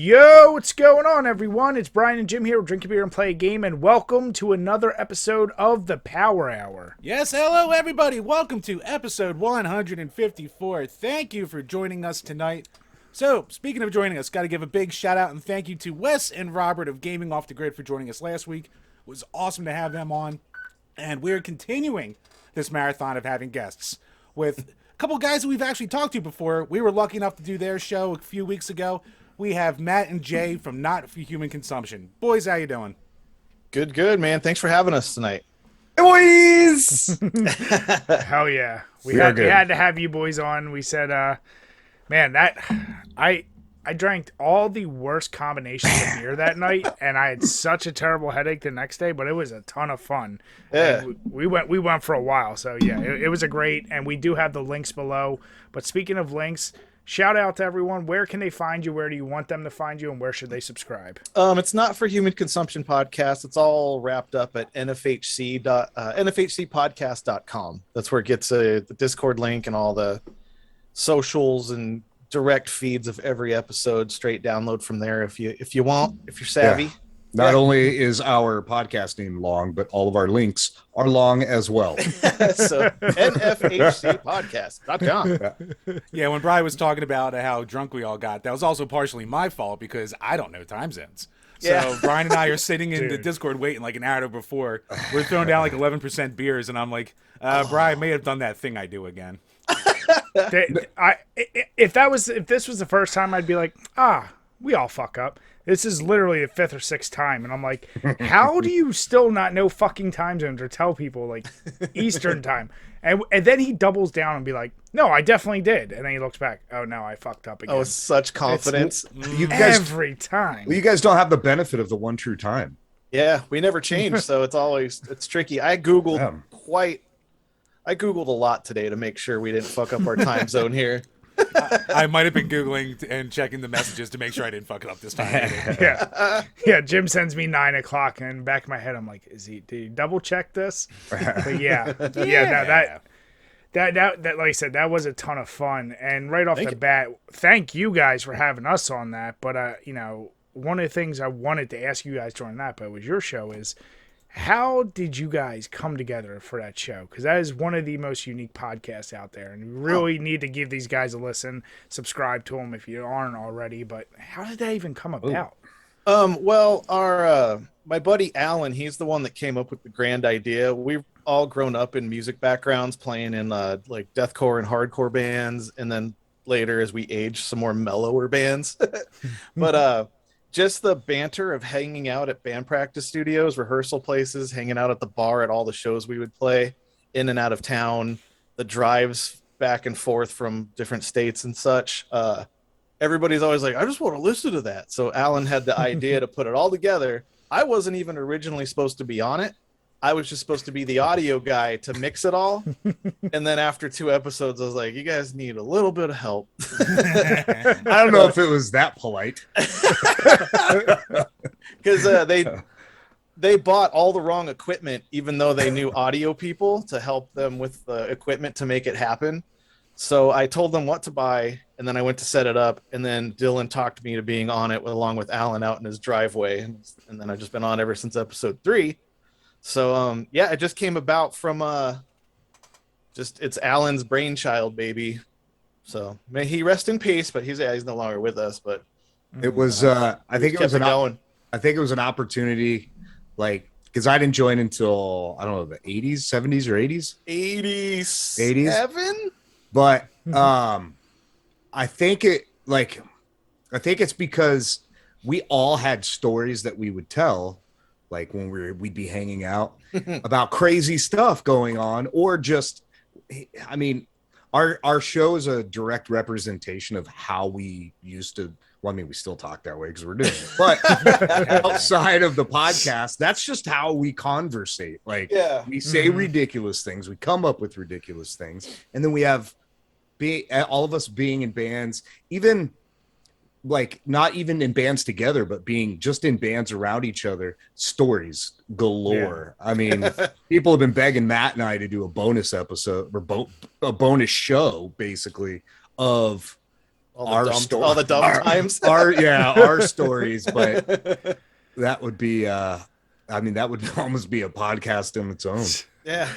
Yo, what's going on, everyone? It's Brian and Jim here with Drink a Beer and Play a Game, and welcome to another episode of the Power Hour. Yes, hello, everybody. Welcome to episode 154. Thank you for joining us tonight. So, speaking of joining us, got to give a big shout out and thank you to Wes and Robert of Gaming Off the Grid for joining us last week. It was awesome to have them on, and we're continuing this marathon of having guests with a couple guys that we've actually talked to before. We were lucky enough to do their show a few weeks ago. We have Matt and Jay from Not for Human Consumption. Boys, how you doing? Good, man. Thanks for having us tonight. Hey, boys! Hell yeah. We had to have you boys on. We said, man, I drank all the worst combinations of beer that night, and I had such a terrible headache the next day, but it was a ton of fun. Yeah. We went for a while, so yeah, it was a great, and we do have the links below. But speaking of links, shout out to everyone. Where can they find you? Where do you want them to find you? And where should they subscribe? It's Not for Human Consumption podcast. It's all wrapped up at NFHCpodcast.com. That's where it gets the Discord link and all the socials and direct feeds of every episode. Straight download from there if you want, if you're savvy. Yeah. Not only is our podcast name long, but all of our links are long as well. So NFHCpodcast.com. Yeah, when Brian was talking about how drunk we all got, that was also partially my fault because I don't know time zones. So Brian and I are sitting in the Discord waiting like an hour before. We're throwing down like 11% beers, and I'm like, Brian may have done that thing I do again. If this was the first time, I'd be like, we all fuck up. This is literally the fifth or sixth time, and I'm like, how do you still not know fucking time zones or tell people like Eastern time? And then he doubles down and be like, no, I definitely did. And then he looks back, oh no, I fucked up again. Oh, such confidence. You guys, every time. well, you guys don't have the benefit of the one true time. Yeah, we never change, so it's tricky. I Googled a lot today to make sure we didn't fuck up our time zone here. I might have been Googling and checking the messages to make sure I didn't fuck it up this time. Yeah. Jim sends me 9 o'clock, and in the back of my head, I'm like, did he double check this? But that like I said, that was a ton of fun. And right off the bat, thank you guys for having us on that. But one of the things I wanted to ask you guys during that, but it was your show, is how did you guys come together for that show? Because that is one of the most unique podcasts out there, and you really need to give these guys a listen. Subscribe to them if you aren't already. But how did that even come about? Well, our my buddy Alan, he's the one that came up with the grand idea. We've all grown up in music backgrounds, playing in like deathcore and hardcore bands, and then later, as we age, some more mellower bands. But just the banter of hanging out at band practice studios, rehearsal places, hanging out at the bar at all the shows we would play, in and out of town, the drives back and forth from different states and such. Everybody's always like, I just want to listen to that. So Alan had the idea to put it all together. I wasn't even originally supposed to be on it. I was just supposed to be the audio guy to mix it all. And then after 2 episodes, I was like, you guys need a little bit of help. I don't know if it was that polite. Because they bought all the wrong equipment, even though they knew audio people to help them with the equipment to make it happen. So I told them what to buy, and then I went to set it up, and then Dylan talked me to being on it along with Alan out in his driveway. And then I've just been on ever since episode 3. So, it just came about from it's Alan's brainchild, baby. So may he rest in peace, but he's no longer with us. But it was, I think it was an opportunity, like, because I didn't join until, I don't know, the 80s, 70s or 80s? 87? But I think it's because we all had stories that we would tell, like when we'd be hanging out about crazy stuff going on, or just, I mean, our show is a direct representation of how we used to. Well, I mean, we still talk that way because we're doing it, but outside of the podcast, that's just how we conversate. Like, we say ridiculous things, we come up with ridiculous things, and then we have all of us being in bands, even like not even in bands together, but being just in bands around each other, stories galore. I mean, people have been begging Matt and I to do a bonus episode or a bonus show, basically, of all the dumb times. Our stories, but that would be that would almost be a podcast in its own. Yeah.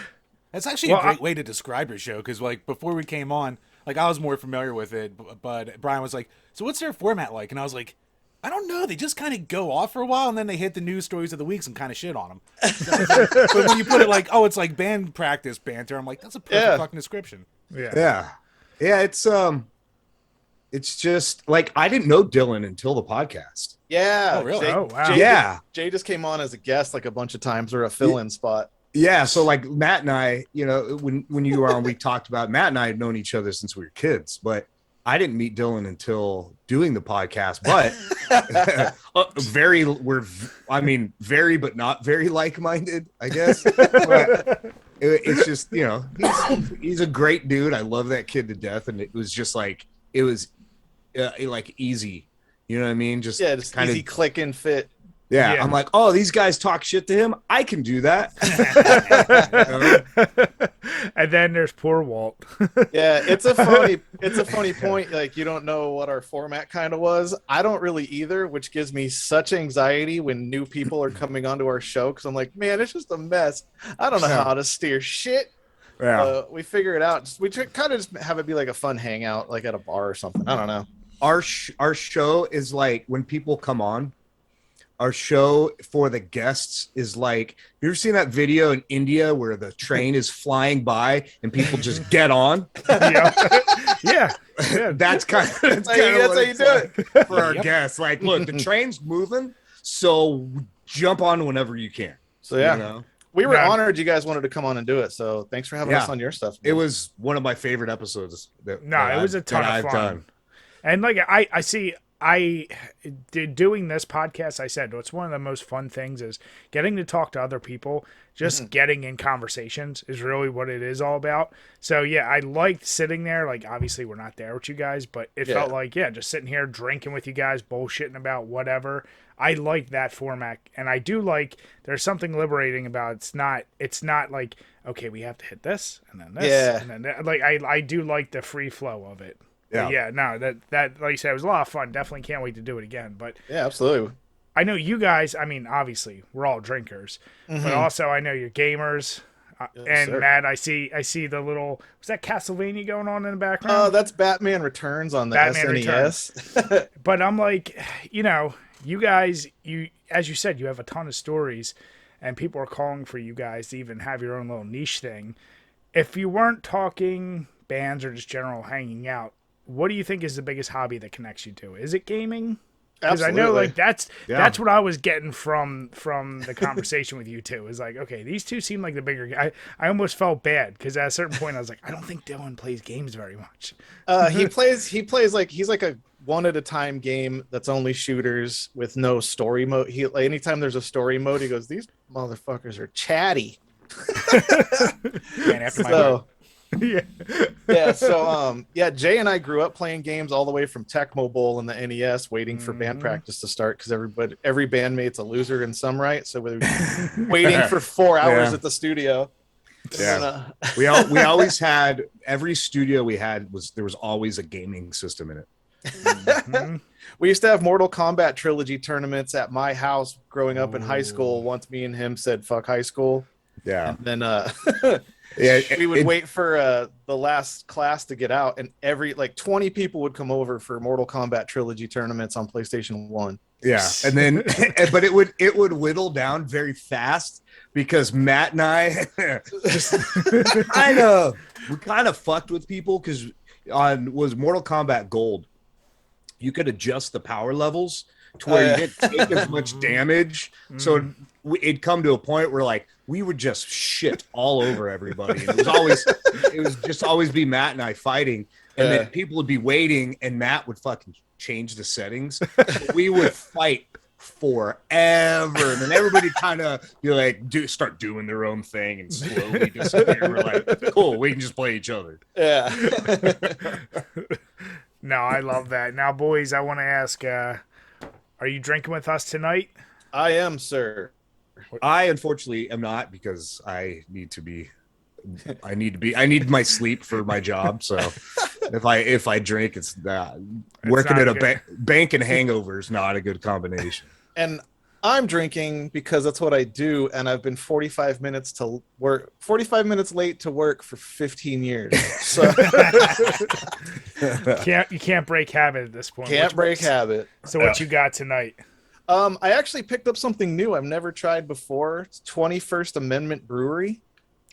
That's actually a great way to describe your show, because like before we came on, like I was more familiar with it, but Brian was like, "So what's their format like?" And I was like, "I don't know. They just kind of go off for a while, and then they hit the news stories of the weeks and kind of shit on them." But when you put it like, "Oh, it's like band practice banter," I'm like, "That's a perfect fucking description." Yeah. It's just like I didn't know Dylan until the podcast. Yeah. Oh, really? Wow. Jay just came on as a guest like a bunch of times, or a fill-in spot. Yeah, so like Matt and I, when you were on, we talked about Matt and I had known each other since we were kids, but I didn't meet Dylan until doing the podcast. But very but not very like-minded, I guess. But it's just he's a great dude. I love that kid to death, and it was like easy. You know what I mean? Just kind of easy click and fit. Yeah, I'm like, oh, these guys talk shit to him. I can do that. And then there's poor Walt. Yeah, it's a funny point. Like, you don't know what our format kind of was. I don't really either, which gives me such anxiety when new people are coming onto our show, because I'm like, man, it's just a mess. I don't know how to steer shit. Yeah, we figure it out. We kind of just have it be like a fun hangout, like at a bar or something. I don't know. Our show is like when people come on. Our show for the guests is like, you ever seen that video in India where the train is flying by and people just get on? Yeah. That's That's how you do it for our guests. Like, look, the train's moving, so jump on whenever you can. So we were honored you guys wanted to come on and do it. So thanks for having us on your stuff, man. It was one of my favorite episodes. It was a ton of fun. And like I see. I did doing this podcast. I said it's one of the most fun things is getting to talk to other people. Just getting in conversations is really what it is all about. So yeah, I liked sitting there. Like obviously we're not there with you guys, but it felt like just sitting here drinking with you guys, bullshitting about whatever. I like that format, and I do like. There's something liberating about it's not like okay, we have to hit this and then this and then that. Like I do like the free flow of it. Yeah, no, that like you said, it was a lot of fun. Definitely can't wait to do it again. But yeah, absolutely. I know you guys. I mean, obviously, we're all drinkers, but also I know you're gamers. And sir. Matt, I see the little. Was that Castlevania going on in the background? Oh, that's Batman Returns on the SNES. But I'm like, you guys, as you said, you have a ton of stories, and people are calling for you guys to even have your own little niche thing. If you weren't talking bands or just general hanging out, what do you think is the biggest hobby that connects you to? Is it gaming? Because I know like that's what I was getting from the conversation with you two. Is like, okay, these two seem like the bigger guy. I almost felt bad because at a certain point I was like, I don't think Dylan plays games very much. He plays like he's like a one at a time game that's only shooters with no story mode. Anytime there's a story mode, he goes, these motherfuckers are chatty. Man, after my So Jay and I grew up playing games all the way from Tecmo Bowl and the NES, waiting for band practice to start because every bandmate's a loser in some right. So we were waiting for 4 hours at the studio. Yeah, we always had every studio we had there was always a gaming system in it. We used to have Mortal Kombat trilogy tournaments at my house growing up in high school. Once me and him said fuck high school. Yeah, and then we would wait for the last class to get out, and 20 people would come over for Mortal Kombat trilogy tournaments on PlayStation 1. Yeah, and then but it would whittle down very fast because Matt and I we kind of fucked with people because was Mortal Kombat Gold, you could adjust the power levels to where you didn't take as much damage. So it'd come to a point where like we would just shit all over everybody. And it was just always be Matt and I fighting, and then people would be waiting, and Matt would fucking change the settings. We would fight forever, and then everybody kind of be like start doing their own thing and slowly disappear. We're like, cool, we can just play each other. Yeah. No, I love that. Now, boys, I want to ask, are you drinking with us tonight? I am, sir. I unfortunately am not because I need my sleep for my job. So If I drink, it's that. It's Working not at a good. bank and hangover is not a good combination. And I'm drinking because that's what I do, and I've been 45 minutes to work, 45 minutes late to work for 15 years. So You can't break habit at this point. can't break habit. So what you got tonight? I actually picked up something new I've never tried before. It's 21st Amendment Brewery.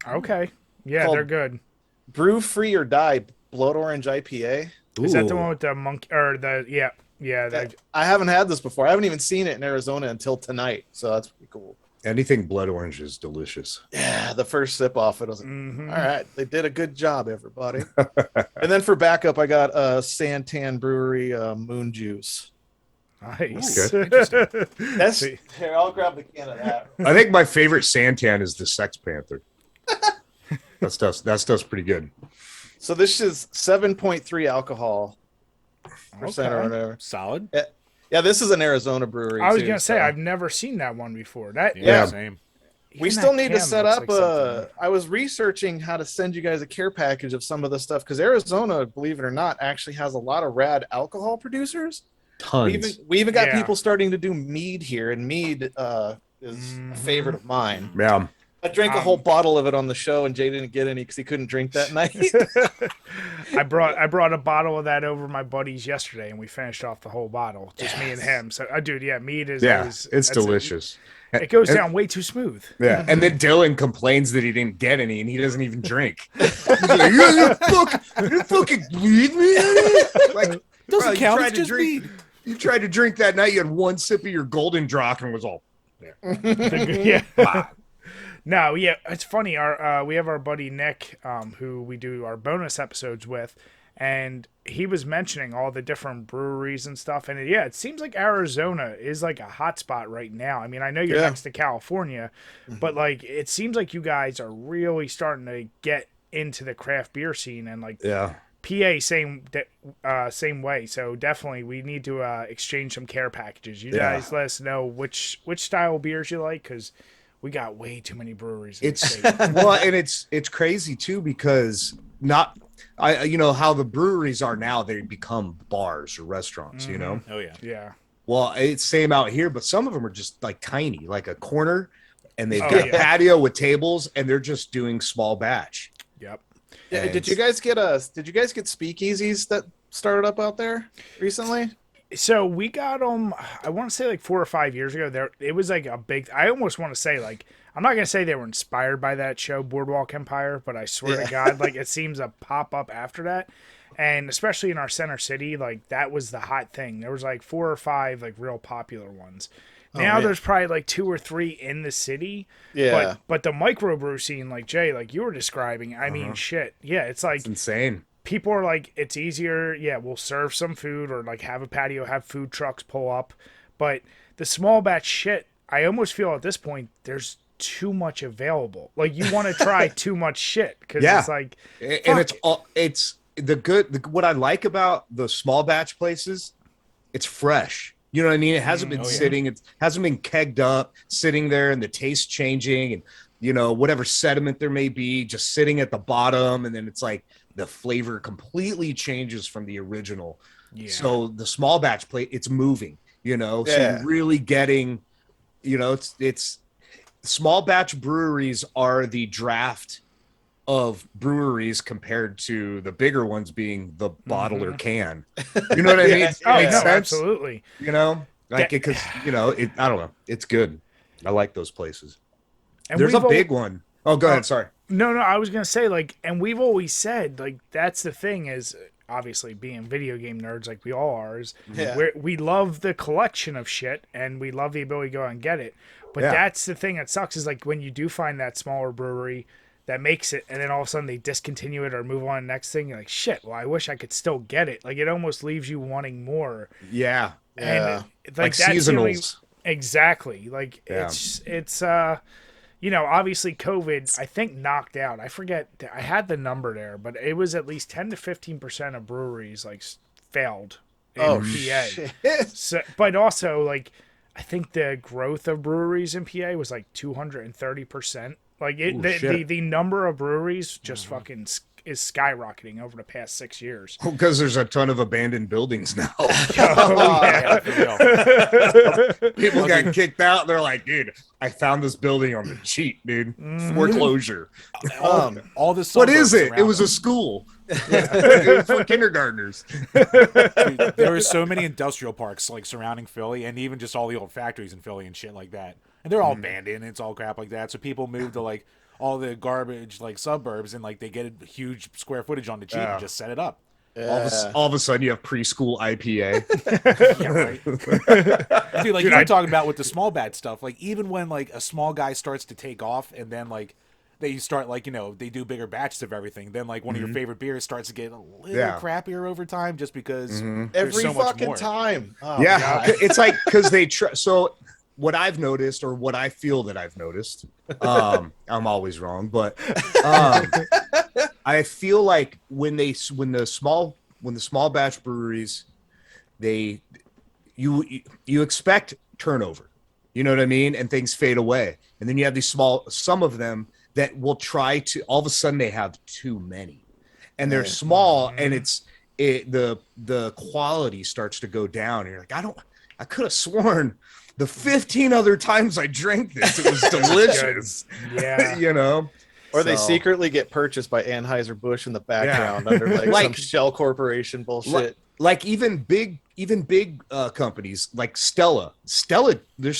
Okay. Yeah, Called- they're good. Brew Free or Die Blood Orange IPA. Is that the Ooh. one with the monkey or the yeah, I haven't had this before. I haven't even seen it in Arizona until tonight, so that's pretty cool. Anything blood orange is delicious. Yeah, the first sip off it, I was like, Mhm. all right, they did a good job, everybody. And then for backup, I got Santan Brewery Moon Juice. Nice. That's See. here. I'll grab the can of that. I think my favorite Santan is the Sex Panther. That stuff's pretty good. So this is 7.3 alcohol percent or Okay. whatever. Solid. Yeah, this is an Arizona brewery. I was too, gonna say so- I've never seen that one before. That Yeah. Same. We even still that need to can set looks up like something. I was researching how to send you guys a care package of some of the stuff because Arizona, believe it or not, actually has a lot of rad alcohol producers. Tons. We even got Yeah. people starting to do mead here, and mead is a favorite of mine. Yeah. I drank a whole bottle of it on the show, and Jay didn't get any because he couldn't drink that night. I brought a bottle of that over my buddies yesterday, and we finished off the whole bottle, just me and him. So, dude, yeah, mead is Yeah. always, It's that's delicious. It goes And- down way too smooth. Yeah. And then Dylan complains that he didn't get any and he doesn't even drink. He's like, you fucking believe me? Like, Doesn't you count. tried It's to just drink. mead. You tried to drink that night. You had one sip of your golden drock and was all there. Yeah. Wow. No, yeah, it's funny. Our we have our buddy Nick, who we do our bonus episodes with, and he was mentioning all the different breweries and stuff. And it seems like Arizona is like a hot spot right now. I mean, I know you're Yeah. next to California, but like it seems like you guys are really starting to get into the craft beer scene, and like Yeah. PA same way. So definitely we need to exchange some care packages. You Yeah. guys let us know which style beers you like, because we got way too many breweries in the It's state. well, and it's crazy too because you know how the breweries are now, they become bars or restaurants, you know. Oh yeah. Yeah. Well, it's same out here, but some of them are just like tiny, like a corner, and they've Oh, got yeah. patio with tables, and they're just doing small batch. Yep. Yeah, And did you guys get speakeasies that started up out there recently? So we got them, I want to say like 4 or 5 years ago. It was like a big, I almost want to say like, I'm not going to say they were inspired by that show, Boardwalk Empire, but I swear to God, like it seems to pop up after that. And especially in our center city, like that was the hot thing. There was like 4 or 5 like real popular ones. Now man. there's probably like 2 or 3 in the city. Yeah. But the microbrew scene, like Jay, like you were describing, I mean, shit. Yeah, it's like It's insane. people are like, it's easier. Yeah, we'll serve some food or like have a patio, have food trucks pull up. But the small batch shit, I almost feel at this point there's too much available. Like you want to try too much shit because Yeah. it's like, And it's what I like about the small batch places, it's fresh. You know what I mean? It hasn't been sitting, it hasn't been kegged up, sitting there, and the taste changing, and you know, whatever sediment there may be, just sitting at the bottom, and then it's like the flavor completely changes from the original. yeah. So the small batch plate, it's moving, you know. So Yeah. you're really getting, you know, it's small batch breweries are the draft of breweries compared to the bigger ones being the bottle or can. You know what I mean? It Oh, makes no, sense. absolutely. You know, like Yeah. because you know, I don't know. It's good. I like those places. And There's a we've big one. Oh, go ahead. Sorry. No, I was gonna say like, and we've always said like that's the thing is obviously being video game nerds like we all are is Yeah. we love the collection of shit and we love the ability to go out and get it. But Yeah. that's the thing that sucks is like when you do find that smaller brewery that makes it and then all of a sudden they discontinue it or move on to the next thing, you're like, shit, well I wish I could still get it. Like it almost leaves you wanting more. Yeah. Yeah. And Like that's the only- seasonals. exactly. Like Yeah. it's you know, obviously COVID, I think knocked out. I forget. I had the number there, but it was at least 10 to 15% of breweries like failed in Oh, PA. shit. So, but also like, I think the growth of breweries in PA was like 230%. Like Ooh, shit. the number of breweries just fucking is skyrocketing over the past 6 years. Because there's a ton of abandoned buildings now. Yeah, for real. People got kicked out. They're like, dude, I found this building on the cheap, dude. Foreclosure. All the What is suburbs it? It around was them. a school. It was for kindergartners. Dude, there were so many industrial parks like surrounding Philly, and even just all the old factories in Philly and shit like that. And they're all abandoned. And it's all crap like that. So people move to like all the garbage like suburbs, and like they get a huge square footage on the cheap and just set it up. All of a sudden, you have preschool IPA. Yeah, right. Dude, like you were talking about with the small batch stuff. Like even when like a small guy starts to take off, and then like they start like they do bigger batches of everything. Then like one of your favorite beers starts to get a little crappier over time, just because there's Every so much fucking more. time. Oh, Yeah, God. it's like because they so what I've noticed, or what I feel that I've noticed, I'm always wrong, but I feel like when the small batch breweries, you expect turnover, you know what I mean, and things fade away, and then you have these some of them that will try to, all of a sudden they have too many, and they're small, and the quality starts to go down. And you're like, I could have sworn the 15 other times I drank this, it was delicious. Yeah. You know? Or they secretly get purchased by Anheuser-Busch in the background under like some shell corporation bullshit. Like even big companies like Stella Stella did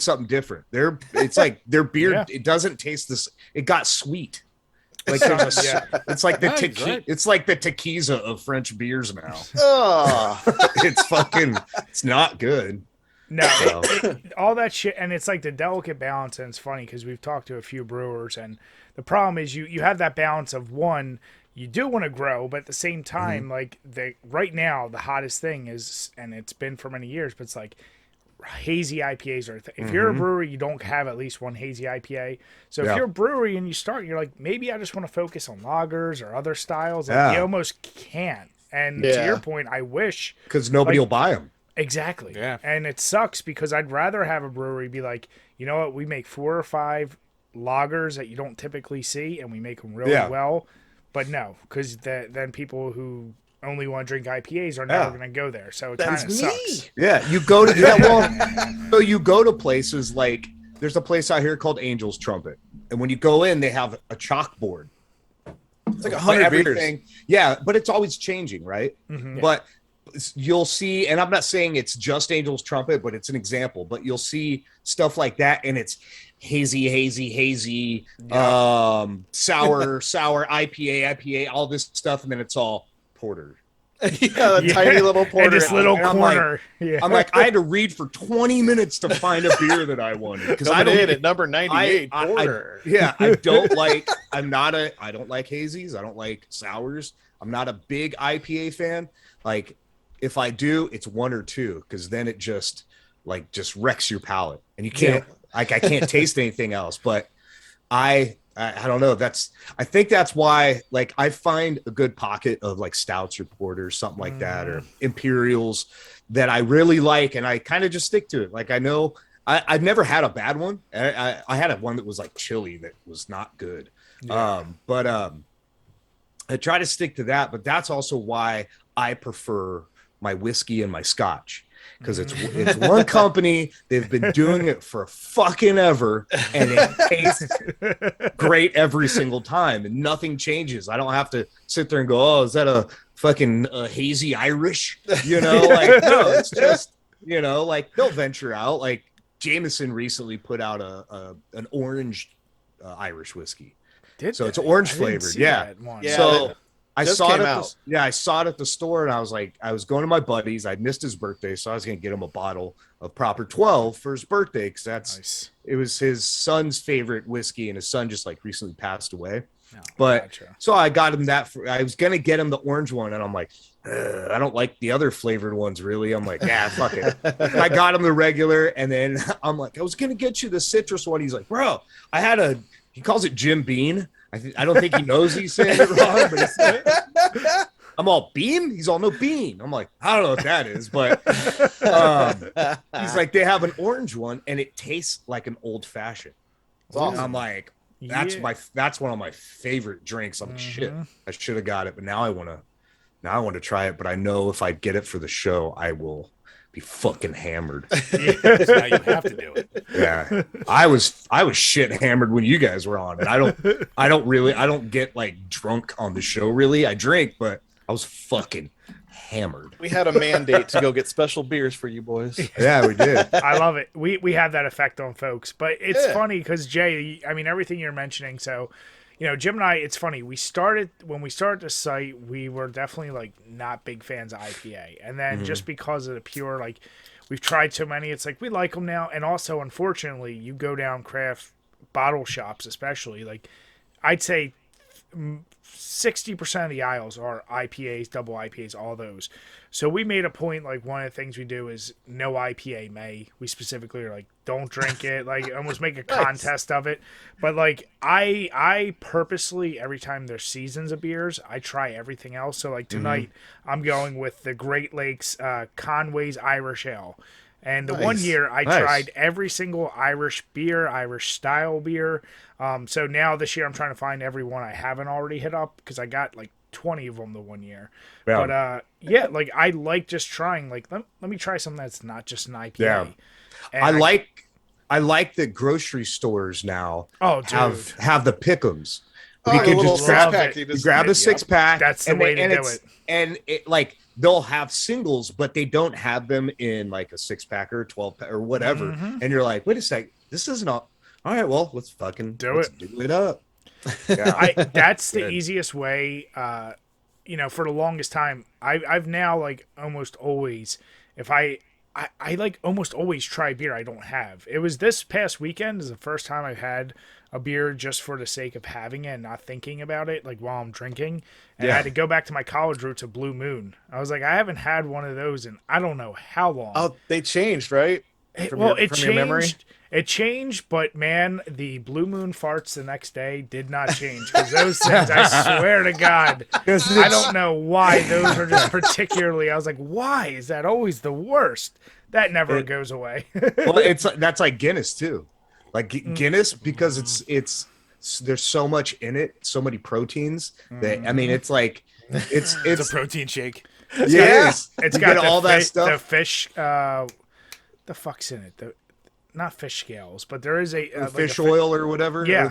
something different. It's like their beer, it doesn't taste this. It got sweet. Like there's it's like the it's like the tequila of French beers now. It's not good. No, all that shit, and it's like the delicate balance, and it's funny because we've talked to a few brewers, and the problem is you have that balance of one, you do want to grow, but at the same time, like right now, the hottest thing is, and it's been for many years, but it's like hazy IPAs are. If you're a brewery, you don't have at least one hazy IPA. So if you're a brewery and you start, you're like, maybe I just want to focus on lagers or other styles. Like you almost can't. And to your point, I wish because nobody will buy them. Exactly. Yeah. And it sucks because I'd rather have a brewery be like, you know what, we make 4 or 5 lagers that you don't typically see, and we make them really well. But no, because then people who only want to drink IPAs are never going to go there. So it kind of sucks. Yeah, you go to so you go to places like there's a place out here called Angel's Trumpet, and when you go in, they have a chalkboard. It's like 100 beers. Yeah, but it's always changing, right? But you'll see, and I'm not saying it's just Angel's Trumpet, but it's an example, but you'll see stuff like that, and it's hazy, sour IPA, all this stuff, and then it's all porter. Tiny little porter. And this little corner. I'm like, I had to read for 20 minutes to find a beer that I wanted. Because I don't at number 98 porter. I don't like hazies. I don't like sours. I'm not a big IPA fan. Like, if I do, it's 1 or 2, because then it just wrecks your palate, and you can't I can't taste anything else. But I don't know. I think that's why I find a good pocket of like stouts or porters, something like that, or imperials that I really like, and I kind of just stick to it. Like I know I've never had a bad one. I had one that was like chili that was not good. But I try to stick to that. But that's also why I prefer my whiskey and my scotch, because it's one company. They've been doing it for fucking ever, and it tastes great every single time, and nothing changes. I don't have to sit there and go, oh, is that a fucking hazy Irish? You know, like, no, it's just, you know, like they'll venture out. Like Jameson recently put out an orange Irish whiskey. So it's orange flavored. Yeah. So I saw it. I saw it at the store, and I was like, I was going to my buddy's. I missed his birthday, so I was going to get him a bottle of Proper 12 for his birthday, because it was his son's favorite whiskey, and his son just like recently passed away. So I got him that. I was going to get him the orange one, and I'm like, I don't like the other flavored ones really. I'm like, yeah, fuck it. I got him the regular, and then I'm like, I was going to get you the citrus one. He's like, bro, he calls it Jim Beam. I don't think he knows he's saying it wrong, but I'm all Beam? He's all no Bean. I'm like, I don't know what that is, but he's like, they have an orange one, and it tastes like an old fashioned. Awesome. I'm like, That's one of my favorite drinks. I'm like, shit, I should have got it, but now I want to try it. But I know if I get it for the show, I will be fucking hammered. Yes, now you have to do it. Yeah, I was shit hammered when you guys were on, and I don't get like drunk on the show really. I drink, but I was fucking hammered. We had a mandate to go get special beers for you boys. Yeah, we did. I love it. We have that effect on folks, but it's funny because Jay, I mean, everything you're mentioning. So, Jim and I, it's funny. When we started the site, we were definitely like not big fans of IPA, and then just because of the pure, like we've tried so many, it's like we like them now. And also, unfortunately, you go down craft bottle shops, especially like I'd say 60% of the aisles are IPAs, double IPAs, all those. So we made a point, like one of the things we do is no IPA May. We specifically are like, don't drink it, like almost make a contest of it. But like I purposely, every time there's seasons of beers, I try everything else. So like tonight, I'm going with the Great Lakes Conway's Irish Ale. And the one year I tried every single Irish beer, Irish style beer. So now this year I'm trying to find every one I haven't already hit up because I got like 20 of them the one year. Yeah. But like I like just trying. Like let me try something that's not just an IPA. Yeah. And I like that grocery stores now have the pick'ems. You can just grab a 6-pack. That's the way to do it. And it like they'll have singles, but they don't have them in like a 6-pack or 12-pack or whatever. And you're like, wait a sec, this isn't all right. Well, let's do it up. Yeah. That's the easiest way. For the longest time, I've now like almost always, if I like almost always try beer I don't have. It was this past weekend is the first time I've had a beer just for the sake of having it and not thinking about it, like while I'm drinking. And I had to go back to my college roots of Blue Moon. I was like, I haven't had one of those in I don't know how long. Oh, they changed, right? It changed. It changed, but man, the Blue Moon farts the next day did not change because those things, I swear to God, I don't know why those are just particularly. I was like, why is that always the worst? That never goes away. Well, that's like Guinness too, like Guinness because it's there's so much in it, so many proteins that I mean, it's like it's a protein shake. It's got all that stuff. The fish, the fuck's in it? Not fish scales, but there is a fish oil or whatever. Yeah,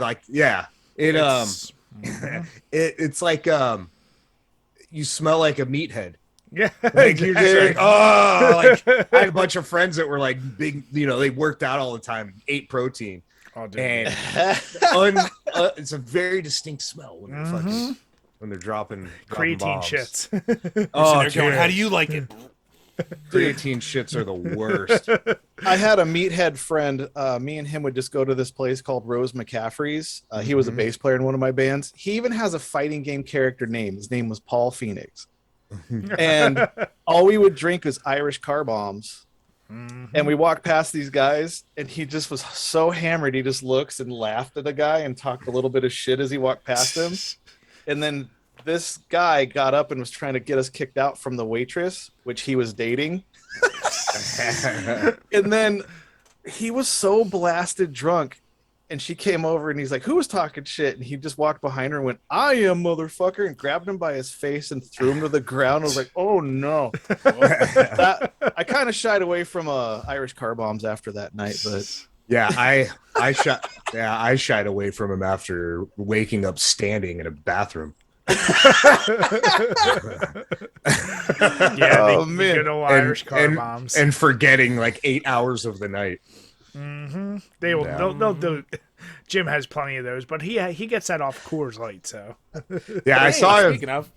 it's like you smell like a meathead. Yeah, like you're just like, like I had a bunch of friends that were like big, they worked out all the time, ate protein. Oh, dude. And it's a very distinct smell when they're fucking when they're dropping creatine bombs. shits. They're going, how do you like it? Creatine shits are the worst. I had a meathead friend. Me and him would just go to this place called Rose McCaffrey's. He was a bass player in one of my bands. He even has a fighting game character name. His name was Paul Phoenix. And all we would drink was Irish car bombs. And we walked past these guys, and he just was so hammered. He just looks and laughed at the guy and talked a little bit of shit as he walked past him. And then this guy got up and was trying to get us kicked out from the waitress, which he was dating. And then he was so blasted drunk, and she came over and he's like, who was talking shit? And he just walked behind her and went, I am, motherfucker, and grabbed him by his face and threw him to the ground. I was like, oh no. I kind of shied away from Irish car bombs after that night, but yeah, I shied away from him after waking up standing in a bathroom. The good old Irish car bombs, and forgetting like 8 hours of the night. They will. They'll do. Jim has plenty of those, but he gets that off Coors Light. So I saw him. Speaking of,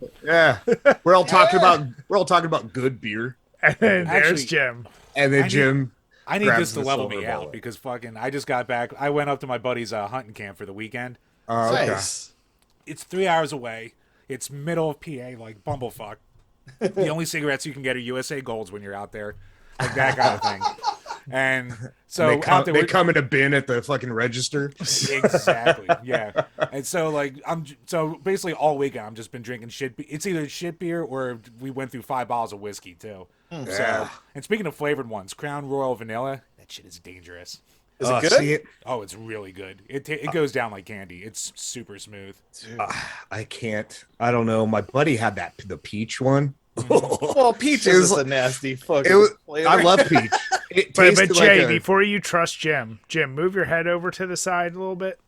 we're all talking about good beer, and then there's Jim, and then Jim. I need this to level me out because fucking I just got back. I went up to my buddy's hunting camp for the weekend. Oh, okay. nice. It's 3 hours away. It's middle of PA, like bumblefuck. The only cigarettes you can get are USA Golds when you're out there, like that kind of thing. And so they come in a bin at the fucking register. Exactly, yeah. And so like so basically all weekend I've just been drinking shit. It's either shit beer or we went through 5 bottles of whiskey too. So and speaking of flavored ones, Crown Royal Vanilla, that shit is dangerous. Is it good? See it? Oh, it's really good. It goes down like candy. It's super smooth. I can't. I don't know. My buddy had the peach one. Well, peach is a nasty fucking flavor. I love peach. It But tasted Jay, like before you trust Jim, move your head over to the side a little bit.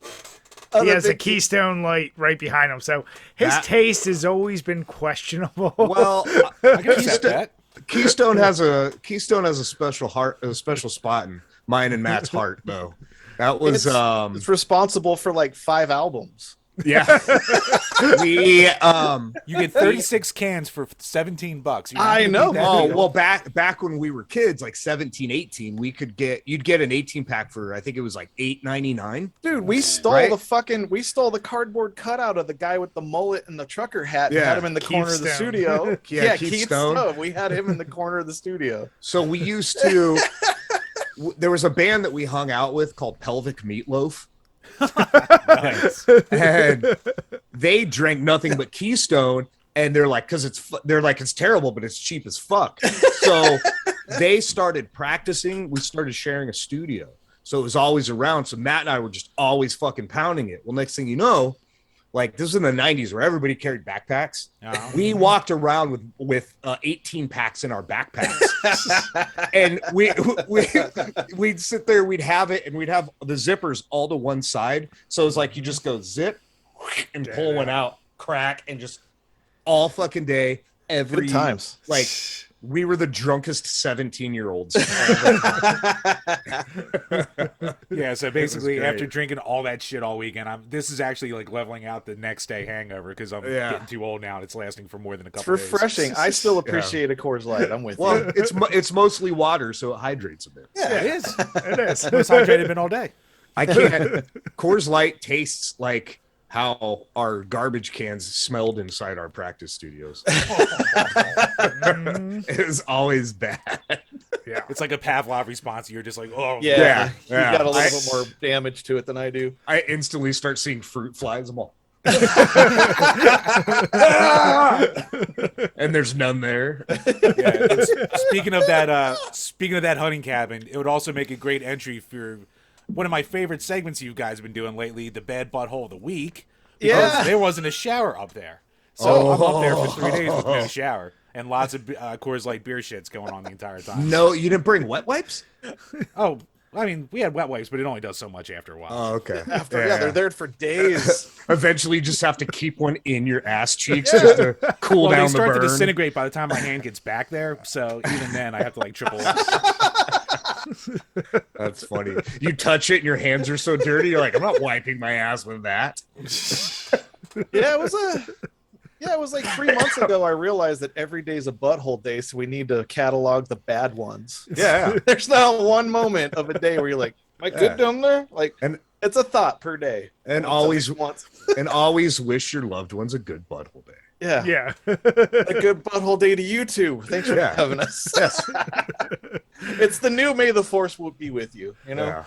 Oh, He has a big Keystone light right behind him, so his taste has always been questionable. well, I can accept that. Keystone has a special spot in mine and Matt's heart, though. That was It's responsible for like 5 albums. yeah. We You get 36 cans for $17. I know. Oh, well, back when we were kids, like 17, 18, you'd get an 18 pack for, I think it was like $8.99. Dude, we stole Right? the cardboard cutout of the guy with the mullet and the trucker hat and had him in the corner of the Stone. studio. Yeah, Keith Keith Stone. Stone. We had him in the corner of the studio. So we used to there was a band that we hung out with called Pelvic Meatloaf. Nice. And they drank nothing but Keystone, and they're like, it's terrible, but it's cheap as fuck. So they started practicing. We started sharing a studio, so it was always around. So Matt and I were just always fucking pounding it. Well, next thing you know, like this was in the 90s where everybody carried backpacks. We walked around with 18 packs in our backpacks. And we'd sit there, we'd have it, and we'd have the zippers all to one side. So it's like you just go zip and pull one out, crack, and just all fucking day, every Good times. Like we were the drunkest 17-year-olds. Yeah, so basically great. after drinking all that shit all weekend, this is actually like leveling out the next day hangover because I'm getting too old now and it's lasting for more than a It's couple days. refreshing. I still appreciate a Coors Light. I'm with Well, you. it's mostly water, so it hydrates a bit. Yeah, it is. It is. Most hydrated been all day. I can't. Coors Light tastes like how our garbage cans smelled inside our practice studios. It was always bad. Yeah. It's like a Pavlov response. You're just like, oh, Yeah, Yeah. you got a little bit more damage to it than I do. I instantly start seeing fruit flies. I'm all, and there's none there. Yeah, speaking of that hunting cabin, it would also make a great entry for one of my favorite segments you guys have been doing lately, the bad butthole of the week. Because there wasn't a shower up there, so I'm up there for 3 days with no shower and lots of Coors Light beer shits going on the entire time. No, you didn't bring wet wipes? Oh, I mean, we had wet wipes, but it only does so much after a while. Oh, okay. They're there for days. Eventually, you just have to keep one in your ass cheeks just to cool Well, down they the start burn. to disintegrate by the time my hand gets back there, so even then I have to like triple. That's funny. You touch it and your hands are so dirty. You're like, I'm not wiping my ass with that. It was like 3 months ago I realized that every day's a butthole day, so we need to catalog the bad ones. Yeah. There's not one moment of a day where you're like, am I good down there? Like, And it's a thought per day. and always wish your loved ones a good butthole day. Yeah. Yeah. A good butthole day to you too. Thanks for Yeah. having us. Yes. It's the new May the Force will be with you, you know? Yeah.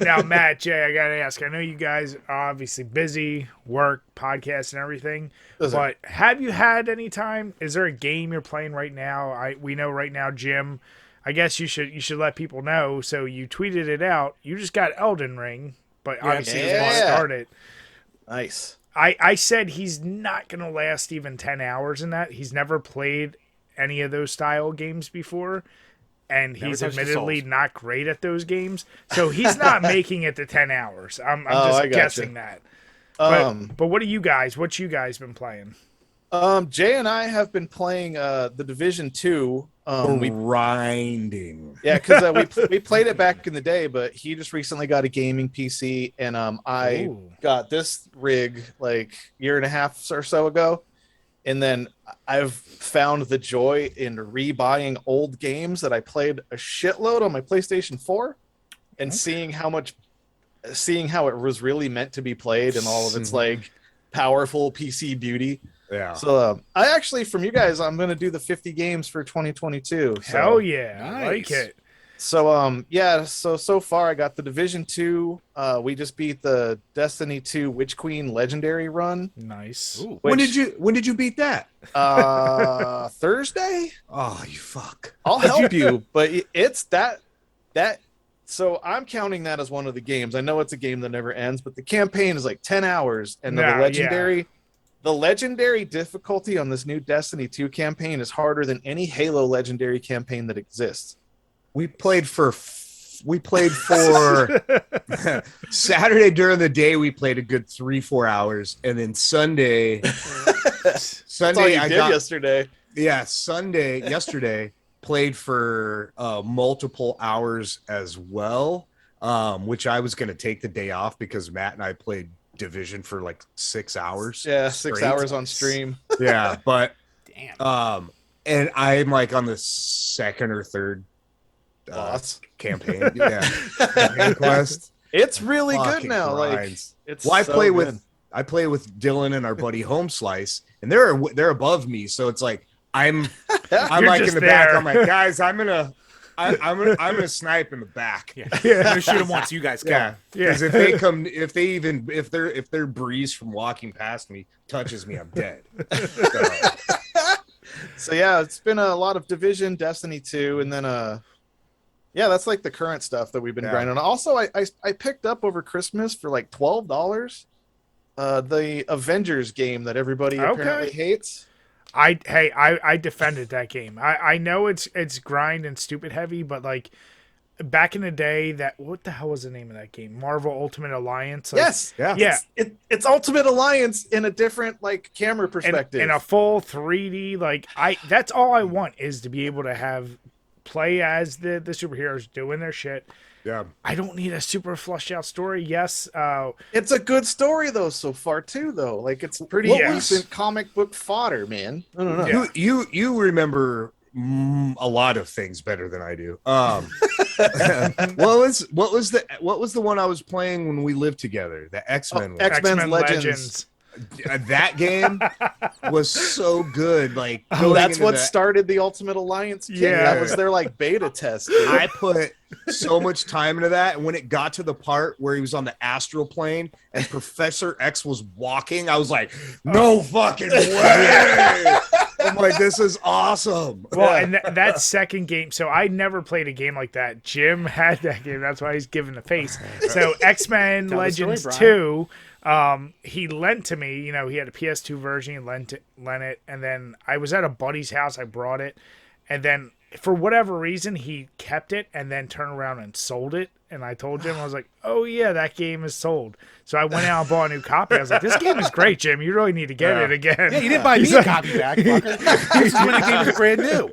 Now, Matt, Jay, I gotta ask. I know you guys are obviously busy, work, podcasts, and everything. Listen. But have you had any time? Is there a game you're playing right now? We know right now, Jim. I guess you should let people know. So you tweeted it out. You just got Elden Ring, but obviously you Yeah. started. Nice. I said he's not gonna last even 10 hours in that. He's never played any of those style games before. And Never he's touched the admittedly Souls. not great at those games, so he's not making it to 10 hours. I'm I just gotcha. guessing that. But what you guys been playing? Jay and I have been playing the Division 2. Grinding. Because we played it back in the day, but he just recently got a gaming PC, and I Ooh. got this rig like a year and a half or so ago. And then I've found the joy in rebuying old games that I played a shitload on my PlayStation 4 and seeing how it was really meant to be played and all of its like powerful PC beauty. Yeah. So I actually, from you guys, I'm going to do the 50 games for 2022. So. Hell yeah, I Nice. like it. So so far I got the Division 2. We just beat the Destiny 2 Witch Queen Legendary run. Nice. Ooh. When did you beat that? Thursday? Oh, you fuck. I'll help you, but it's that So I'm counting that as one of the games. I know it's a game that never ends, but the campaign is like 10 hours, and No, the legendary difficulty on this new Destiny 2 campaign is harder than any Halo legendary campaign that exists. We played for Saturday during the day. We played a good 3-4 hours, and then Sunday That's all you did yesterday. Yeah, yesterday played for multiple hours as well, which I was going to take the day off because Matt and I played Division for like 6 hours. Yeah, 6 hours on stream. Yeah, but Damn. and I'm like on the second or third campaign. Yeah, campaign quest. It's really good now. Grinds. Like it's. Well, I so play good. with Dylan and our buddy Home Slice, and they're above me, so it's like I'm like in the back. I'm like, guys, I'm gonna snipe in the back. Yeah. I'm gonna shoot them once you guys come. Yeah, because if their breeze from walking past me touches me, I'm dead. So yeah, it's been a lot of Division, Destiny 2, and then yeah, that's like the current stuff that we've been grinding on. Also, I picked up over Christmas for like $12 the Avengers game that everybody apparently hates. I defended that game. I know it's grind and stupid heavy, but like back in the day, what the hell was the name of that game? Marvel Ultimate Alliance. Like, yes, yeah. It's Ultimate Alliance in a different like camera perspective, in a full 3D. Like that's all I want is to be able to play as the superheroes doing their shit. Yeah, I don't need a super flushed out story. Yes, it's a good story though so far too. Though, like it's pretty decent comic book fodder, man. I don't know. Yeah. You remember a lot of things better than I do. What was the one I was playing when we lived together? The X-Men one. X-Men Legends. That game was so good. Like, that's what started the Ultimate Alliance kit. Yeah, that was their like beta test. Dude. I put so much time into that, and when it got to the part where he was on the astral plane and Professor X was walking, I was like, no fucking way. I'm like, this is awesome. Well, and that second game, so I never played a game like that. Jim had that game. That's why he's giving the face. So X-Men Legends 2, he lent to me. You know, he had a PS2 version. He lent it, and then I was at a buddy's house. I brought it, and then for whatever reason, he kept it and then turned around and sold it. And I told Jim, I was like, oh, yeah, that game is sold. So I went out and bought a new copy. I was like, this game is great, Jim. You really need to get it again. Yeah, you didn't buy me a copy back, fucker. This is when the game was brand new.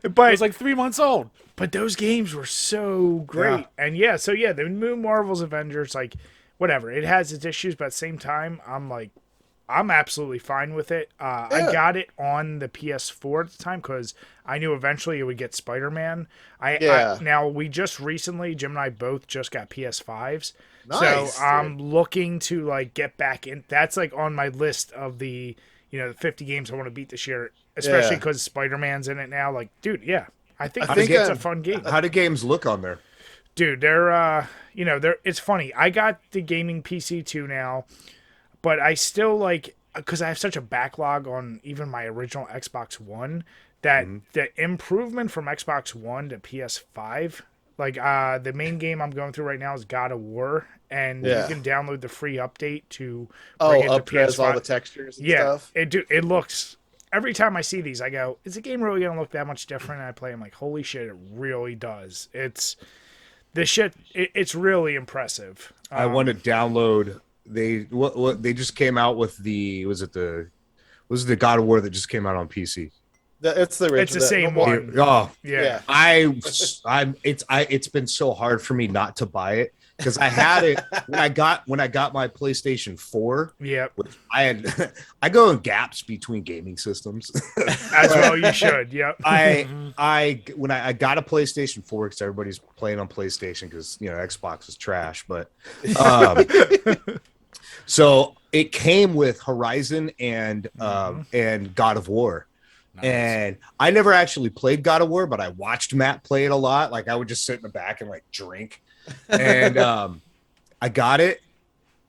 But it was like 3 months old. But those games were so great. Yeah. And the new Marvel's Avengers, like, whatever. It has its issues, but at the same time, I'm absolutely fine with it. I got it on the PS4 at the time because I knew eventually it would get Spider-Man. Now, we just recently, Jim and I both just got PS5s. Nice, so I'm looking to like get back in. That's like on my list of the 50 games I want to beat this year, especially because Spider-Man's in it now. Like, dude, I think it's a fun game. How do games look on there? Dude, they're it's funny. I got the gaming PC too now. But I still because I have such a backlog on even my original Xbox One, that the improvement from Xbox One to PS5, the main game I'm going through right now is God of War, and you can download the free update to bring it to PS5. All the textures and stuff. It looks, every time I see these, I go, is the game really going to look that much different? And I play, I'm like, holy shit, it really does. It's really impressive. I want to download... They just came out with the God of War that just came out on PC. It's the original. It's the same one. Oh yeah. It's been so hard for me not to buy it because I had it when I got my PlayStation 4. Yep. I go in gaps between gaming systems. As well you should. Yep. When I got a PlayStation 4 because everybody's playing on PlayStation because Xbox is trash, but so it came with Horizon and God of War. Nice. And I never actually played God of War, but I watched Matt play it a lot. Like I would just sit in the back and like drink. And I got it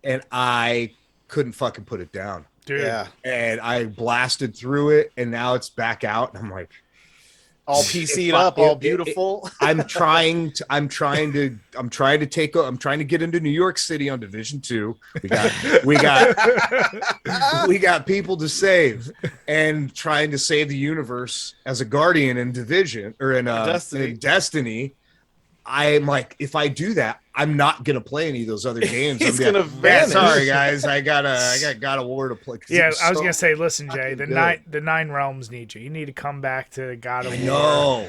and I couldn't fucking put it down. Dude. Yeah. And I blasted through it and now it's back out. And I'm like, all PC'd up, all beautiful. I'm trying to get into New York City on Division 2. We got people to save, and trying to save the universe as a guardian in Division or in Destiny. I'm like, if I do that, I'm not gonna play any of those other games. He's gonna vanish. Sorry guys, I got God of War to play. Yeah, I was gonna say, listen, Jay, the nine realms need you. You need to come back to God of War. No,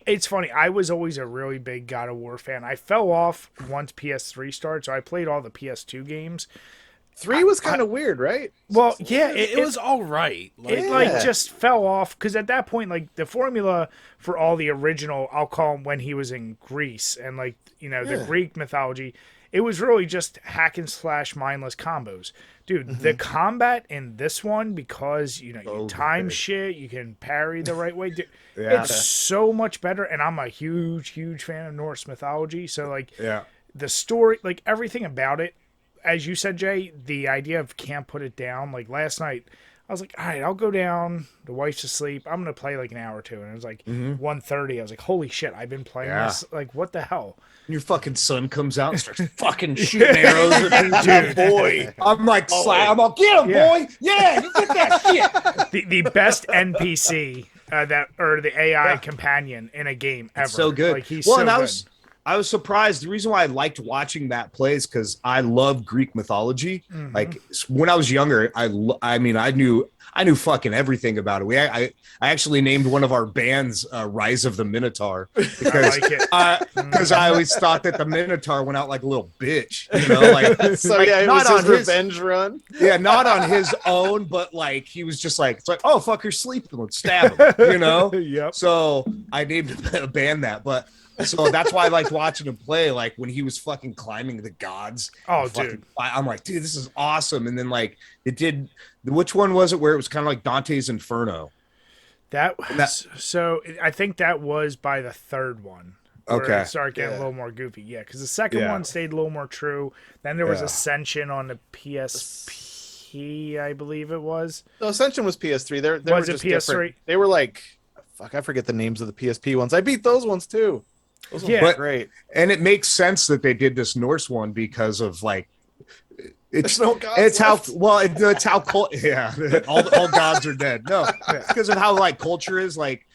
It's funny. I was always a really big God of War fan. I fell off once PS3 started, so I played all the PS2 games. 3 was kind of weird, right? Well, yeah, it was all right. It just fell off because at that point, like the formula for all the original, I'll call him when he was in Greece and the Greek mythology, it was really just hack and slash mindless combos. Dude, the combat in this one, because you time shit, you can parry the right way. Dude, it's so much better, and I'm a huge fan of Norse mythology. So the story, like everything about it. As you said, Jay, the idea of can't put it down. Like last night, I was like, all right, I'll go down. The wife's asleep. I'm going to play like an hour or two. And it was like 1:30. I was like, holy shit, I've been playing this. Like, what the hell? Your fucking son comes out and starts fucking shooting arrows at me, boy. I'm like, I'm like, get him, boy. Yeah, you get that shit. The best NPC the AI companion in a game ever. It's so good. Like, he's so good. I was surprised. The reason why I liked watching that play is because I love Greek mythology. Like when I was younger, I knew fucking everything about it. I actually named one of our bands Rise of the Minotaur because I always thought that the Minotaur went out like a little bitch, it was his revenge run. Yeah, not on his own, but like he was just like, it's like, oh fuck, you're sleeping, let's stab him, Yep. So I named a band that, but. So that's why I liked watching him play. Like when he was fucking climbing the gods. Oh, dude! I'm like, dude, this is awesome. And then like which one was it where it was kind of like Dante's Inferno? So I think that was by the third one. Okay. It started getting a little more goofy. Yeah, because the second one stayed a little more true. Then there was Ascension on the PSP, I believe it was. No, Ascension was PS3. They was were it just PS3? Different. They were like, fuck, I forget the names of the PSP ones. I beat those ones too. Those ones were great. And it makes sense that they did this Norse one because of like it's how all gods are dead. No, because of how like culture is like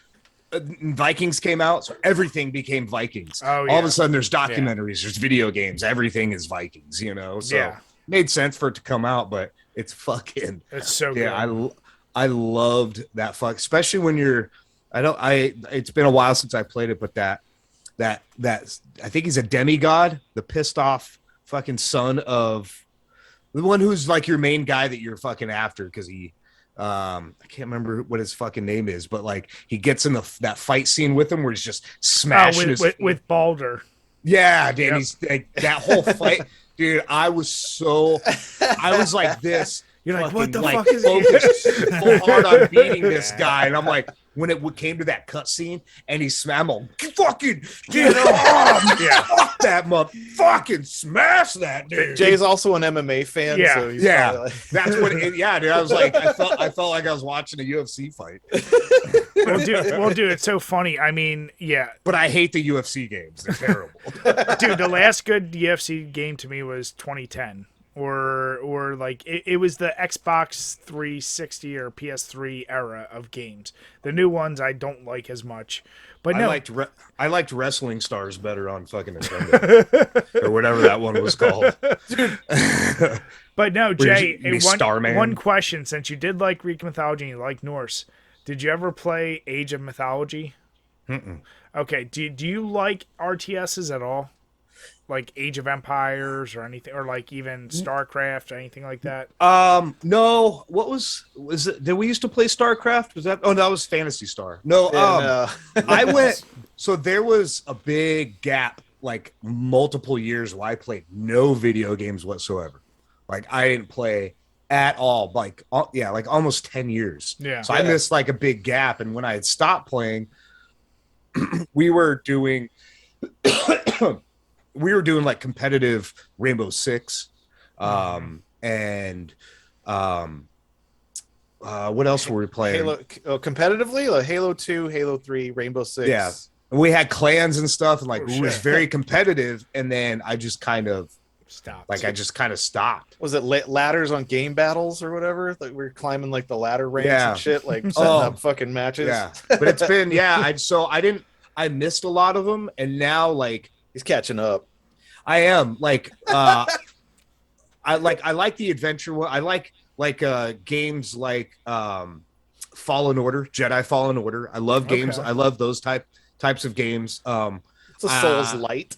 Vikings came out, so everything became Vikings. All of a sudden there's documentaries, there's video games, everything is Vikings, so made sense for it to come out, but it's so good. I loved that especially when you're it's been a while since I played it, but that I think he's a demigod, the pissed off fucking son of the one who's like your main guy that you're fucking after because he I can't remember what his fucking name is, but like he gets in that fight scene with him where he's just smashing with Baldur. Yeah, dude, he's like that whole fight, dude. I was like this. You're like, what the like, fuck is he? So hard on beating this guy, and I'm like, when it came to that cutscene, and he slammed him, fucking get him off, fuck that fucking smash that dude. Jay's also an MMA fan, so he's like... that's what. Dude. I was like, I felt like I was watching a UFC fight. Well, dude, it's so funny. I mean, but I hate the UFC games. They're terrible, dude. The last good UFC game to me was 2010. Or like it was the Xbox 360 or PS3 era of games. The new ones I don't like as much. But no, I liked Wrestling Stars better on fucking Nintendo or whatever that one was called. But no, Jay, one question: since you did like Greek mythology and you like Norse, did you ever play Age of Mythology? Mm-mm. Okay. Do you like RTSs at all? Like Age of Empires or anything, or like even StarCraft or anything like that? No. What was it? Did we used to play StarCraft? Was that? Oh, that was Phantasy Star. No. I went. So there was a big gap, like multiple years, where I played no video games whatsoever. Like I didn't play at all. Like almost 10 years. Yeah. So I missed like a big gap, and when I had stopped playing, we were doing. Like competitive Rainbow Six, and what else were we playing? Halo competitively, like Halo 2, Halo 3, Rainbow Six. Yeah. And we had clans and stuff, and like Oh, it was shit. very competitive. And then I just kind of Stop. stopped. Was it ladders on game battles or whatever? Like we were climbing like the ladder ranks Yeah. and shit, like setting Oh. up fucking matches. Yeah, but it's been I missed a lot of them, and now like He's catching up. I am like I like the adventure one. I like games like Fallen Order, Jedi Fallen Order. I love games. Okay. I love those types of games. It's a Souls light.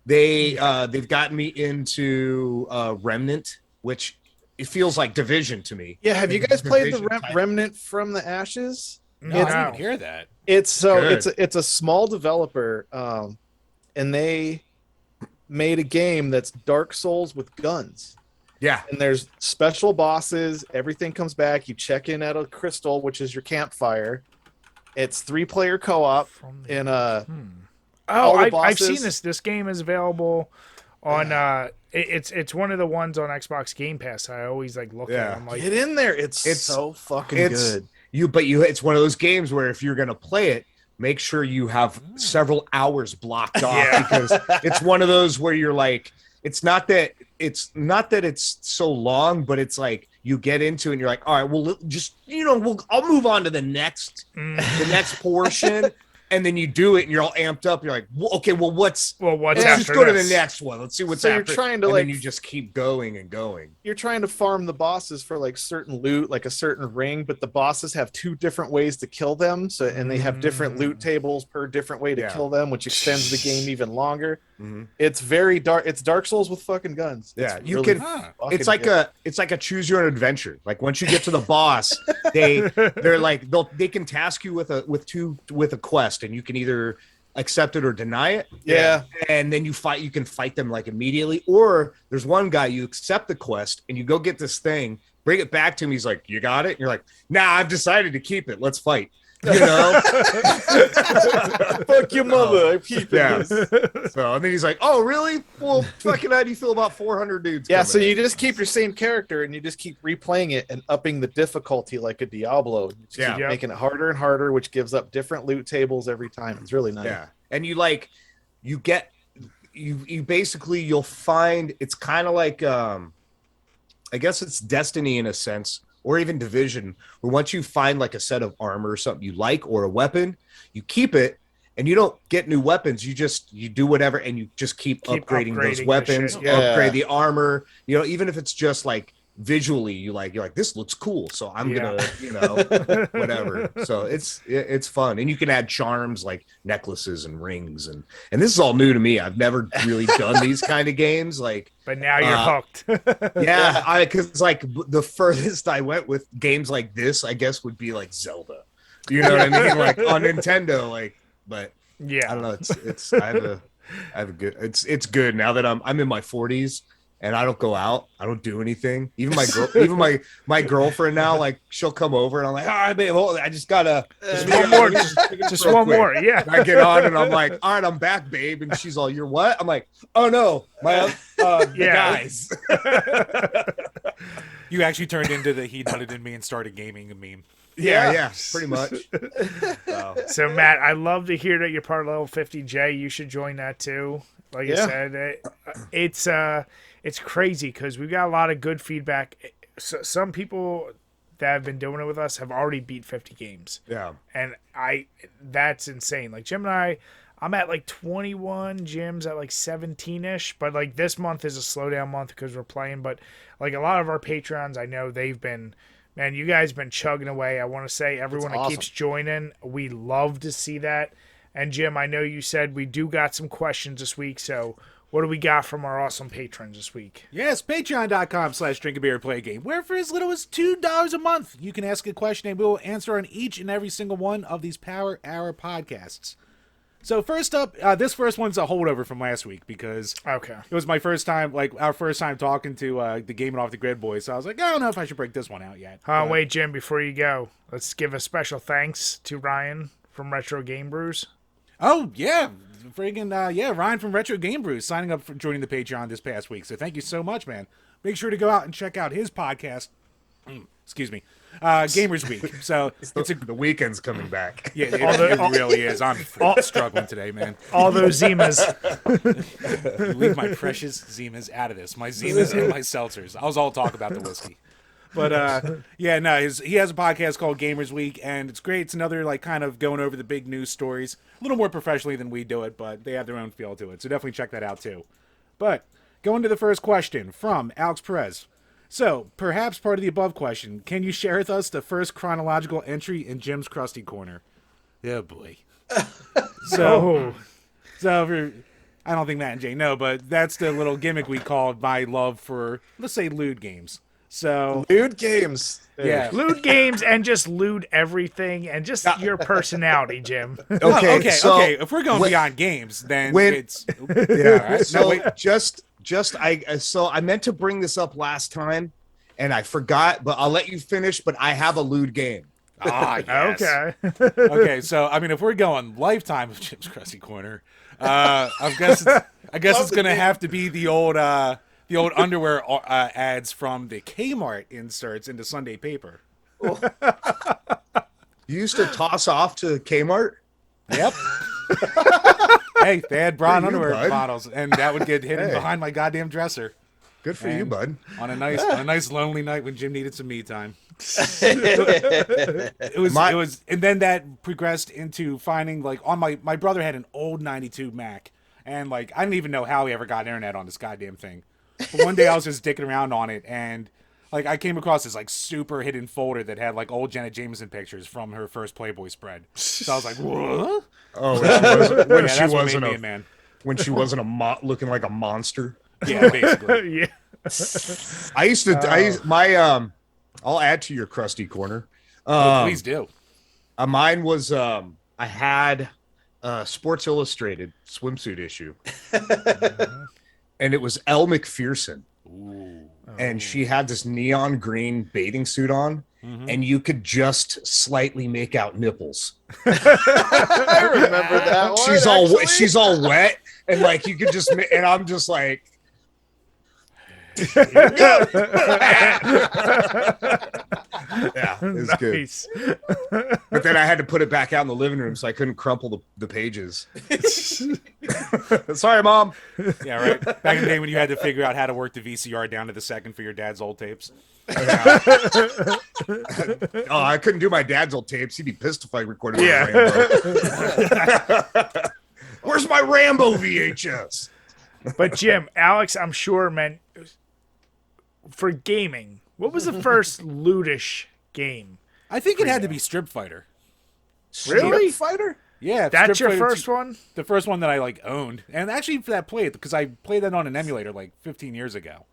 They've gotten me into Remnant, which it feels like Division to me. Yeah, have you guys played the Division type. Remnant from the Ashes? No, I didn't even hear that. It's Good. it's a small developer, and they made a game that's Dark Souls with guns. Yeah, And there's special bosses. Everything comes back. You check in at a crystal, which is your campfire. It's 3-player co-op. And all the I've seen bosses- this. This game is available on. It's one of the ones on Xbox Game Pass. I always like look Yeah. at. I'm like, get in there. It's so fucking good. It's one of those games where if you're gonna play it, make sure you have several hours blocked off Yeah. because it's one of those where you're like, it's not that it's so long, but it's like you get into it and you're like, all right, well, just I'll move on to the next portion. And then you do it, and you're all amped up. You're like, well, okay, well, what's what's let's after just go to this? the next one. Let's see what's So you're after. trying to, and like, then you just keep going and going. You're trying to farm the bosses for like certain loot, like a certain ring, but the bosses have 2 different ways to kill them. So, and they have different loot tables per different way to Yeah. kill them, which extends the game even longer. Mhm. It's very dark. It's Dark Souls with fucking guns. Yeah, It's you really can. fucking It's like good. a choose your own adventure. Like once you get to the boss, they're like they can task you with a quest, and you can either accept it or deny it. Yeah. And then you can fight them like immediately. Or there's one guy, you accept the quest and you go get this thing, bring it back to him. He's like, you got it? And you're like, nah, I've decided to keep it. Let's fight. You know? Fuck your mother. I keep it. Yeah. So and then he's like, oh, really? Well, fucking how do you feel about 400 dudes? Yeah, coming so in? you just keep your same character and you just keep replaying it and upping the difficulty like a Diablo. You just keep Yeah. making it harder and harder, which gives up different loot tables every time. It's really nice. Yeah. And you basically you'll find it's kind of like I guess it's Destiny in a sense, or even Division, where once you find like a set of armor or something you like or a weapon, you keep it and you don't get new weapons. You do whatever and you just keep upgrading those upgrading the weapons, shit. Yeah. upgrade the armor, even if it's just like visually you're like this looks cool, so I'm gonna whatever. So it's fun, and you can add charms like necklaces and rings, and this is all new to me. I've never really done these kind of games, like, But now you're hooked. yeah, because like the furthest I went with games like this, I guess, would be like Zelda, you know what I mean, like on Nintendo, like. But Yeah. I don't know, it's I have a good, it's good now that I'm in my 40s. And I don't go out. I don't do anything. Even my girlfriend now, like she'll come over, and I'm like, all right, babe, I just gotta One more. Just one more. Yeah. I get on, and I'm like, all right, I'm back, babe. And she's all, you're what? I'm like, oh no, the guys. You actually turned into the he nutted in me and started gaming meme. Yeah, pretty much. So Matt, I love to hear that you're part of Level 50J. You should join that too. Like I said, it's crazy because we've got a lot of good feedback. So, some people that have been doing it with us have already beat 50 games. Yeah. And that's insane. Like Jim and I'm at like 21, Jim's at like 17-ish, but like this month is a slowdown month because we're playing. But like a lot of our Patreons, I know they've been, man, you guys been chugging away. I want to say everyone that keeps joining, we love to see that. And Jim, I know you said we do got some questions this week, so what do we got from our awesome patrons this week? Yes, patreon.com/DrinkABeerandPlayAGame, where for as little as $2 a month, you can ask a question and we will answer on each and every single one of these Power Hour podcasts. So first up, this first one's a holdover from last week because it was my first time, like our first time talking to the Gaming Off the Grid boys. So I was like, I don't know if I should break this one out yet. Wait, Jim, before you go, let's give a special thanks to Ryan from Retro Game Brews. Oh, yeah. Ryan from Retro Game Brews signing up for joining the Patreon this past week. So thank you so much, man. Make sure to go out and check out his podcast excuse me, Gamers Week. So The weekend's coming back. yeah, it really is. I'm struggling today, man. All those Zimas. Leave my precious Zimas out of this. My Zimas and my seltzers. I was all talk about the whiskey. But yeah, no, he has a podcast called Gamers Week, and it's great. It's another like kind of going over the big news stories, a little more professionally than we do it, but they have their own feel to it. So definitely check that out too. But going to the first question from Alex Perez. So, perhaps part of the above question, can you share with us the first chronological entry in Jim's Krusty Corner? Oh, boy. So, I don't think Matt and Jay know, but that's the little gimmick we called my love for, let's say, lewd games. So, Lewd games. yeah. Lewd games and just lewd everything and just your personality, Jim. Okay, Okay. If we're going beyond games, then it's... Yeah. So No, wait. I meant to bring this up last time and I forgot, but I'll let you finish, but I have a lewd game. Ah, yes. Okay. Okay, so, I mean, if we're going lifetime of Jim's Krusty Corner, I guess it's going to have to be the old underwear ads from the Kmart inserts into Sunday paper. You used to toss off to Kmart? Yep. Hey, they had brown Good for you, underwear bud. bottles, and that would get hidden Hey. behind my goddamn dresser Good for you, And- bud. on a nice lonely night when Jim needed some me time. It was, and then that progressed into finding like on my brother had an old '92 Mac, and like I didn't even know how he ever got internet on this goddamn thing. But one day I was just dicking around on it, and like I came across this like super hidden folder that had like old Janet Jameson pictures from her first Playboy spread. So I was like, what? Oh, Yeah, that's what made me a man. when she wasn't looking like a monster. Yeah, basically. Yeah. I'll add to your crusty corner. Please do. Mine was I had a Sports Illustrated swimsuit issue, and it was Elle McPherson, and she had this neon green bathing suit on, and you could just slightly make out nipples. I remember that one. She's all wet, and like you could just, and I'm just like. Yeah, it was good. Nice. But then I had to put it back out in the living room, so I couldn't crumple the pages. Sorry, Mom. Yeah, right. Back in the day when you had to figure out how to work the VCR down to the second for your dad's old tapes. Oh, I couldn't do my dad's old tapes. He'd be pissed if I recorded Rambo. Where's my Rambo VHS? But Jim, Alex, I'm sure meant for gaming. What was the first Ludesh game? I think it had to be Strip Fighter. Really? Fighter? Yeah, That's Strip your Fighter first one? The first one that I like owned, and actually for that played because I played that on an emulator like 15 years ago.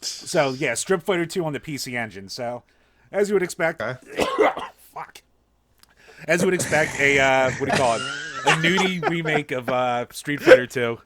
So yeah, Strip Fighter 2 on the PC Engine. So as you would expect, fuck. As you would expect, a what do you call it? A nudie remake of Street Fighter 2.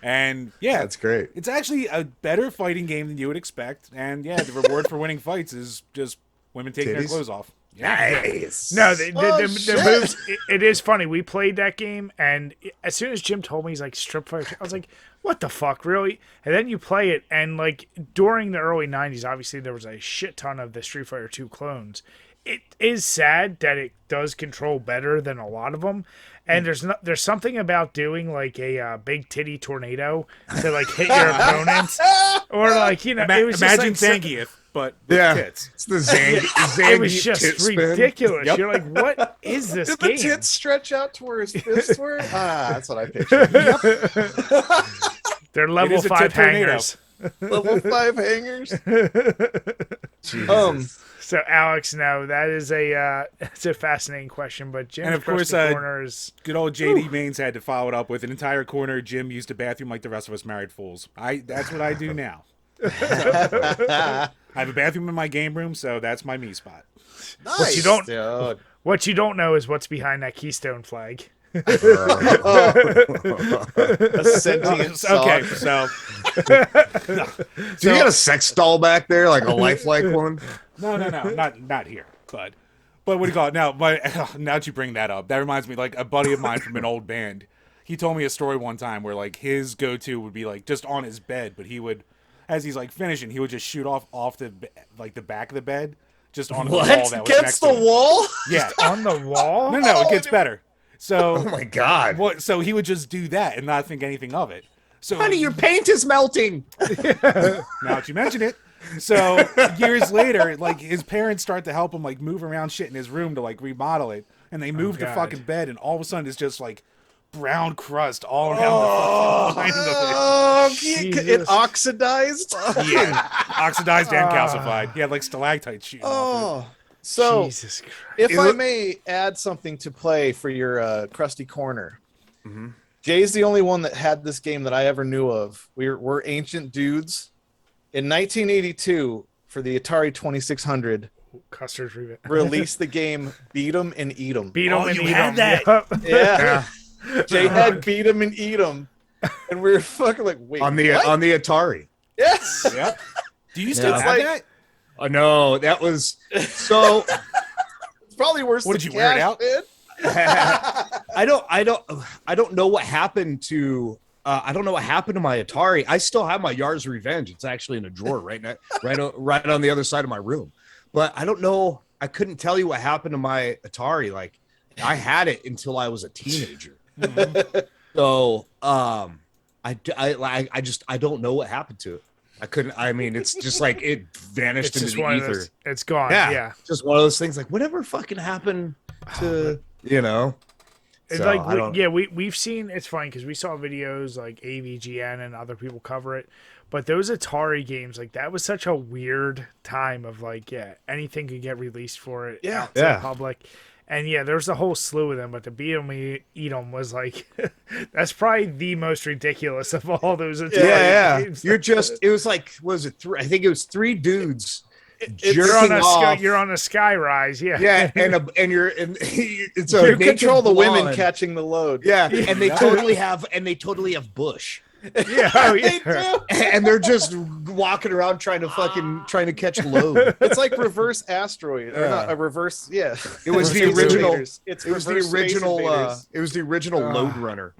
And yeah, That's great. it's actually a better fighting game than you would expect. And yeah, the reward for winning fights is just women taking their Titties? clothes off. Nice. No, shit. the moves. It is funny. We played that game, and as soon as Jim told me he's like Strip Fighter, I was like, "What the fuck, really?" And then you play it, and like during the early '90s, obviously there was a shit ton of the Street Fighter 2 clones. It is sad that it does control better than a lot of them, and there's something about doing like a big titty tornado to like hit your opponents, or like it was Imagine just like, Zangief, but with Yeah, tits. it's the Zangief. it was just tit spin. ridiculous. Yep. You're like, what is this Did the game? tits stretch out to where his fists were? That's what I pictured. They're level is a 5 tit tornado. hangers. Level 5 hangers. Jesus. So Alex, no, that is it's a fascinating question, but Jim's And of course, Krusty Corner is Good old JD Maines had to follow it up with an entire corner. Jim used a bathroom like the rest of us married fools. That's what I do now. I have a bathroom in my game room, so that's my me spot. Nice, you don't- dude. what you don't know is what's behind that Keystone flag. A sentient sock. Okay, so So you got a sex doll back there, like a lifelike one? no, not here, but what do you call it? Now, now that you bring that up, that reminds me, like a buddy of mine from an old band. He told me a story one time where like his go-to would be like just on his bed, but he would as he's like finishing, he would just shoot off the back of the bed, just on the What? wall that was next Against to the him. wall? Yeah. On the wall? No, it gets better. So Oh my god. so he would just do that and not think anything of it. So Honey, your paint is melting. now that you mention it. So years later, like his parents start to help him like move around shit in his room to like remodel it, and they move the God. fucking bed, and all of a sudden it's just like brown crust all around the fucking line of Oh, it Jesus. oxidized. it. Yeah, oxidized and calcified. He had like stalactites shooting off Oh, so Jesus Christ. if Is I it- may add something to play for your crusty corner, Mm-hmm. Jay's the only one that had this game that I ever knew of. We're ancient dudes. In 1982, for the Atari 2600, Custer's revenge. released the game Beat 'em and Eat 'em. Beat him Oh, and you eat had 'em. that? Yep. Yeah, Jay had Beat 'em and Eat 'em, and we were fucking like, wait, On the what? on the Atari. Yes. it. Yep. Do you still Yeah. have Like- that? Oh no, that was so. It's probably worse. What, than did you wear it cash, out? man. I don't know what happened to. I don't know what happened to my Atari. I still have my Yars Revenge. It's actually in a drawer right now, right on the other side of my room. But I don't know. I couldn't tell you what happened to my Atari. Like I had it until I was a teenager. So I don't know what happened to it. I couldn't. I mean, it's just like it vanished It's into just the one of ether. those. It's gone. Yeah, Yeah. just one of those things. Like whatever fucking happened to you know. It's So, like I don't- we've seen. It's funny because we saw videos like AVGN and other people cover it, but those Atari games, like that was such a weird time of like anything could get released for it Yeah. out to Yeah. the public, and there's a whole slew of them. But the Beat 'em Eat 'em was like that's probably the most ridiculous of all those Atari Yeah. games. You're just. It was like. Was it three? I think it was three dudes. You're on jerking a off. you're on a sky rise. Yeah. Yeah, and you're and it's a You naked control the women blonde. catching the load. Yeah, and they totally have bush, Yeah. Oh, They yeah. do. and they're just walking around trying to catch load. It's like reverse asteroid, or Yeah. not a reverse. Yeah, It was the Space original. Invaders. It's It was the reverse Space original. Invaders. It was the original Load Runner.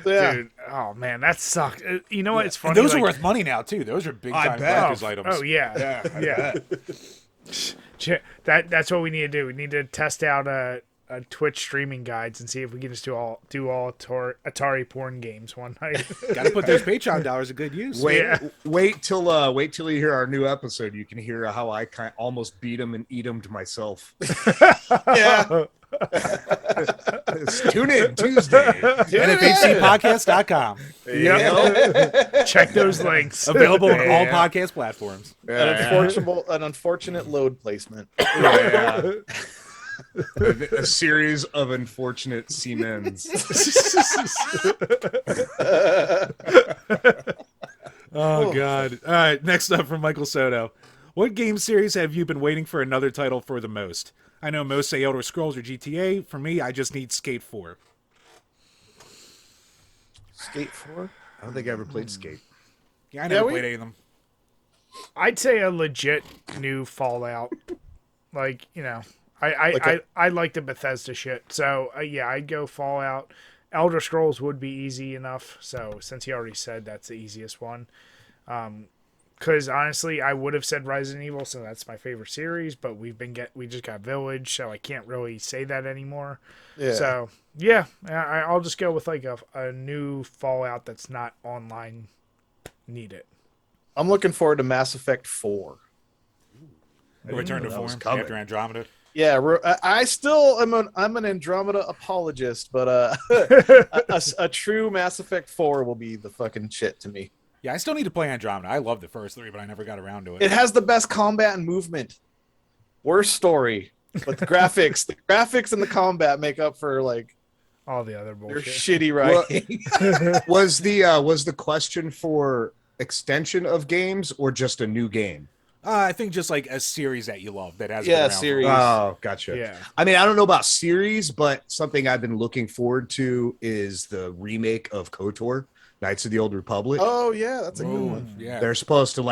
Yeah. Dude, oh man, that sucked. You know what? It's funny. And those are like- worth money now too. Those are big I time bet. collector's items. Oh yeah, yeah. That's what we need to do. We need to test out a Twitch streaming guides and see if we can just do all Atari porn games one night. Got to put those Patreon dollars to good use. Wait till you hear our new episode. You can hear how I almost beat him and eat him to myself. Yeah. Tune in Tuesday. NFHCpodcast.com. Yep. Check those links. Available on all Yeah. podcast platforms. An unfortunate load placement. Yeah. A series of unfortunate Siemens. Oh, God. All right, next up from Michael Soto. What game series have you been waiting for another title for the most? I know most say Elder Scrolls or GTA. For me, I just need Skate 4. Skate 4? I don't think I ever played Skate. Yeah, I never we- played any of them. I'd say a legit new Fallout. Like, I like the Bethesda shit. So, I'd go Fallout. Elder Scrolls would be easy enough. So, since he already said that's the easiest one. Because, honestly, I would have said Resident Evil, so that's my favorite series. But we just got Village, so I can't really say that anymore. Yeah. So, I'll just go with, like, a new Fallout that's not online. Need it. I'm looking forward to Mass Effect 4. Return to that was form coming. after Andromeda. Yeah, I still I'm an Andromeda apologist, but a true Mass Effect 4 will be the fucking shit to me. Yeah, I still need to play Andromeda. I love the first three, but I never got around to it. It has the best combat and movement. Worst story, but the graphics and the combat make up for like All the other their bullshit. shitty writing. Was the question for extension of games or just a new game? I think just like a series that you love that has Yeah, been around for- series. Oh, gotcha. Yeah. I mean, I don't know about series, but something I've been looking forward to is the remake of KOTOR, Knights of the Old Republic. Oh yeah, that's a good Ooh, one. yeah. They're supposed to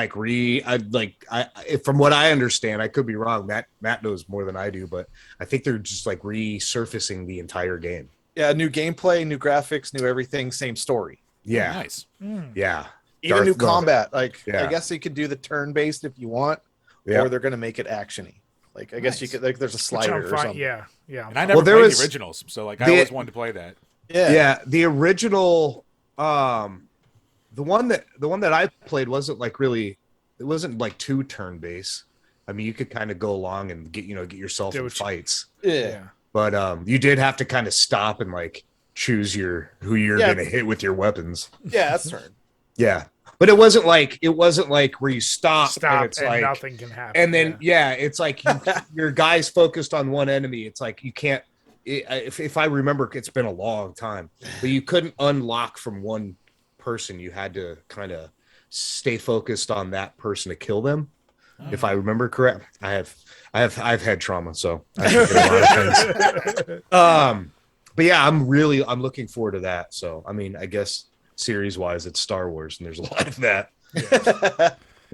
from what I understand, I could be wrong. Matt knows more than I do, but I think they're just like resurfacing the entire game. Yeah, new gameplay, new graphics, new everything, same story. Yeah. Oh, nice. Yeah. Even new Darth Vader. combat. Like, Yeah. I guess you could do the turn-based if you want, Yeah. or they're going to make it action-y. Like, I guess you could, like, there's a Which slider I'm or fine. something. Yeah. And I never there played was- the originals, so like I the- always wanted to play that. Yeah. The original, the one that I played wasn't like really, it wasn't like too turn based. I mean, you could kind of go along and get yourself Do in what you- fights, Yeah. but you did have to kind of stop and like choose who you're Yeah. gonna hit with your weapons. Yeah, that's turn. Yeah, but it wasn't like where you stop and Stop it's and like, nothing can happen. and then it's like your guy's focused on one enemy. It's like you can't. If I remember, it's been a long time, but you couldn't unlock from one person. You had to kind of stay focused on that person to kill them. If I remember correct, I've had trauma, so I forget a lot of things. But yeah, I'm looking forward to that. So I mean, I guess series wise, it's Star Wars, and there's a lot of that.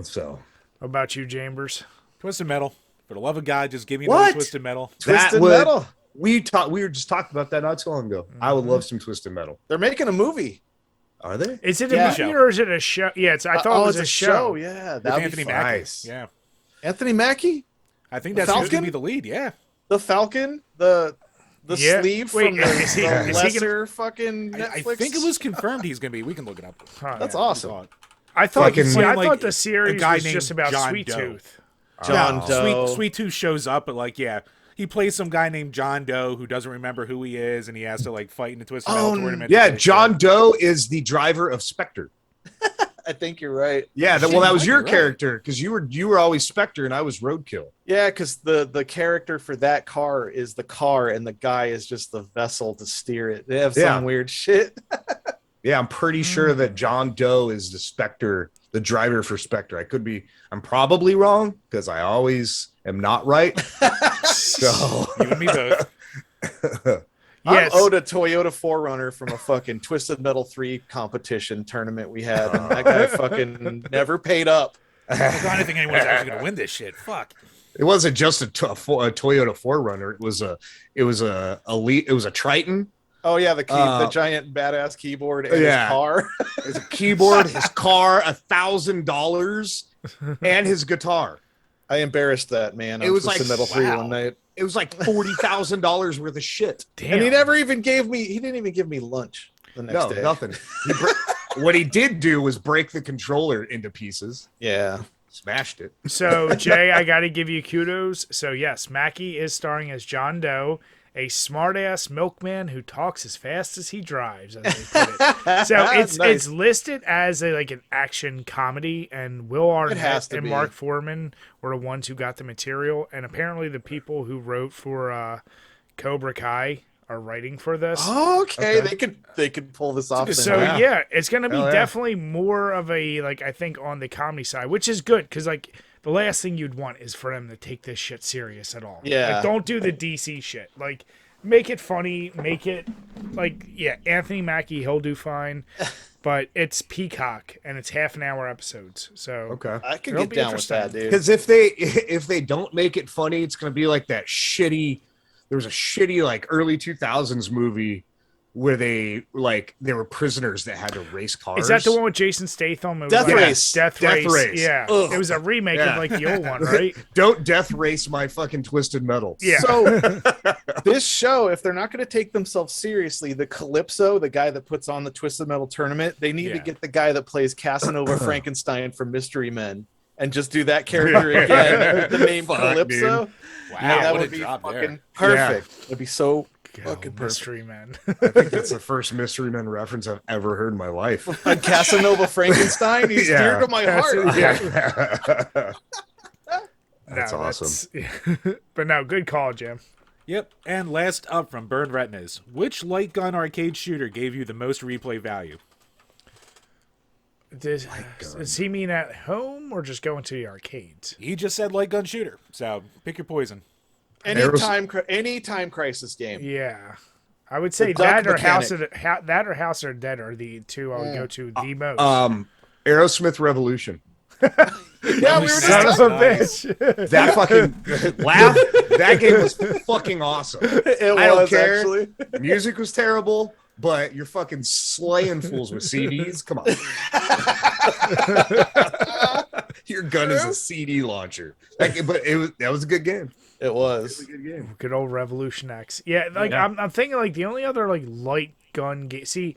So How about you, Chambers? Twisted Metal. For the love of God, just give me What? another Twisted Metal. Twisted would- Metal. we were just talking about that not too long ago. I would love some Twisted Metal. They're making a movie. Are they? Is it a Yeah. movie or is it a show? Yeah, I thought it was it's a show. Yeah, With that would Anthony be Mackie. nice. Yeah. Anthony Mackie, I think The that's going to Falcon? be the lead. Yeah. the Falcon, the Yeah. sleeve Wait, from the, is he- the is he lesser fucking I Netflix. think it was confirmed he's going to be. We can look it up. Huh. That's Yeah, awesome. we thought. I thought. Fucking- See, I Like, thought the a series guy was named just about John Sweet Doe. Tooth. John No, Doe. Sweet Tooth shows up, but like, yeah, he plays some guy named John Doe who doesn't remember who he is, and he has to like fight in a Twisted Metal tournament. Yeah, to John Doe is the driver of Spectre. I think you're right. Yeah, that Shit, was your you're right. character because you were always Spectre and I was Roadkill. Yeah, because the character for that car is the car, and the guy is just the vessel to steer it. They have some Yeah. weird shit. Yeah, I'm pretty sure that John Doe is the Spectre, the driver for Spectre. I'm probably wrong because I always am not right. So You and me both. Yes. I'm owed a Toyota 4Runner from a fucking Twisted Metal 3 competition tournament we had, and that guy fucking never paid up. I don't think anyone's actually going to win this shit. Fuck. it wasn't just a Toyota 4Runner. It was a Triton. Oh yeah, the giant badass keyboard and yeah. his car. His keyboard, his car, $1,000, and his guitar. I embarrassed that man. It on was Twisted like, Metal 3 wow. one night. It was like $40,000 worth of shit. Damn. And he never even gave me. He didn't even give me lunch the next No, day. nothing. What he did do was break the controller into pieces. Yeah. Smashed it. So, Jay, I got to give you kudos. So, yes, Mackie is starring as John Doe, a smart-ass milkman who talks as fast as he drives, as they put it. So, it's Nice. listed as an action comedy, and Will has Arnett to and be. Mark Foreman were the ones who got the material, and apparently the people who wrote for Cobra Kai are writing for this. Okay, they could pull this off. So then. yeah, it's gonna be Hell yeah. definitely more of a I think on the comedy side, which is good because the last thing you'd want is for them to take this shit serious at all. Yeah. Like, don't do the DC shit. Like make it funny, make it Anthony Mackie, he'll do fine, but it's Peacock and it's half an hour episodes. So Okay. I could It'll get be down with that, dude. Because if they don't make it funny, it's gonna be like that shitty. There was a shitty like early 2000s movie where they were prisoners that had to race cars. is that the one with Jason Statham? It was Death like- Race. Death Death Race. Race. Yeah. Ugh. It was a remake Yeah. of like the old one, right? Don't death race my fucking Twisted Metal. Yeah. So this show, if they're not going to take themselves seriously, the Calypso, the guy that puts on the Twisted Metal tournament, they need to Yeah. get the guy that plays Casanova Frankenstein from Mystery Men and just do that character again with the name Fuck, Calypso. Wow, that what would a be drop fucking there. perfect. It'd be so Go, fucking perfect. Mystery Men. I think that's the first Mystery Men reference I've ever heard in my life. And Casanova Frankenstein, he's Yeah. dear to my heart. Yeah. That's No, awesome. but no, good call, Jim. Yep. And last up from Burned Retinas, which light gun arcade shooter gave you the most replay value? Does he mean at home or just going to the arcades? He just said light gun shooter. So pick your poison. Any time crisis game. Yeah, I would say The duck that or mechanic. House of Dead are the two I would go to the most. Aerosmith Revolution. Yeah, we were just Son of talking. a Nice. bitch. That fucking that game was fucking awesome. It I don't was care. actually. Music was terrible. but you're fucking slaying fools with CDs. Come on. Your gun is a CD launcher. But that was a good game. It was. A good game. Good old Revolution X. Yeah, I'm thinking like the only other like light gun game. See,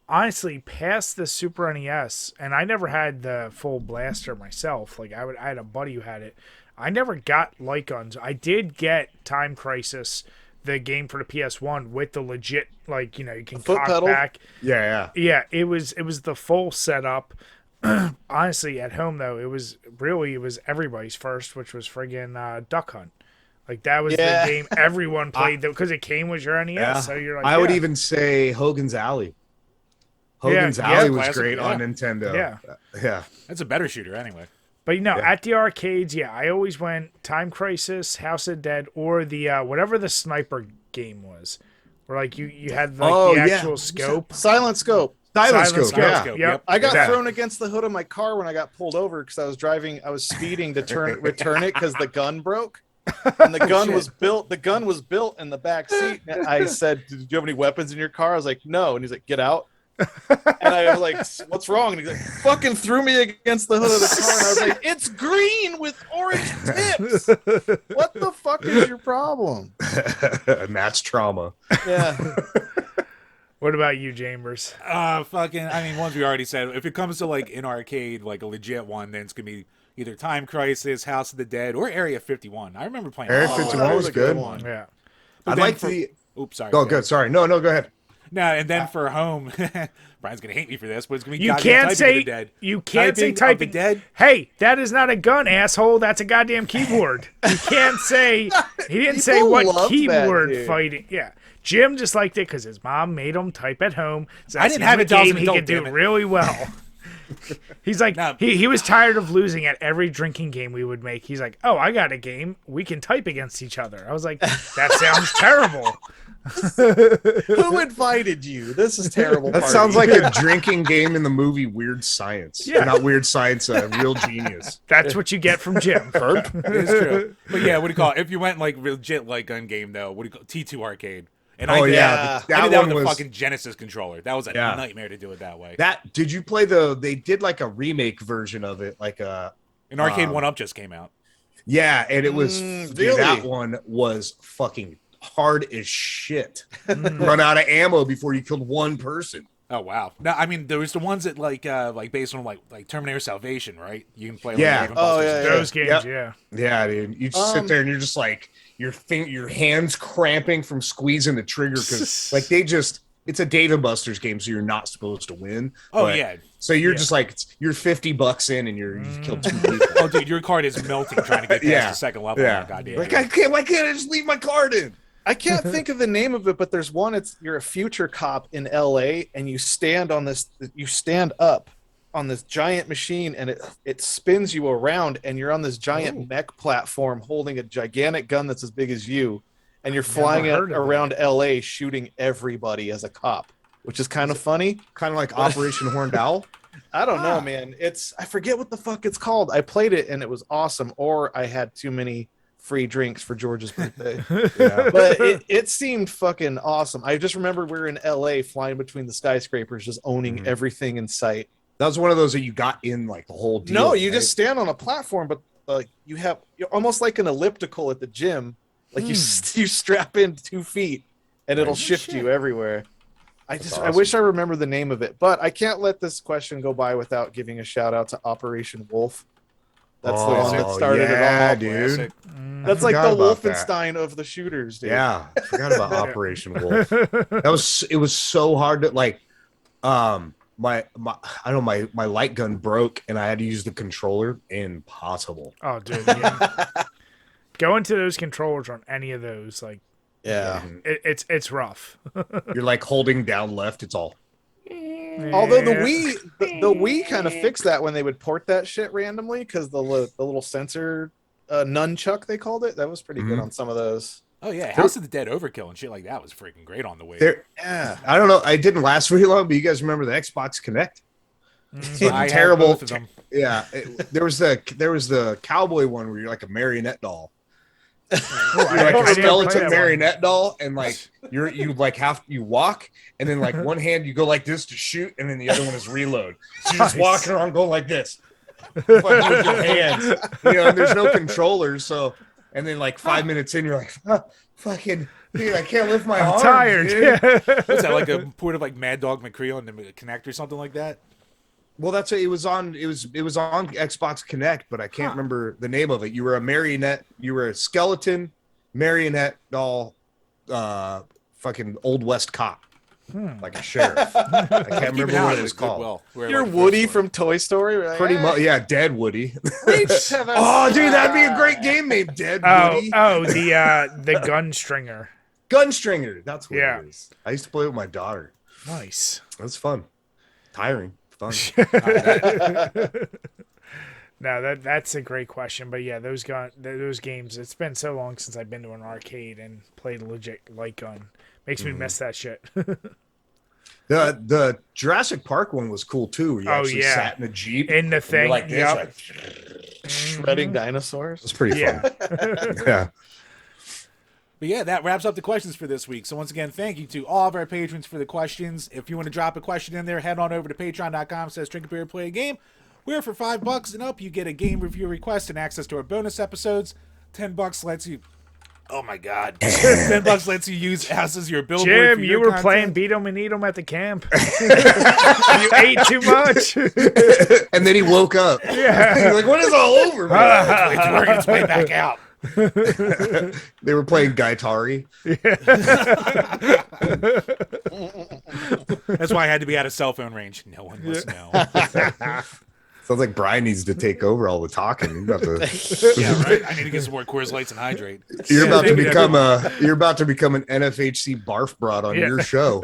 honestly, past the Super NES, and I never had the full blaster myself. Like I had a buddy who had it. I never got light guns. I did get Time Crisis, the game for the PS1 with the legit, like, you know, you can cock pedal? back. Yeah. Yeah, it was the full setup. Honestly, at home though, it was everybody's first, which was friggin' Duck Hunt. Like that was the game everyone played because it came with your NES. Yeah. So you're like, I would even say Hogan's Alley. Hogan's Alley was great on Nintendo. Yeah. That's a better shooter anyway. But, you know, at the arcades, I always went Time Crisis, House of the Dead, or the whatever the sniper game was. Where, like, you had, like, the actual scope. Silent Scope. Silent Scope, yeah. Yep. I got thrown against the hood of my car when I got pulled over because I was speeding to return it because the gun broke. And the gun was built. The gun was built in the back seat. And I said, "Did you have any weapons in your car?" I was like, "No." And he's like, "Get out." And I was like, "What's wrong?" And he's like, "Fucking threw me against the hood of the car." And I was like, "It's green with orange tips. What the fuck is your problem?" And that's trauma. Yeah. What about you, Chambers? Ones we already said. If it comes to like an arcade, like a legit one, then it's gonna be either Time Crisis, House of the Dead, or Area 51. I remember playing Area 51 was a good one. Yeah. I like the. Oops, sorry. Oh, good. Sorry. No, go ahead. No, and then for home, Brian's gonna hate me for this, but it's gonna be You can't say typing. Dead. Hey, that is not a gun, asshole. That's a goddamn keyboard. You can't say. He didn't say what love keyboard that, dude. fighting. Yeah, Jim just liked it because his mom made him type at home. So I didn't have it. game he could do really well. He's like, No. he was tired of losing at every drinking game we would make. He's like, oh, I got a game. We can type against each other. I was like, that sounds terrible. Who invited you? This is terrible. That party. sounds like a drinking game in the movie Weird Science. Yeah. Not Weird Science, Real Genius. That's what you get from Jim. It's true. But yeah, what do you call it? If you went like legit like gun game though, what do you call it? T2 arcade? And I did that that with one the was fucking Genesis controller. That was a nightmare to do it that way. Did you play they did like a remake version of it, like An arcade 1-up just came out. Yeah, and it was really? that one was fucking hard as shit. Run out of ammo before you killed one person. Oh wow! No, I mean there was the ones that like based on like Terminator Salvation, right? You can play. Yeah. Those games, Yeah, dude. You just sit there and you're just like your hands cramping from squeezing the trigger because like it's a Dave and Buster's game, so you're not supposed to win. Oh yeah. So you're just like you're $50 in and you've killed 2 people. Oh dude, your card is melting trying to get past the second level. Yeah. Oh, goddamn. Like why can't I just leave my card in? I can't think of the name of it, but there's one. You're a future cop in LA, and you stand up on this giant machine, and it spins you around, and you're on this giant mech platform holding a gigantic gun that's as big as you, and you're flying around LA shooting everybody as a cop, which is kind of funny. Kind of like Operation Horned Owl. I don't know, man. I forget what the fuck it's called. I played it and it was awesome, or I had too many free drinks for George's birthday. But it seemed fucking awesome. I just remember we were in LA flying between the skyscrapers, just owning everything in sight. That was one of those that you got in like the whole deal. No, you just stand on a platform, but you're almost like an elliptical at the gym. Like you strap in 2 feet and it'll shift you everywhere. I wish I remember the name of it, but I can't let this question go by without giving a shout out to Operation Wolf. That's the one that started it all, dude. That's like the Wolfenstein of the shooters, dude. Yeah, I forgot about Operation Wolf. It was so hard to like. My light gun broke and I had to use the controller. Impossible. Oh, dude. Yeah. Going to those controllers on any of those, like, it's rough. You're like holding down left. It's all. Although the Wii kind of fixed that when they would port that shit randomly because the little sensor nunchuck they called it, that was pretty good on some of those. Oh yeah, House of the Dead Overkill and shit like that was freaking great on the Wii. Yeah, I don't know. I didn't last very long, but you guys remember the Xbox Connect? I Terrible. Both of them. Yeah, there was the cowboy one where you're like a marionette doll, Oh, You're like I a didn't play skeleton that one. marionette doll, and like you walk, and then like one hand you go like this to shoot, and then the other one is reload. So you're just Nice. walking around going like this, fucking with your hands, and there's no controllers. So, and then like 5 minutes in, you're like, fucking dude, I can't lift my I'm arms. tired. Dude. What's that, like a port of like Mad Dog McCree on the Connect or something like that? Well, that's it. It was on Xbox Connect, but I can't remember the name of it. You were a marionette. You were a skeleton marionette doll, fucking Old West cop, like a sheriff. I can't remember what it was called. You're Woody from Toy Story. Like, Pretty much, yeah, Dead Woody. Oh, Dude, that'd be a great game name, Dead Woody. The gun stringer. Gunstringer. That's what Yeah. it is. I used to play with my daughter. Nice. It was fun, tiring, fun. No, that's a great question. But yeah, those games. It's been so long since I've been to an arcade and played a legit light gun. Makes me miss that shit. The Jurassic Park one was cool too. Where you actually sat in a Jeep in the and you're thing. like this, Yep. like, shredding dinosaurs. it's pretty fun. Yeah. Yeah. But yeah, that wraps up the questions for this week. So once again, thank you to all of our patrons for the questions. If you want to drop a question in there, head on over to patreon.com/DrinkABeerandPlayAGame, where for $5 and up, you get a game review request and access to our bonus episodes. $10 lets you... Oh my God. $10 lets you use us as your billboard Jim, for you your were content. playing Beat 'em and Eat 'em at the camp. You ate too much. And then he woke up. Yeah. He's like, what is all over me? It's working its way back out. They were playing Gaitari. That's why I had to be out of cell phone range. No one must know. Sounds like Brian needs to take over all the talking. You're about to, Yeah, right. I need to get some more Coors Lights and hydrate. you're about to maybe become an NFHC barf broad on your show.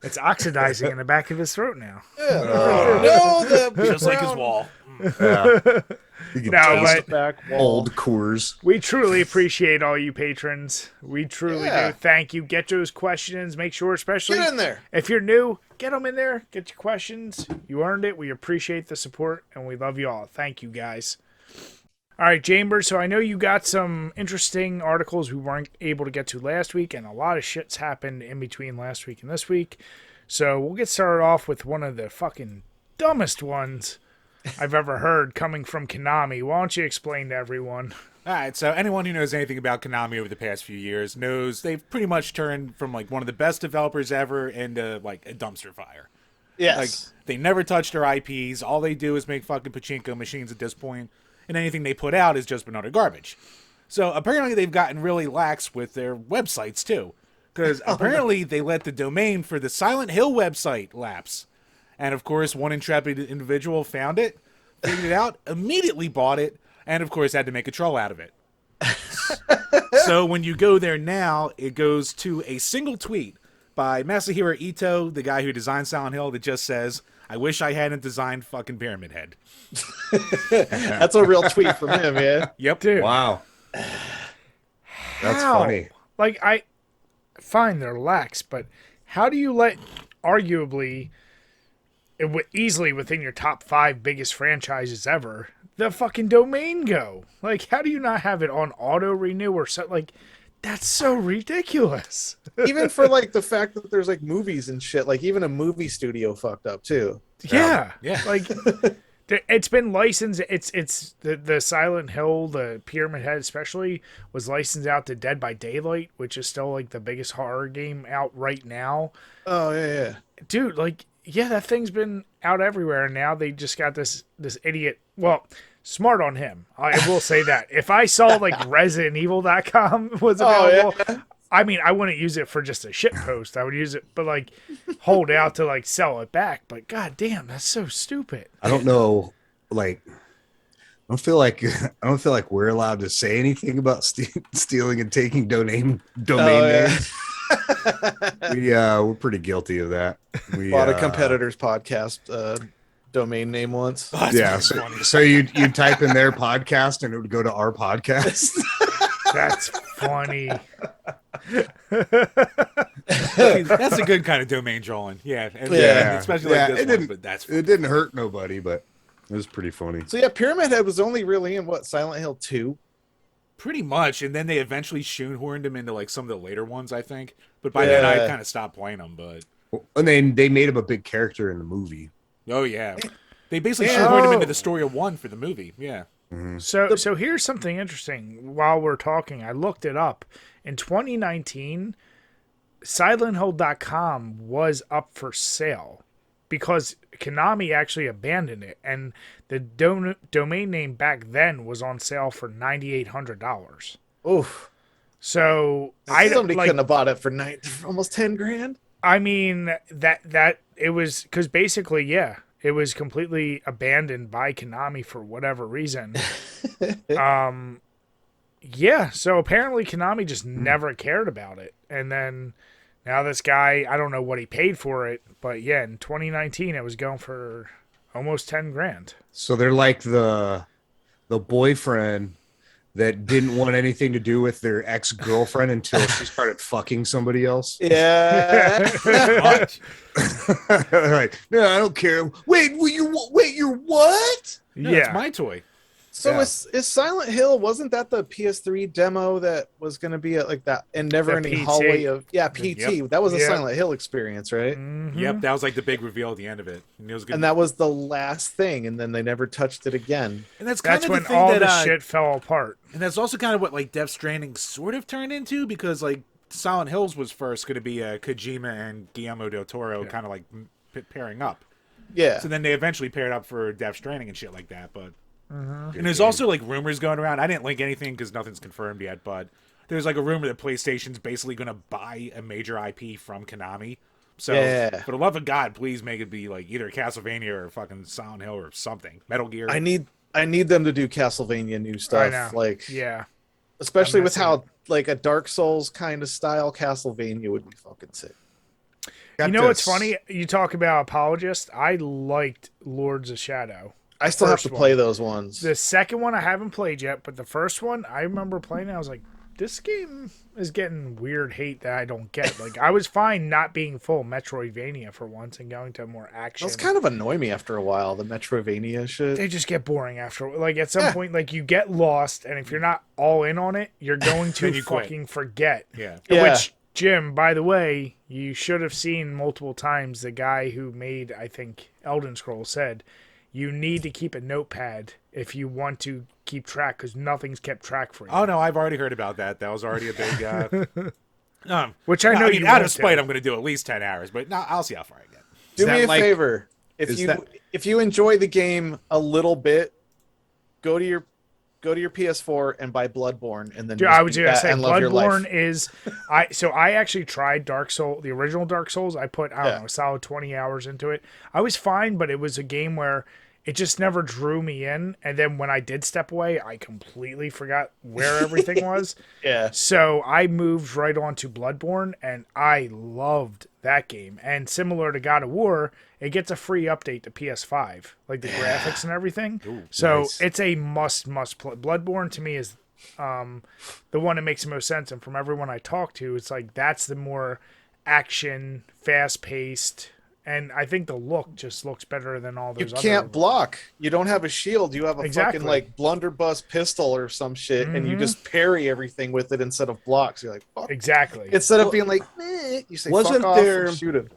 It's oxidizing in the back of his throat now. Just like his wall. Yeah. You can No, taste but Back wall. old Coors. we truly appreciate all you patrons. We truly do. Thank you. Get those questions. Make sure, especially Get in there. if you're new, get them in there. Get your questions. You earned it. We appreciate the support, and we love you all. Thank you, guys. All right, Chambers, so I know you got some interesting articles we weren't able to get to last week, and a lot of shit's happened in between last week and this week. So we'll get started off with one of the fucking dumbest ones I've ever heard coming from Konami. Why don't you explain to everyone? All right, so anyone who knows anything about Konami over the past few years knows they've pretty much turned from like one of the best developers ever into like a dumpster fire. Yes. Like they never touch their IPs. All they do is make fucking pachinko machines at this point, and anything they put out is just been utter garbage. So apparently they've gotten really lax with their websites too, because apparently they let the domain for the Silent Hill website lapse. And of course, one intrepid individual found it, figured it out, immediately bought it, and of course had to make a troll out of it. So when you go there now, it goes to a single tweet by Masahiro Ito, the guy who designed Silent Hill, that just says, "I wish I hadn't designed fucking Pyramid Head." That's a real tweet from him, yeah. Yep. Dude, Wow. That's how? funny. Like, fine, they're lax, but how do you let, arguably, easily within your top 5 biggest franchises ever, the fucking domain go? Like, how do you not have it on auto renew or so? Like, that's so ridiculous. Even for like the fact that there's like movies and shit, like even a movie studio fucked up too. Yeah. Yeah. Like, it's been licensed. It's the Silent Hill, the Pyramid Head especially, was licensed out to Dead by Daylight, which is still like the biggest horror game out right now. Oh yeah. Dude, like, yeah, that thing's been out everywhere, and now they just got this idiot. Well, smart on him. I will say that. If I saw like ResidentEvil.com was available, I mean, I wouldn't use it for just a shit post. I would use it, but like hold out to like sell it back. But god damn, that's so stupid. I don't know. Like, I don't feel like we're allowed to say anything about stealing and taking domain names. We're pretty guilty of that. We, A lot of competitors' podcast domain name once. Oh, Yeah, that's funny. so you type in their podcast and it would go to our podcast. That's funny. That's a good kind of domain trolling. Yeah. And, Yeah. and especially like this it one, didn't, but that's it didn't hurt nobody, but It was pretty funny. So yeah, Pyramid Head was only really in what, Silent Hill 2? Pretty much, and then they eventually shoehorned him into like some of the later ones, I think. But by then, I kind of stopped playing them. But And then they made him a big character in the movie. oh yeah, they basically shoehorned him into the story of 1 for the movie. Yeah. So here's something interesting. While we're talking, I looked it up. In 2019, SilentHill.com was up for sale because Konami actually abandoned it, and the domain name back then was on sale for $9,800. Oof. So Somebody couldn't have bought it for almost 10 grand. I mean that it was because basically, yeah, it was completely abandoned by Konami for whatever reason. Yeah, so apparently Konami just never cared about it, and then now this guy, I don't know what he paid for it, but yeah, in 2019 it was going for almost 10 grand. So they're like the boyfriend that didn't want anything to do with their ex-girlfriend until she started fucking somebody else. Yeah. Like, no, I don't care. Wait, you're what? No, Yeah, it's my toy. So Yeah. is Silent Hill, wasn't that the PS3 demo that was going to be at like that and never ending PT. hallway of PT? Yep. That was a Yep. Silent Hill experience, right? Yep, that was like the big reveal at the end of it, and it was good. And that was the last thing, and then they never touched it again. And that's kind that's of when the thing all that, the shit fell apart. and that's also kind of what like Death Stranding sort of turned into, because like Silent Hills was first going to be Kojima and Guillermo del Toro kind of like pairing up. Yeah. So then they eventually paired up for Death Stranding and shit like that. But and there's also like rumors going around. I didn't link anything because nothing's confirmed yet. But there's like a rumor that PlayStation's basically going to buy a major IP from Konami. So for the love of God, please make it be like either Castlevania or fucking Silent Hill or something. Metal Gear. I need them to do Castlevania new stuff. I know. Like, Yeah. especially I'm with missing how like a Dark Souls kind of style Castlevania would be fucking sick. You know what's funny? You talk about apologists. I liked Lords of Shadow. I still have First to one. play those ones. The second one I haven't played yet, but the first one I remember playing. I was like, this game is getting weird hate that I don't get. Like, I was fine not being full Metroidvania for once and going to more action. Those kind of annoy me after a while, the Metroidvania shit. They just get boring after. Like, at some point, like, you get lost, and if you're not all in on it, you're going to Then you quit. fucking forget. Yeah. Which, Jim, by the way, you should have seen multiple times the guy who made, I think, Elden Scrolls said, you need to keep a notepad if you want to keep track, because nothing's kept track for you. Oh no, I've already heard about that. That was already a big. Which I know I mean, you out want of spite, to. I'm going to do at least 10 hours, but no, I'll see how far I get. Do me that a like- favor. is If you enjoy the game a little bit, go to your PS4 and buy Bloodborne, and then Dude, just I was beat gonna that say and love your life. Bloodborne is I actually tried Dark Souls, the original Dark Souls. I put I don't know, a solid 20 hours into it. I was fine, but it was a game where it just never drew me in. And then when I did step away, I completely forgot where everything was. Yeah. So I moved right on to Bloodborne, and I loved that game. And similar to God of War, it gets a free update to PS5, like the graphics and everything. So nice. it's a must play. Bloodborne to me is the one that makes the most sense. And from everyone I talk to, it's like that's the more action, fast paced. And I think the look just looks better than all those You other can't block. You don't have a shield. You have a Exactly. fucking like blunderbuss pistol or some shit, and you just parry everything with it instead of blocks. You're like, fuck. Exactly. Instead of being like, you say, Wasn't fuck off there- and shoot him.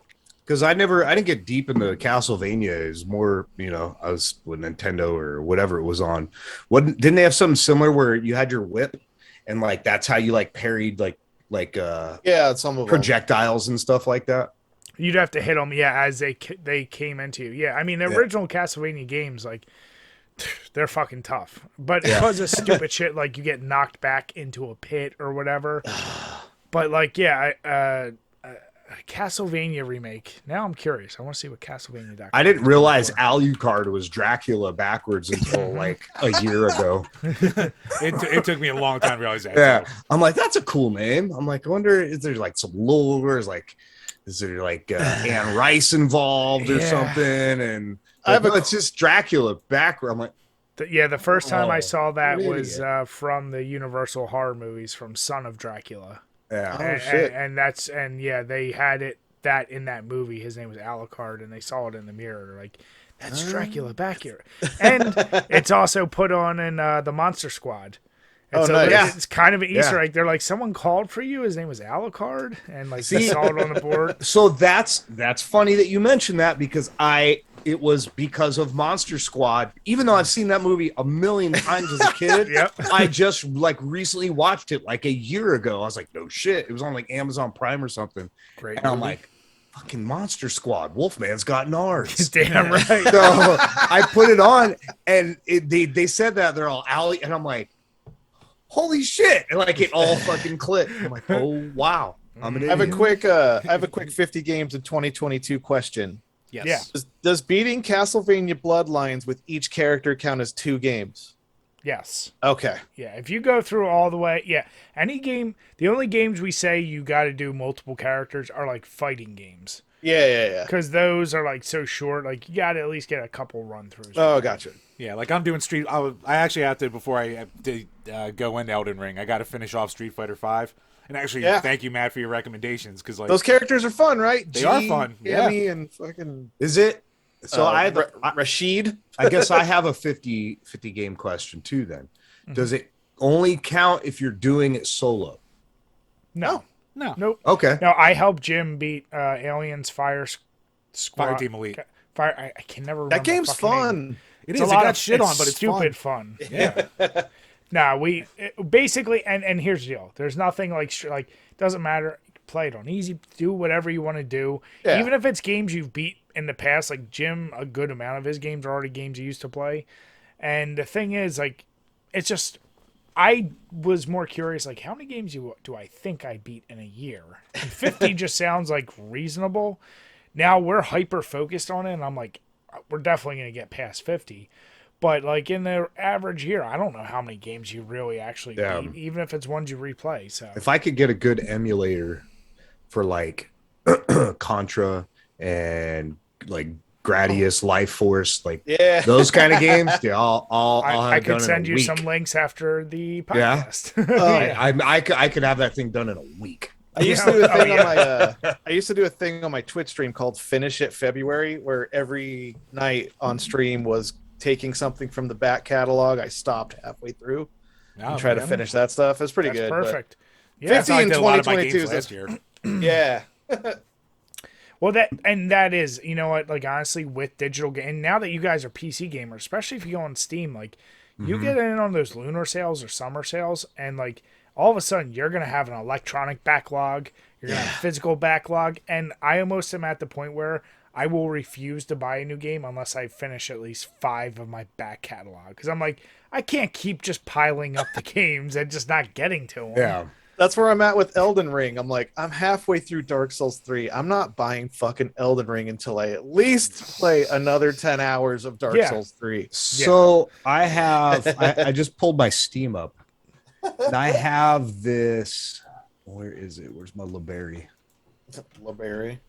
Because I didn't get deep into Castlevania. Is more, I was with Nintendo or whatever it was on. Didn't they have something similar where you had your whip and like that's how you like parried like Yeah, some of them. projectiles and stuff like that? You'd have to hit them, yeah, as they came into you. Yeah, I mean, the original Castlevania games, like, they're fucking tough. But because of stupid shit, like, you get knocked back into a pit or whatever. But, like, yeah, Castlevania remake. Now I'm curious. I want to see what Castlevania. I didn't realize Alucard was Dracula backwards until like a year ago. It took me a long time to realize that. Yeah, too. I'm like, that's a cool name. I'm like, I wonder, is there like some lore? Is there like Anne Rice involved or something? And it's just Dracula backward. I'm like, The first time I saw that what an was from the Universal horror movies from Son of Dracula. yeah. Oh, shit. And they had it that in that movie, his name was Alucard, and they saw it in the mirror. They're like, that's Dracula back here. And it's also put on in the Monster Squad. And so nice. it's kind of an Easter egg. They're like, someone called for you. His name was Alucard, and like they saw it on the board. So that's funny that you mentioned that, because it was because of Monster Squad. Even though I've seen that movie a million times as a kid, I just like recently watched it like a year ago. I was like, no shit. It was on like Amazon Prime or something. Great. And I'm like, fucking Monster Squad. Wolfman's got nards. Damn right. So I put it on, and they said that they're all alley, and I'm like, holy shit! And like it all fucking clicked. I'm like, oh wow. I'm an idiot. I have a quick 50 games in 2022 question. Yes. Yeah. Does beating Castlevania Bloodlines with each character count as 2 games? Yes. Okay. Yeah. If you go through all the way, any game. The only games we say you got to do multiple characters are like fighting games. Yeah. Because those are like so short. Like you got to at least get a couple run throughs. Oh, gotcha. Yeah, like I'm doing I actually have to, before I did, go into Elden Ring, I got to finish off Street Fighter 5. And actually, thank you, Matt, for your recommendations, because like those characters are fun, right? They are fun. Amy and fucking. Is it? So Rashid. I guess I have a 50 game question too. Then, does it only count if you're doing it solo? No. Nope. Okay. No, I helped Jim beat Aliens Fire Squad. Fire Team Elite. I can never remember. That game's the fucking fun. name. It It's is. a lot got of shit on, but it's stupid fun. fun. Yeah. No, basically, and here's the deal. There's nothing like doesn't matter. Play it on easy. Do whatever you want to do. Yeah. Even if it's games you've beat in the past, like Jim, a good amount of his games are already games he used to play. And the thing is, like, it's just, I was more curious, like, how many games do I think I beat in a year? And 50 just sounds like reasonable. Now we're hyper focused on it, and I'm like, we're definitely going to get past 50. But, like, in the average year, I don't know how many games you really actually beat, even if it's ones you replay. So if I could get a good emulator for, like, Contra and, like, Gradius, Life Force, like, those kind of games, I could send you some links after the podcast. I could have that thing done in a week. I used to do a thing on my I used to do a thing on my Twitch stream called Finish It February, where every night on stream was taking something from the back catalog. I stopped halfway through and try to finish that stuff. It's pretty good. Perfect. Yeah, 50 in 2022 is last year. Yeah. Well, that is, you know what, like, honestly, with digital game, and now that you guys are PC gamers, especially if you go on Steam, like, you get in on those lunar sales or summer sales, and, like, all of a sudden, you're going to have an electronic backlog, you're going to have a physical backlog, and I almost am at the point where I will refuse to buy a new game unless I finish at least 5 of my back catalog, because I'm like, I can't keep just piling up the games and just not getting to them. Yeah. That's where I'm at with Elden Ring. I'm like, I'm halfway through Dark Souls 3. I'm not buying fucking Elden Ring until I at least play another 10 hours of Dark Souls 3. So I have, I just pulled my Steam up. And I have this, where is it? Where's my LeBerry? LeBerry.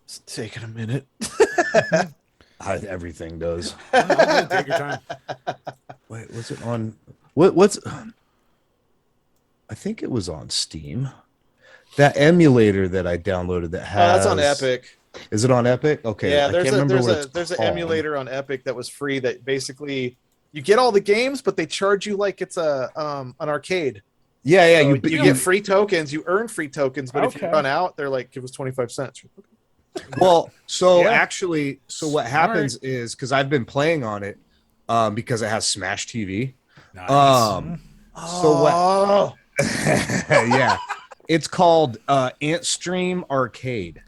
It's taking a minute. Everything does. Take your time. Wait, was it on? What's? I think it was on Steam. That emulator that I downloaded that has. That's on Epic. Is it on Epic? Okay. Yeah, I can't remember what it's there's an called. emulator on Epic that was free that basically you get all the games, but they charge you like it's an arcade. Yeah. So you get free tokens. You earn free tokens, but if you run out, they're like, give us 25 cents. Well, so actually, what happens is, because I've been playing on it, because it has Smash TV. Nice. So what? Yeah, it's called Antstream Arcade.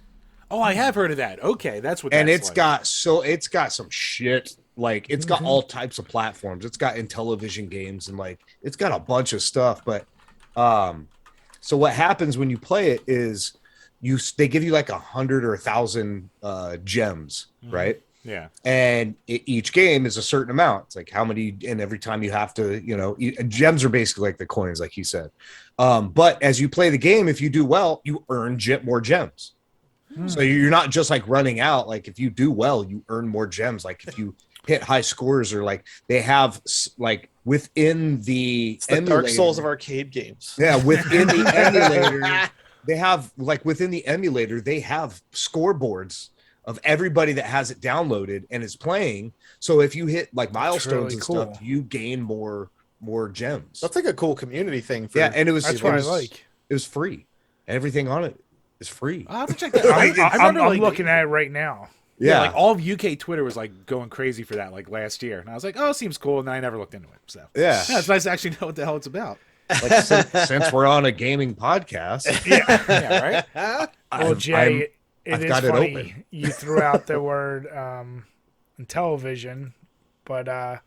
Oh, I have heard of that. Okay, that's what. And that's it's got some shit. Like, it's got all types of platforms. It's got Intellivision games, and like it's got a bunch of stuff. But so what happens when you play it is they give you like 100 or 1,000 gems, right? Yeah. And each game is a certain amount. It's like how many, and every time you have to, gems are basically like the coins, like he said. But as you play the game, if you do well, you earn more gems. So you're not just like running out. Like if you do well, you earn more gems. Like if you hit high scores, or like they have like within the It's the Dark Souls of arcade games. Yeah, within the emulator, they have within the emulator, they have scoreboards of everybody that has it downloaded and is playing. So if you hit like milestones and stuff, you gain more gems. That's like a cool community thing. And it was that's what I like. It was free. Everything on it is free. I'll have to check that. I'm looking at it right now. Yeah, like all of UK Twitter was like going crazy for that like last year, and I was like, "Oh, it seems cool," and then I never looked into it. So yeah, it's nice to actually know what the hell it's about. Like since we're on a gaming podcast, yeah, right. Well, Jay, I've it got is it funny open. you threw out the word television, but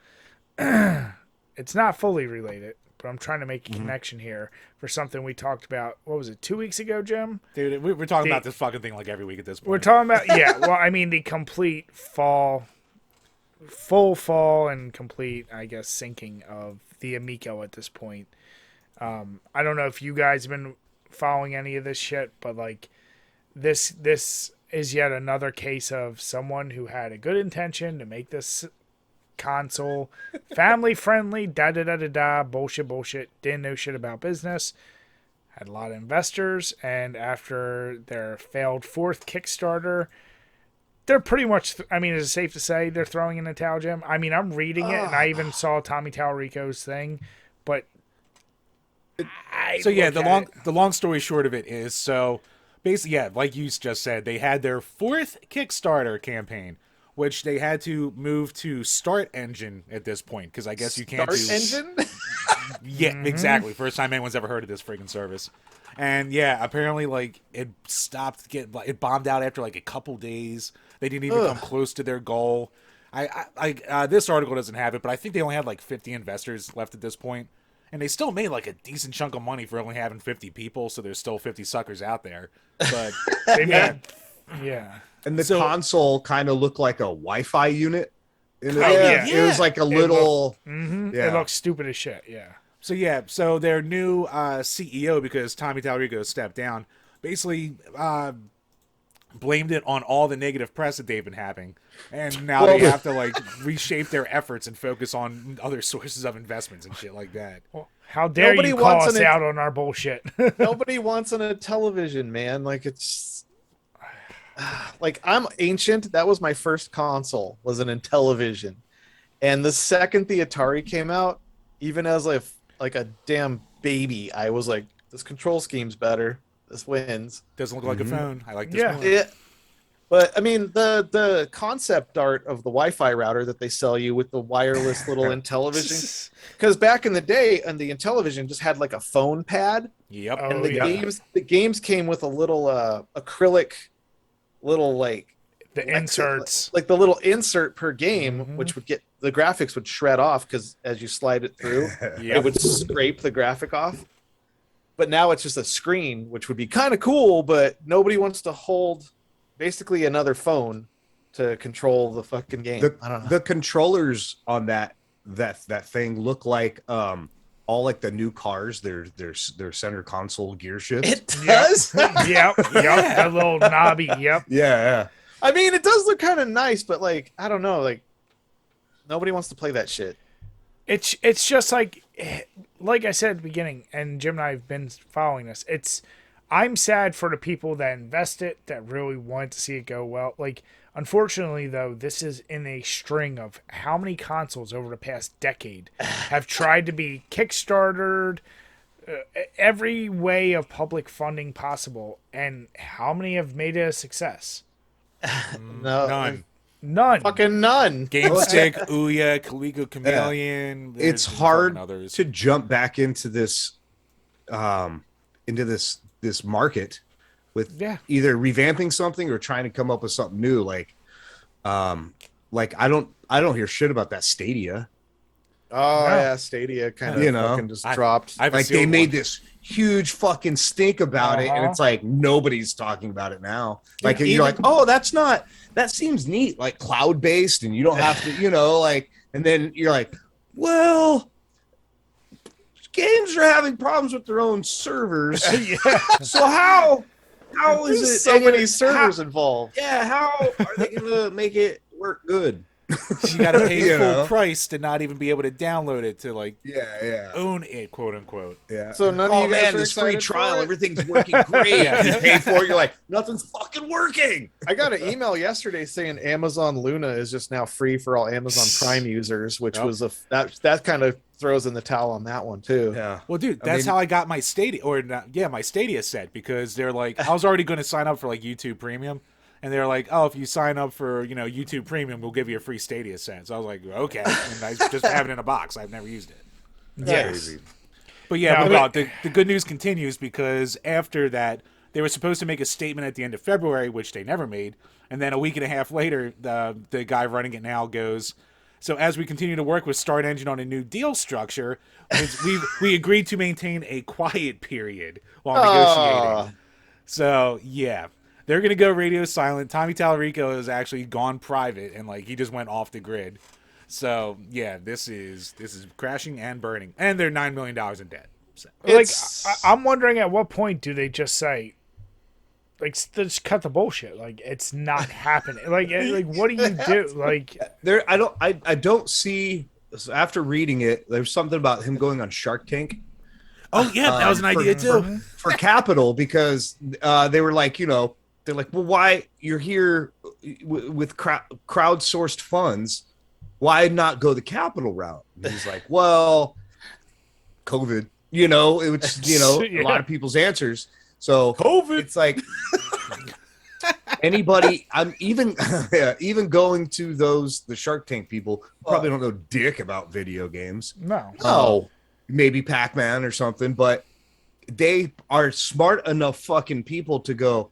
it's not fully related. But I'm trying to make a connection here for something we talked about. What was it, 2 weeks ago, Jim? Dude, we're talking about this fucking thing like every week at this point. We're talking about, yeah. Well, I mean, the complete full fall and complete, I guess, sinking of the Amico at this point. I don't know if you guys have been following any of this shit, but like this is yet another case of someone who had a good intention to make this console family friendly, bullshit, didn't know shit about business, had a lot of investors, and after their failed fourth Kickstarter, they're pretty much, I mean, is it safe to say they're throwing in the towel, Jim? I mean, I'm reading it, and I even saw Tommy Tallarico's thing, but the long story short of it is, so basically, yeah, like you just said, they had their fourth Kickstarter campaign, which they had to move to Start Engine at this point, because I guess you can't do... Start Engine? Yeah, exactly. First time anyone's ever heard of this freaking service. And yeah, apparently, like, it stopped getting... It bombed out after, like, a couple days. They didn't even come close to their goal. This article doesn't have it, but I think they only had, like, 50 investors left at this point. And they still made, like, a decent chunk of money for only having 50 people, so there's still 50 suckers out there. But, yeah. And the console kind of looked like a Wi-Fi unit. It was like a little... It looks stupid as shit, yeah. So their new CEO, because Tommy Tallarico stepped down, basically blamed it on all the negative press that they've been having. And now they have to, like, reshape their efforts and focus on other sources of investments and shit like that. Well, how dare you call us out on our bullshit? Nobody wants a television, man. Like, it's... Like, I'm ancient. That was my first console, was an Intellivision. And the second the Atari came out, even as like a damn baby, I was like, this control scheme's better. This wins. Doesn't look like a phone. I like this one. Yeah. But I mean, the concept art of the Wi-Fi router that they sell you with the wireless little Intellivision, because back in the day, and the Intellivision just had like a phone pad. Yep. And the games came with a little acrylic, little like the inserts, like the little insert per game, which would get the graphics would shred off because as you slide it through, it would scrape the graphic off. But now it's just a screen, which would be kind of cool, but nobody wants to hold basically another phone to control the fucking game. I don't know. The controllers on that thing look like all like the new cars, their center console gear shifts. It does. Yep. That little knobby. Yep. Yeah. I mean, it does look kind of nice, but like, I don't know, like nobody wants to play that shit. It's just like I said at the beginning, and Jim and I have been following this. I'm sad for the people that invested, that really want to see it go well. Like, unfortunately, though, this is in a string of how many consoles over the past decade have tried to be Kickstartered, every way of public funding possible, and how many have made it a success? None. Fucking none. GameStick, Ouya, Coleco Chameleon. It's hard to jump back into this this market with either revamping something or trying to come up with something new. Like I don't hear shit about that Stadia. Oh yeah, Stadia kind of fucking just dropped. Like they made this huge fucking stink about it, and it's like nobody's talking about it now. Like you're like, oh, that seems neat, like cloud based, and you don't have to, like. And then you're like, well, games are having problems with their own servers. So how is it so many servers involved? Yeah, how are they gonna make it work good? You got to pay You full know? price to not even be able to download it to like Yeah. own it, quote unquote. Yeah. So none of oh you guys man, are this free excited for trial, it? everything's working great. Yeah. You pay for it, you're like, nothing's fucking working. I got an email yesterday saying Amazon Luna is just now free for all Amazon Prime users, which Yep. was that kind of throws in the towel on that one too. Yeah. Well, dude, I that's mean- how I got my Stadia, my Stadia set, because they're like, I was already going to sign up for like YouTube Premium, and they're like, oh, if you sign up for YouTube Premium, we'll give you a free Stadia set. So I was like, okay, and I just have it in a box. I've never used it. Yes. But yeah, No, but but- the good news continues, because after that, they were supposed to make a statement at the end of February, which they never made, and then a week and a half later, the guy running it now goes, so as we continue to work with Start Engine on a new deal structure, we agreed to maintain a quiet period while negotiating. So yeah, they're gonna go radio silent. Tommy Tallarico has actually gone private, and like he just went off the grid. So yeah, this is crashing and burning, and they're $9 million in debt. So. Like, I'm wondering at what point do they just say, like, just cut the bullshit? Like, it's not happening. Like, what do you do? Like, I don't see, after reading it, there's something about him going on Shark Tank Oh yeah, that was an idea too. for capital, because they were like, they're like, well, why you're here with crowdsourced funds? Why not go the capital route? And he's like, well, COVID, it was, Yeah. a lot of people's answers. So COVID. it's like anybody, I'm even, even going to the Shark Tank people who probably don't know dick about video games. no. Oh, Maybe Pac-Man or something, but they are smart enough fucking people to go,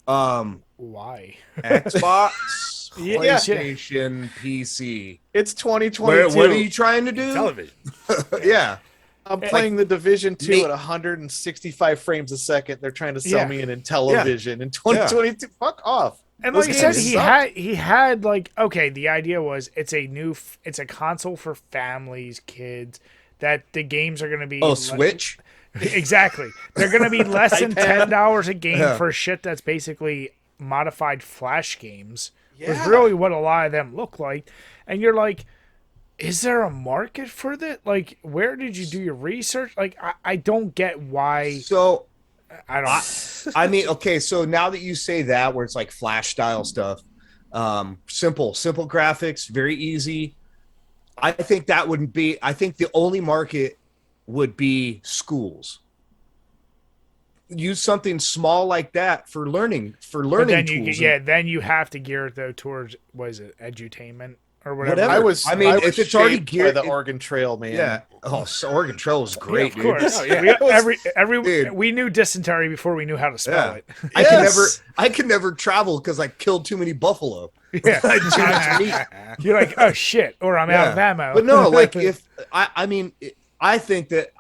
Why? Xbox, Yeah. PlayStation, PC. it's 2022. What are you trying to do? Television. Yeah. I'm playing the Division 2 at 165 frames a second. They're trying to sell Yeah. me an Intellivision in 2022. Fuck off. And Those like I said, games he suck. had like, okay, the idea was it's a console for families, kids, that the games are going to be Switch? Exactly. They're going to be less than iPad. $10 a game Yeah. for shit that's basically modified Flash games. Was Yeah. really what a lot of them look like. And you're like, is there a market for that? Like, where did you do your research? Like, I don't get why. So, I don't. I mean, okay, so now that you say that, where it's like Flash style stuff, simple graphics, very easy. I think the only market would be schools. Use something small like that for learning But then tools. then you have to gear it though towards, what is it, edutainment or whatever. Whatever. I mean, if it's already shaped by geared- the Oregon Trail, man. Yeah. Oh, so Oregon Trail is great, of dude. course. Oh, yeah. We, Dude. we knew dysentery before we knew how to spell Yeah. it. I can never travel because I killed too many buffalo. Yeah. I too much meat. You're like, oh shit, or I'm out of Yeah. ammo. But no, like if I think that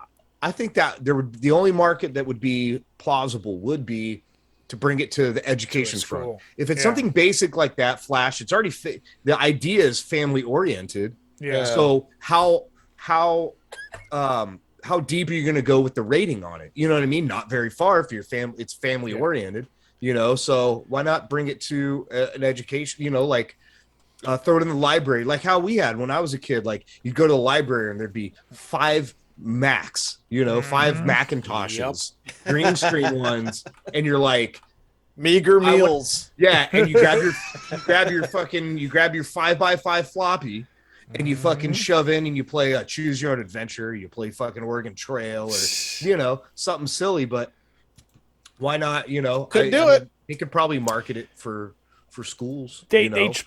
the only market that would be plausible would be to bring it to the education front. school. If it's Yeah. something basic like that, Flash, it's already the idea is family oriented. Yeah. So how deep are you going to go with the rating on it? You know what I mean? Not very far if it's family oriented. So why not bring it to an education? Throw it in the library, like how we had when I was a kid. Like you'd go to the library and there'd be 5 Macs, 5 Macintoshes, green screen ones, and you're like, Meager meals. yeah, and you grab your 5x5 floppy, and you fucking shove in and you play a Choose Your Own Adventure, you play fucking Oregon Trail, or something silly. But why not? Could do it. He could probably market it for schools.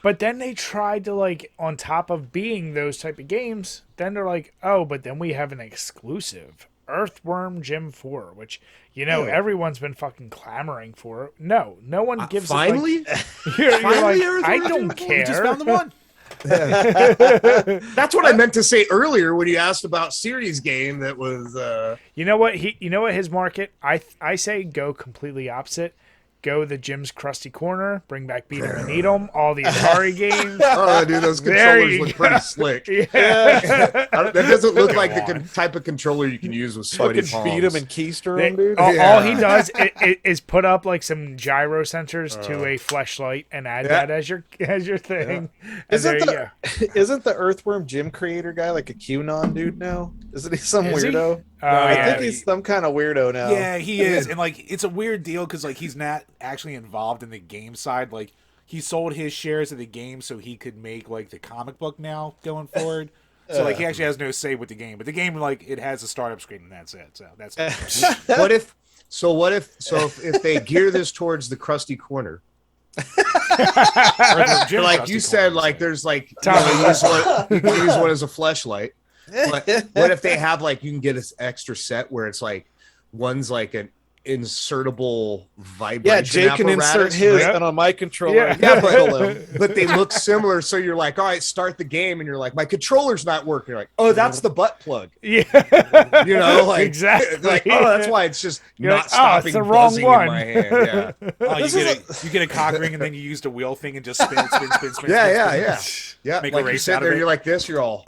But then they tried to, like, on top of being those type of games, then they're like, oh, but then we have an exclusive Earthworm Jim 4, which everyone's been fucking clamoring for. No one gives finally. it. You're like, Earthworm I Jim don't 4? care. We just found the one. That's what I meant to say earlier when you asked about series game. That was You know what his market? I say go completely opposite. go to Jim's Krusty Corner, bring back Beat 'em and Eat 'em, all the Atari games. Oh, dude, those There controllers you look go. pretty slick. Yeah. That doesn't look like the type of controller you can use with sweaty Fucking palms. feed him and keister him, dude. All he does is put up like some gyro sensors to a fleshlight and add Yeah. that as your thing. And Isn't there you go. isn't the Earthworm Jim creator guy like a QAnon dude now? Isn't he some Is he? weirdo? I I think he's some kind of weirdo now. Yeah, he is, and like it's a weird deal because like he's not actually involved in the game side. Like he sold his shares of the game so he could make like the comic book now going forward. So like he actually has no say with the game, but the game like it has a startup screen and that's it. So that's if they gear this towards the Krusty Corner, Jim like Krusty you said, Corner, like so. there's like you can use one as a fleshlight. But what if they have like you can get this extra set where it's like one's like an insertable vibration? Yeah, Jake can insert his Yep. on my controller. Yeah. and tickle him. but they look similar. So you're like, all right, start the game, and you're like, my controller's not working. You're like, oh, that's the butt plug. Yeah. You know, like Exactly. Like, oh, that's why it's just You're not like, oh, stopping it's the wrong buzzing one. in my hand. Yeah, Oh, you get a cock ring and then you use the wheel thing and just spin. yeah. Make a Like you race sit out of there, it. you're like this. You're all.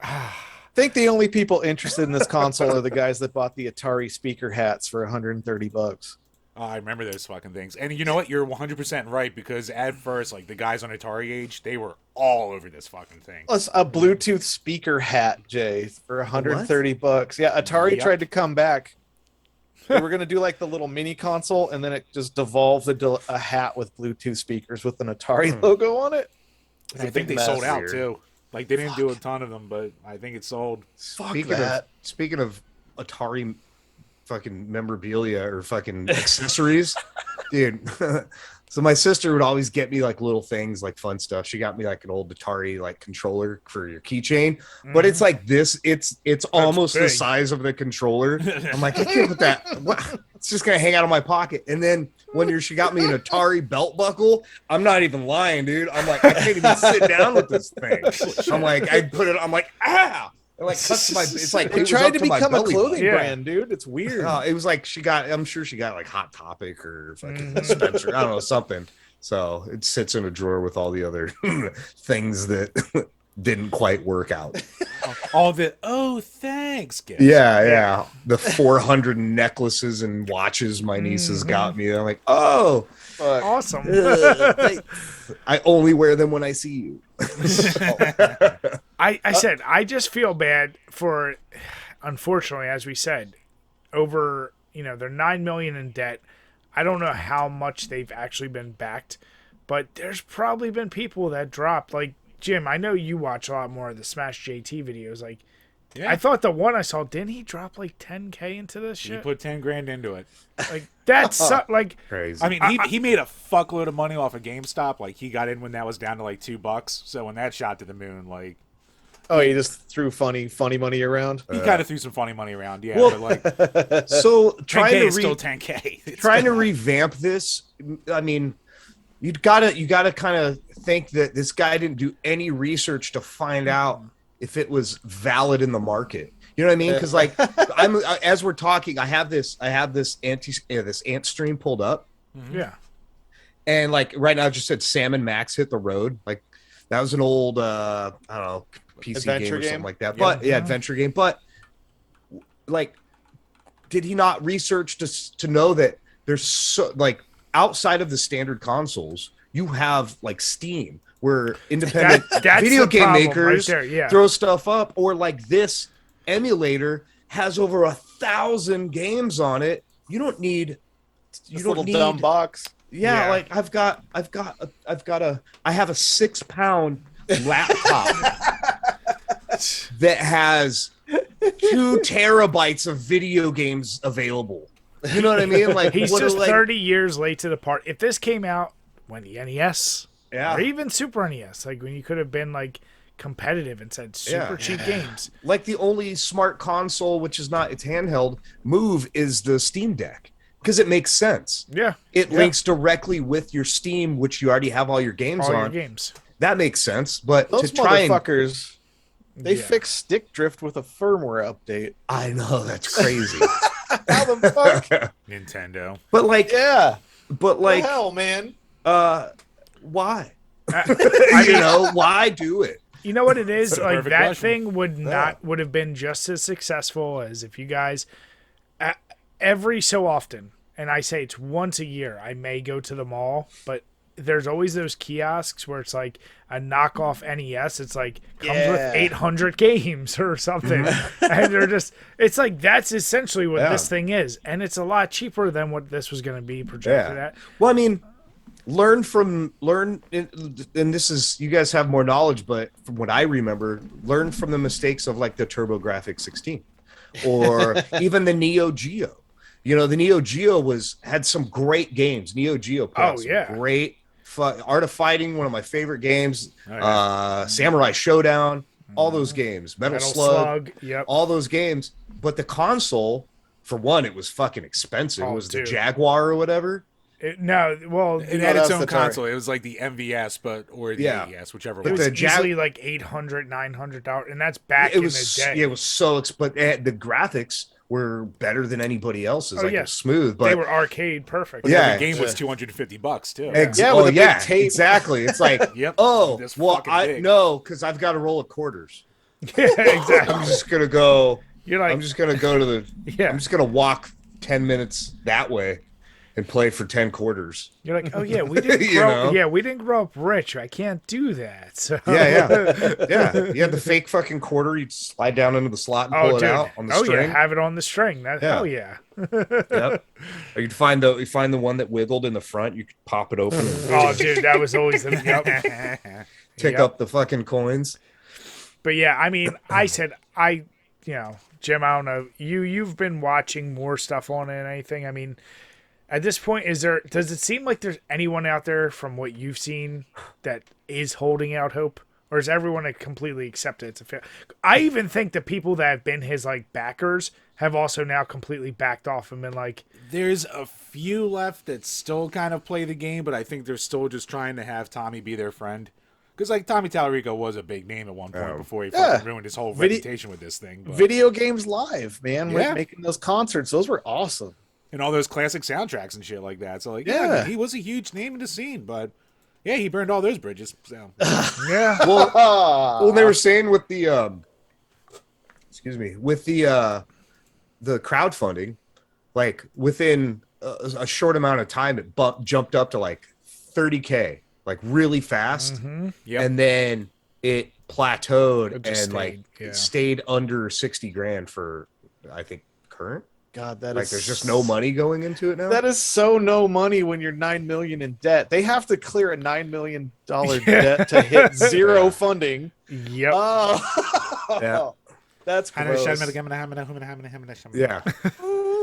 I think the only people interested in this console are the guys that bought the Atari speaker hats for $130. Oh, I remember those fucking things. And you know what? You're 100% right because at first, like the guys on Atari Age, they were all over this fucking thing. Plus a Bluetooth speaker hat, Jay, for $130. Yeah, Atari Yep. tried to come back. They were gonna do like the little mini console, and then it just devolved into a hat with Bluetooth speakers with an Atari logo on it. It's And a I think big they sold mess. out Weird. too. Like they didn't do a ton of them, but I think it sold. Speaking of Atari fucking memorabilia or fucking accessories, dude. So my sister would always get me like little things, like fun stuff. She got me like an old Atari like controller for your keychain, but it's like this. It's almost the big. size of the controller. I'm like, I can't put that. What? It's just gonna hang out of my pocket. And then when she got me an Atari belt buckle, I'm not even lying, dude. I'm like, I can't even sit down with this thing. I'm like, I put it. I'm like, ah. It like cuts my. It's like They it was tried up to to my become a belly clothing button. Yeah. brand, dude. It's weird. It was like she got. I'm sure she got like Hot Topic or fucking Spencer. I don't know, something. So it sits in a drawer with all the other things that didn't quite work out. All the thanks, gifts. Yeah. The 400 necklaces and watches my nieces got me. I'm like, oh, Fuck. Awesome. I only wear them when I see you. I said I just feel bad for, unfortunately, as we said, over they're $9 million in debt. I don't know how much they've actually been backed, but there's probably been people that dropped. Like Jim, I know you watch a lot more of the Smash JT videos. Like, Yeah. I thought the one I saw, didn't he drop like $10K into this He shit? put 10 grand into it. Like that's like Crazy. I mean, he made a fuckload of money off of GameStop. Like he got in when that was down to like $2. So when that shot to the moon, like Oh, he just threw funny money around. he kind of threw some funny money around. Yeah, Well, but like so 10K trying to is still 10K. It's trying to still- revamp this. I mean, you gotta kind of think that this guy didn't do any research to find out if it was valid in the market. You know what I mean? Because like as we're talking, I have this this ant stream pulled up, yeah. and like right now it just said Sam and Max hit the road. Like that was an old I don't know PC Adventure game or game? something like that. But yeah, adventure game. But like, did he not research to know that there's so like outside of the standard consoles, you have like Steam where independent That's video the game problem makers right there, yeah. throw stuff up, or like this emulator has over 1,000 games on it. You don't need This little dumb box. yeah, Yeah. like I have a 6-pound laptop that has 2 terabytes of video games available. You know what I mean? Like He's what just are, like, 30 years late to the party. If this came out when the NES Yeah. or even Super NES, like when you could have been like competitive and said super Yeah. cheap games. like the only smart console, which is not, it's handheld, move is the Steam Deck because it makes sense. Yeah. It Yeah. links directly with your Steam, which you already have all your games All on. your games. That makes sense. But Those to try and motherfuckers, they Yeah. fixed stick drift with a firmware update. I know that's crazy. How the fuck? Nintendo. But like, Yeah. but like, The hell, man. why? I You mean, know, why do it? you know what it is? That's a Like perfect that question. thing would have been just as successful as if you guys every so often, and I say it's once a year, I may go to the mall, but there's always those kiosks where it's like a knockoff NES. It's like comes with 800 games or something, and they're just. It's like that's essentially what this thing is, and it's a lot cheaper than what this was going to be projected at. Well, I mean, learn, and this is, you guys have more knowledge, but from what I remember, learn from the mistakes of like the TurboGrafx 16 or even the Neo Geo. You know, the Neo Geo had some great games. Neo Geo put out some great Art of Fighting, one of my favorite games. Samurai Showdown, all those games. Metal Slug, all those games. But the console, for one, it was fucking expensive. It was the Jaguar or whatever. It had its own console. It was like the MVS, or the AES, whichever one. It was easily like $800, $900, and that's back in the day. It was so but the graphics were better than anybody else's. It was smooth, but they were arcade perfect. But the game was $250 too. With a big tape. Exactly. It's like, because I've got a roll of quarters. Yeah, exactly. I'm just gonna go. You're like, I'm just gonna go to the. I'm just gonna walk 10 minutes that way and play for 10 quarters. You're like, oh yeah, we didn't we didn't grow up rich. I can't do that. So. Yeah. You had the fake fucking quarter. You'd slide down into the slot and pull it out on the string. Oh yeah, have it on the string. Hell yeah. Yep. Or you'd find the one that wiggled in the front. You could pop it open. Oh dude, that was always Pick up the fucking coins. But yeah, I mean, Jim, I don't know. You've been watching more stuff on it than anything. I mean, at this point, does it seem like there's anyone out there from what you've seen that is holding out hope? Or is everyone completely accepted it's a fail? I even think the people that have been his like backers have also now completely backed off and been like, there's a few left that still kind of play the game, but I think they're still just trying to have Tommy be their friend. Because like Tommy Tallarico was a big name at one point before he fucking ruined his whole reputation with this thing. But... Video games live, man. Making those concerts, those were awesome. And all those classic soundtracks and shit like that. So like, he was a huge name in the scene, but he burned all those bridges. So. Yeah. Well, they were saying with the the crowdfunding, like within a short amount of time, it jumped up to like 30K, like really fast. Mm-hmm. Yep. And then it plateaued and stayed under 60 grand for, I think, current. God, that is there's just no money going into it now. That is so no money when you're $9 million in debt. They have to clear a $9 million debt to hit zero funding. Yep. Oh, that's gross. Yeah.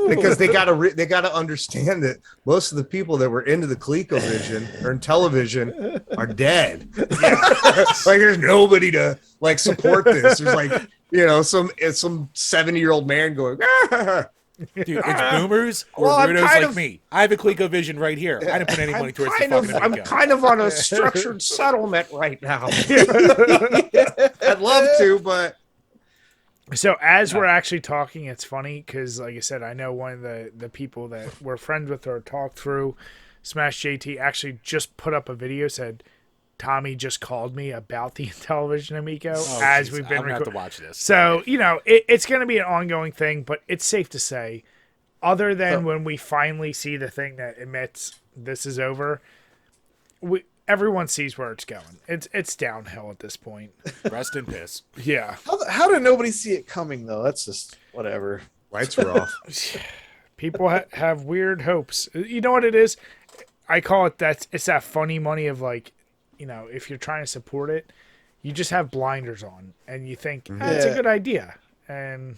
Because they gotta understand that most of the people that were into the ColecoVision or in television are dead. Like there's nobody to like support this. There's like some 70-year-old man going. Dude, it's boomers or weirdos like me. I have a ColecoVision right here. I didn't put any money towards the fucking Amico. I'm kind of on a structured settlement right now. I'd love to, but. So as we're actually talking, it's funny because, like I said, I know one of the people that we're friends with or talked through, Smash JT, actually just put up a video, said, Tommy just called me about the Intellivision Amico we've been recording. I'm going to have to watch this. So, it's going to be an ongoing thing, but it's safe to say, other than when we finally see the thing that admits this is over, everyone sees where it's going. It's downhill at this point. Rest in piss. Yeah. How did nobody see it coming, though? That's just whatever. Lights were off. People have weird hopes. You know what it is? I call it it's that funny money of like, if you're trying to support it, you just have blinders on and you think it's a good idea. And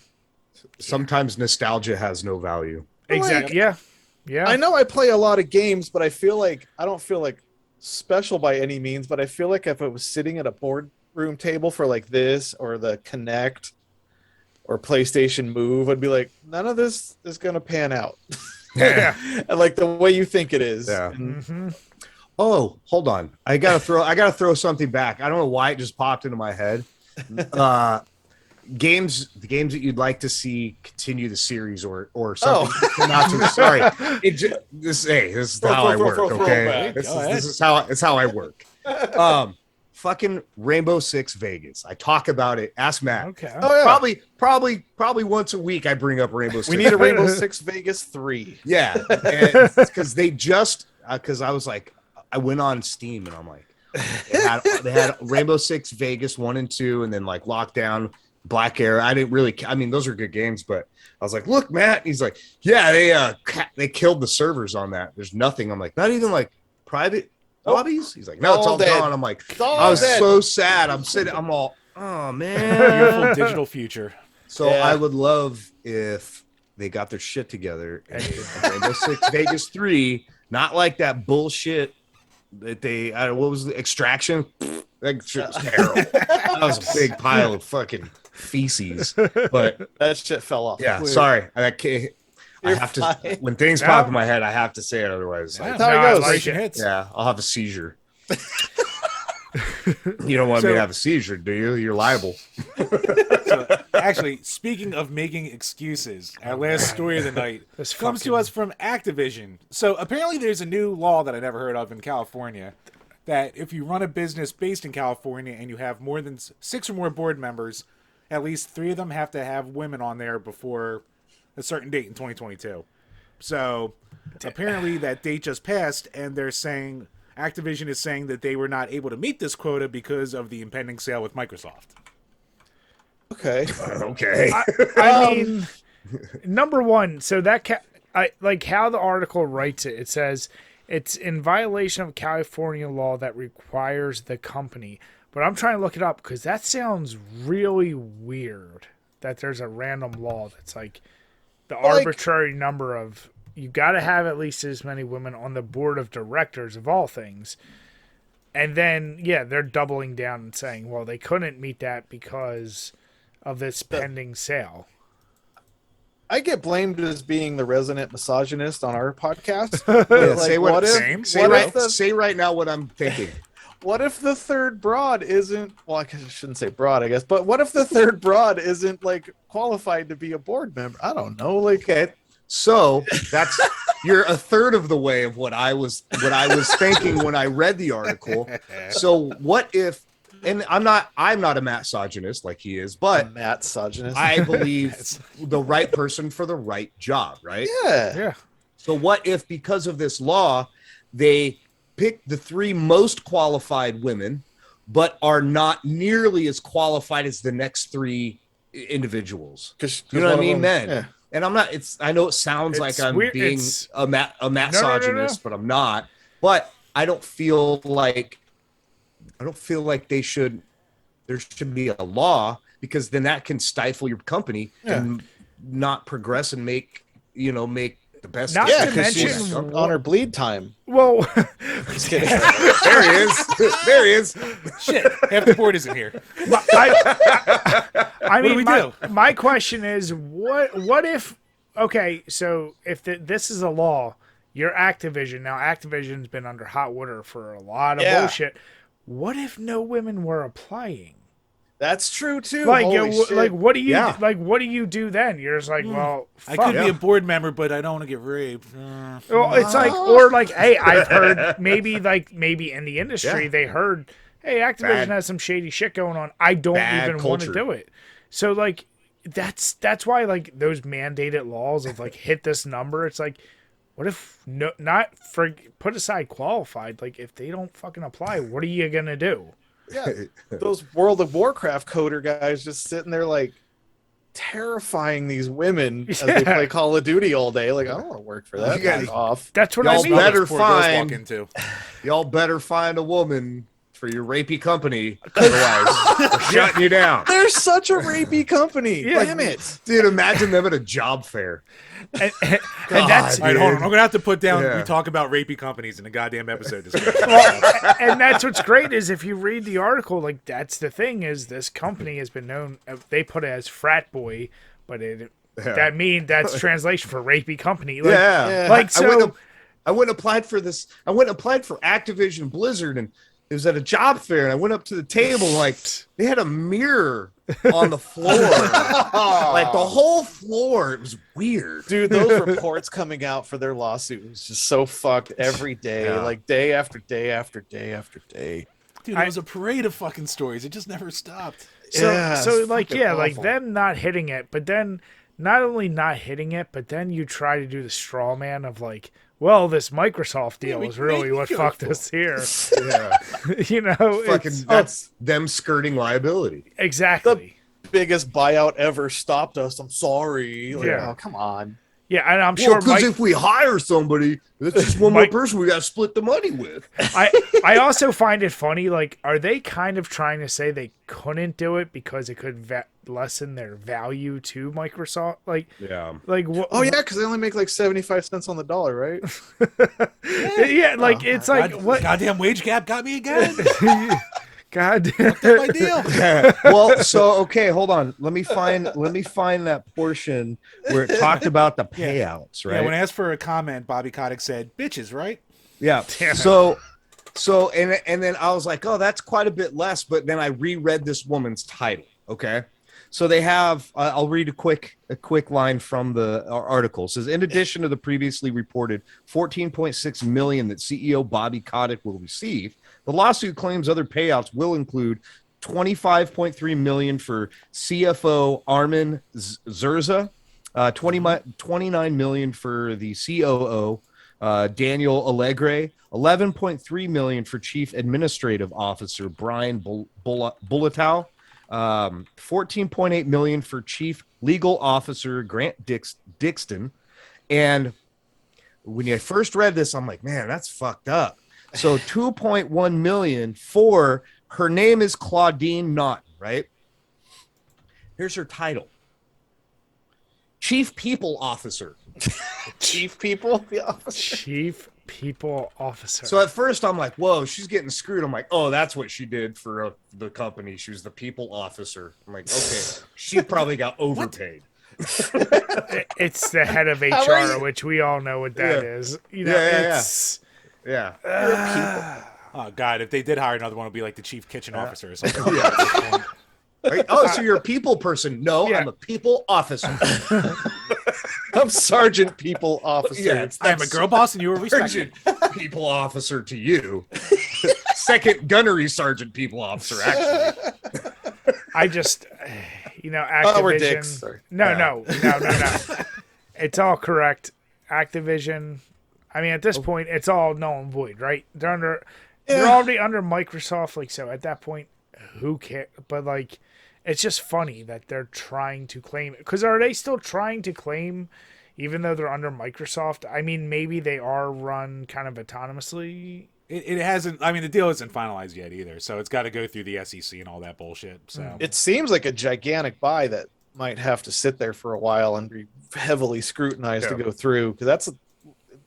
sometimes nostalgia has no value. Exactly. Yeah. I know I play a lot of games, but I don't feel like special by any means, but I feel like if I was sitting at a boardroom table for like this or the Kinect or PlayStation Move, I'd be like, none of this is going to pan out. Yeah. Like the way you think it is. Yeah. Mm-hmm. Oh, hold on. I gotta throw something back. I don't know why it just popped into my head. games that you'd like to see continue the series or something. Not to, sorry. This is how I work. Okay, this is how I work. Fucking Rainbow Six Vegas. I talk about it. Ask Matt. Okay. Oh, yeah. Probably once a week I bring up Rainbow Six. We need a Rainbow Six Vegas 3. Yeah, because they just because I was like, I went on Steam and I'm like, they had Rainbow Six Vegas 1 and 2, and then like Lockdown, Black Air. I mean, those are good games, but I was like, look, Matt. He's like, yeah, they killed the servers on that. There's nothing. I'm like, not even like private lobbies. He's like, no, it's all gone. I'm like, I was so sad. I'm all, oh man, Beautiful digital future. So I would love if they got their shit together and Rainbow Six Vegas 3, not like that bullshit that they what was the Extraction? That shit was terrible. That was a big pile of fucking feces. But that shit fell off. Yeah, sorry. I have to when things pop in my head, I have to say it, otherwise that's how it goes. Hits. Yeah, I'll have a seizure. You don't want me to have a seizure, do you? You're liable. So, actually, speaking of making excuses, our last story of the night comes to us from Activision. So apparently there's a new law that I never heard of in California that if you run a business based in California and you have more than 6 or more board members, at least 3 of them have to have women on there before a certain date in 2022. So apparently that date just passed, and they're saying Activision is saying that they were not able to meet this quota because of the impending sale with Microsoft. Okay. Okay. I mean, number one, so that I like how the article writes it. It says it's in violation of California law that requires the company. But I'm trying to look it up because that sounds really weird. That there's a random law that's like the arbitrary number of. You got to have at least as many women on the board of directors of all things. And then, they're doubling down and saying, well, they couldn't meet that because of this pending sale. I get blamed as being the resident misogynist on our podcast. Say right now what I'm thinking. What if the third broad isn't, well, I shouldn't say broad, I guess, but what if the third broad isn't like qualified to be a board member? I don't know. Like, so that's you're a third of the way of what I was thinking when I read the article. So what if, and I'm not a misogynist like he is, but misogynist. I believe the right person for the right job, right? Yeah. So what if because of this law, they pick the 3 most qualified women, but are not nearly as qualified as the next 3 individuals? You know what I mean, men. Yeah. And I'm not. I know it sounds like I'm being a misogynist, but I'm not. But I don't feel like there should be a law, because then that can stifle your company and not progress and make the best. Not to mention on our bleed time. Well, just kidding. There he is. There he is. Shit, half the board isn't here. I mean, my question is, what if? Okay, so if this is a law, you're Activision now. Activision's been under hot water for a lot of bullshit. What if no women were applying? That's true too. Like what do you what do you do then? You're just like, well, fuck. I could be a board member, but I don't want to get raped. Well, it's like, or like, hey, I've heard maybe in the industry they heard, hey, Activision has some shady shit going on. I don't even want to do it. So like, that's why like those mandated laws of like hit this number. It's like, what if put aside qualified? Like if they don't fucking apply, what are you gonna do? Yeah, those World of Warcraft coder guys just sitting there like terrifying these women as they play Call of Duty all day. Like, I don't want to work for that. That's what I mean. Y'all better find a woman for your rapey company, otherwise we're shutting you down. They're such a rapey company. Damn it, dude! Imagine them at a job fair. And that's all right. Hold on, I'm gonna have to put down. We talk about rapey companies in the goddamn episode. And that's what's great is if you read the article, like that's the thing is this company has been known. They put it as frat boy, but that's translation for rapey company. Like, like so. I went and applied for this. I went and applied for Activision Blizzard, and it was at a job fair. And I went up to the table, like they had a mirror on the floor. Like the whole floor. It was weird. Dude, those reports coming out for their lawsuit was just so fucked every day, like day after day after day after day. Dude, it was a parade of fucking stories. It just never stopped. So like, awful. like them not hitting it, but then not only not hitting it, but then you try to do the straw man of like, well, this Microsoft deal is really what fucked us here. Yeah. You know, That's them skirting liability. exactly. Biggest buyout ever stopped us. I'm sorry. Like, Yeah. oh, come on. Yeah, and I'm sure because if we hire somebody, that's just one more person we got to split the money with. I also find it funny. Like, are they kind of trying to say they couldn't do it because it could lessen their value to Microsoft? Like, like what? Oh yeah, because they only make like 75 cents on the dollar, right? Yeah, like it's like what? Goddamn wage gap got me again. God, My deal. Well, so okay, hold on. Let me find that portion where it talked about the payouts, right? Yeah, when I asked for a comment, Bobby Kotick said, "Bitches, right?" Yeah. So and then I was like, oh, that's quite a bit less. But then I reread this woman's title. Okay. So they have, I'll read a quick line from the article. It says, in addition to the previously reported $14.6 million that CEO Bobby Kotick will receive, the lawsuit claims other payouts will include $25.3 million for CFO Armin Zerza, $29 million for the COO Daniel Allegre, $11.3 million for Chief Administrative Officer Brian Bulletow, $14.8 million for Chief Legal Officer Grant Dixon. And when I first read this, I'm like, man, that's fucked up. So $2.1 million for, her name is Claudine Naughton, right? Here's her title: Chief People Officer. Chief People Officer. Chief People Officer. So at first I'm like, whoa, she's getting screwed. I'm like, oh, that's what she did for the company. She was the people officer. I'm like, okay, she probably got overpaid. It's the head of HR, which we all know what that is. You know, it's Oh God, if they did hire another one, it would be like the chief kitchen officer or something. Right? Oh, so you're a people person? No, I'm a people officer. I'm Sergeant People Officer. Yeah, I'm a girl boss, and you were respected. Sergeant people officer to you. Second gunnery sergeant people officer, actually. I just, you know, Activision. we're dicks. Sorry. No. It's all correct. Activision. I mean, at this point, it's all null and void, right? They're already under Microsoft, like, so at that point, who cares? But like, it's just funny that they're trying to claim it. Because are they still trying to claim, even though they're under Microsoft? I mean, maybe they are run kind of autonomously. It hasn't. I mean, the deal isn't finalized yet either, so it's got to go through the SEC and all that bullshit. So It seems like a gigantic buy that might have to sit there for a while and be heavily scrutinized to go through. Because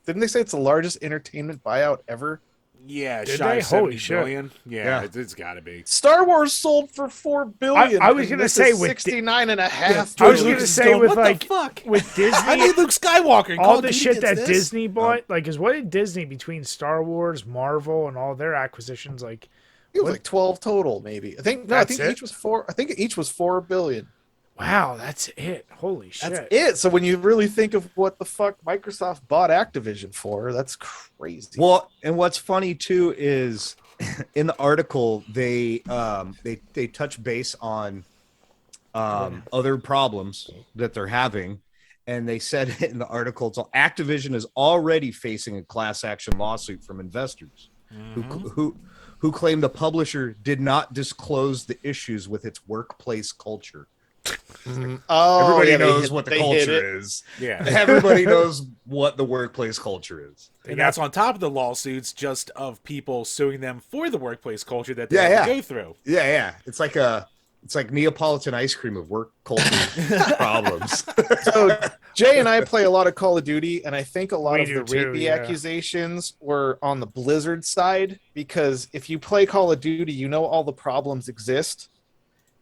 didn't they say it's the largest entertainment buyout ever? yeah, Did shy they? of Holy 70 shit. billion. Yeah, it's got to be. Star Wars sold for $4 billion. I was gonna say with 69 and a half. I was billion. gonna say with what like the fuck? with Disney. I need Luke Skywalker. And Call all of the Duty shit gets that this. Disney bought, like, is what did Disney between Star Wars, Marvel, and all their acquisitions, like, It was like 12 total, maybe. I think each was $4. I think each was $4 billion. wow, that's it. Holy shit. That's it. So when you really think of what the fuck Microsoft bought Activision for, that's crazy. Well, and what's funny too is in the article they touch base on other problems that they're having, and they said in the article, so Activision is already facing a class action lawsuit from investors who claim the publisher did not disclose the issues with its workplace culture. Everybody knows what the culture is. Yeah. Everybody knows what the workplace culture is. And that's on top of the lawsuits just of people suing them for the workplace culture that they have to go through. Yeah. It's like Neapolitan ice cream of work culture problems. So Jay and I play a lot of Call of Duty, and I think a lot We of do the too, rapey yeah. accusations were on the Blizzard side, because if you play Call of Duty, you know all the problems exist.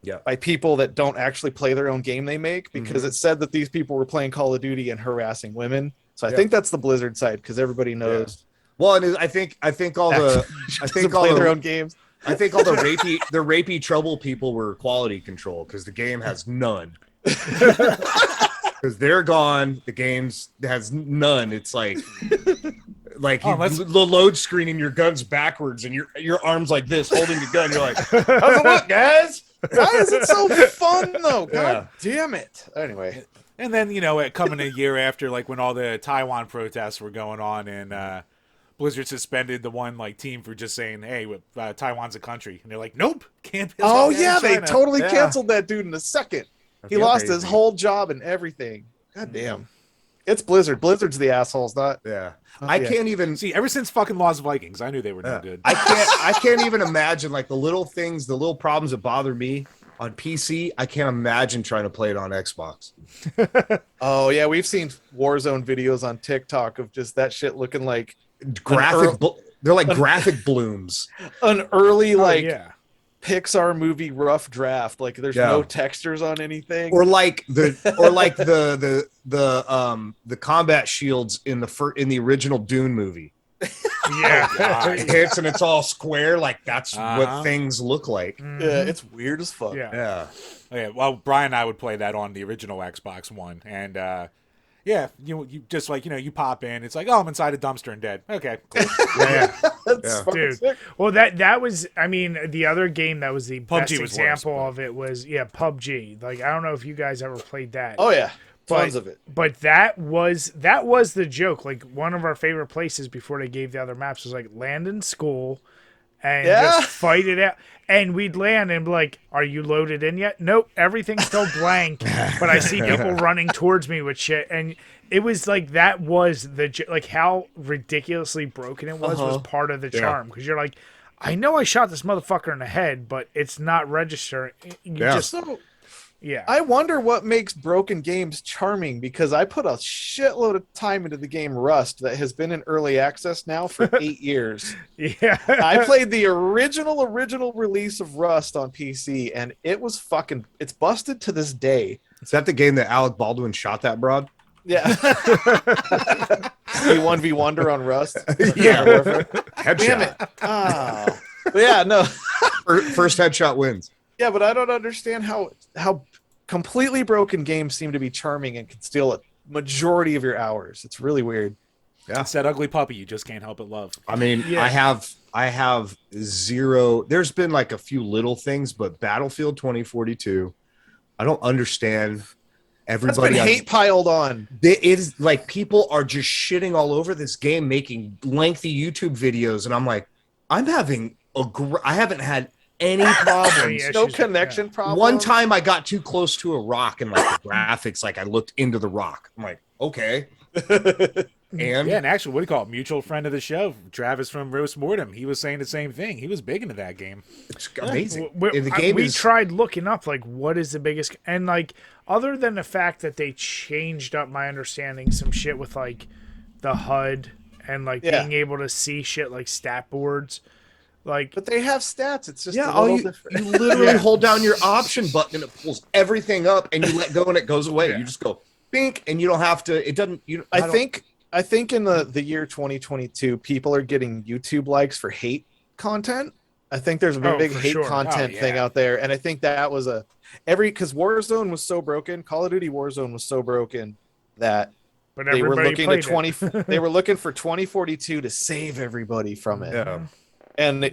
Yeah. By people that don't actually play their own game they make, because it said that these people were playing Call of Duty and harassing women. So I think that's the Blizzard side, because everybody knows. Well, and I think all the I think all play their the own games. I think all the rapey trouble people were quality control because the game has none. Because they're gone, the game's has none. It's like the load screen and your gun's backwards and your arms like this holding the gun. You're like, how's it look, guys? Why is it so fun though? God damn it. Anyway. And then, coming a year after, like when all the Taiwan protests were going on and Blizzard suspended the one team for just saying, hey, Taiwan's a country. And they're like, nope, can't be. Oh, yeah, they totally canceled that dude in a second. He lost his whole job and everything. God damn. It's Blizzard. Blizzard's the assholes, not. Yeah. I can't even see. Ever since fucking Lost Vikings, I knew they were no good. I can't even imagine the little things, the little problems that bother me on PC. I can't imagine trying to play it on Xbox. Oh yeah, we've seen Warzone videos on TikTok of just that shit looking like graphic. They're like graphic blooms. An early Pixar movie rough draft. Like there's no textures on anything. Or like the combat shields in the original Dune movie. Yeah. It hits and it's all square. Like that's what things look like. Yeah, it's weird as fuck. Yeah. Well, Brian and I would play that on the original Xbox One, and you just you pop in. It's like, oh, I'm inside a dumpster and dead. Okay, cool. Dude. Sick. Well, that was. I mean, the other game that was the best example of it was PUBG. Like, I don't know if you guys ever played that. Oh yeah. Tons of it. But that was the joke. Like one of our favorite places before they gave the other maps was like land in school and just fight it out. And we'd land and be like, are you loaded in yet? Nope, everything's still blank. But I see people running towards me with shit. And it was like that was like how ridiculously broken it was part of the charm. Because you're like, I know I shot this motherfucker in the head, but it's not registering. I wonder what makes broken games charming, because I put a shitload of time into the game Rust that has been in early access now for 8 years. Yeah. I played the original release of Rust on PC, and it was it's busted to this day. Is that the game that Alec Baldwin shot that broad? Yeah. You 1v1'd on Rust? Yeah. Headshot. Damn it. Oh. Yeah, no. First headshot wins. Yeah, but I don't understand how completely broken games seem to be charming and can steal a majority of your hours. It's really weird. Yeah, it's that ugly puppy you just can't help but love. I mean, I have zero. There's been like a few little things, but Battlefield 2042, I don't understand. Everybody That's been hate piled on. It is like people are just shitting all over this game, making lengthy YouTube videos, and I'm like, I haven't had any problems. No connection problems. One time I got too close to a rock and like the graphics, like I looked into the rock. I'm like, okay. And actually, what do you call it? Mutual friend of the show, Travis from Roast Mortem. He was saying the same thing. He was big into that game. It's amazing. We tried looking up like what is the biggest, and like other than the fact that they changed up my understanding some shit with like the HUD and like being able to see shit like stat boards. But they have stats. It's just you literally hold down your option button and it pulls everything up, and you let go and it goes away. You just go bink, and you don't have to. It doesn't. I think in the year 2022, people are getting YouTube likes for hate content. I think there's a big hate content thing out there, and I think that was because Warzone was so broken. Call of Duty Warzone was so broken that they were looking to they were looking for 2042 to save everybody from it. Yeah. And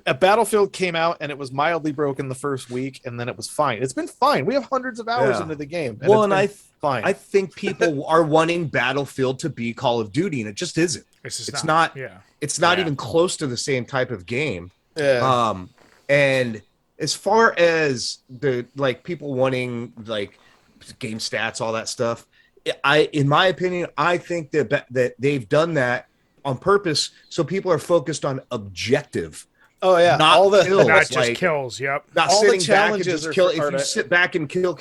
a Battlefield came out and it was mildly broken the first week, and then it was fine. It's been fine. We have hundreds of hours into the game. I think people are wanting Battlefield to be Call of Duty, and it just isn't. It's not. It's not even close to the same type of game. Yeah. And as far as the people wanting game stats, all that stuff, in my opinion, I think that they've done that on purpose, so people are focused on objective. Oh yeah, not all the kills, not just kills. Yep. Not all sitting the back and challenges just kill. If you sit back and kill,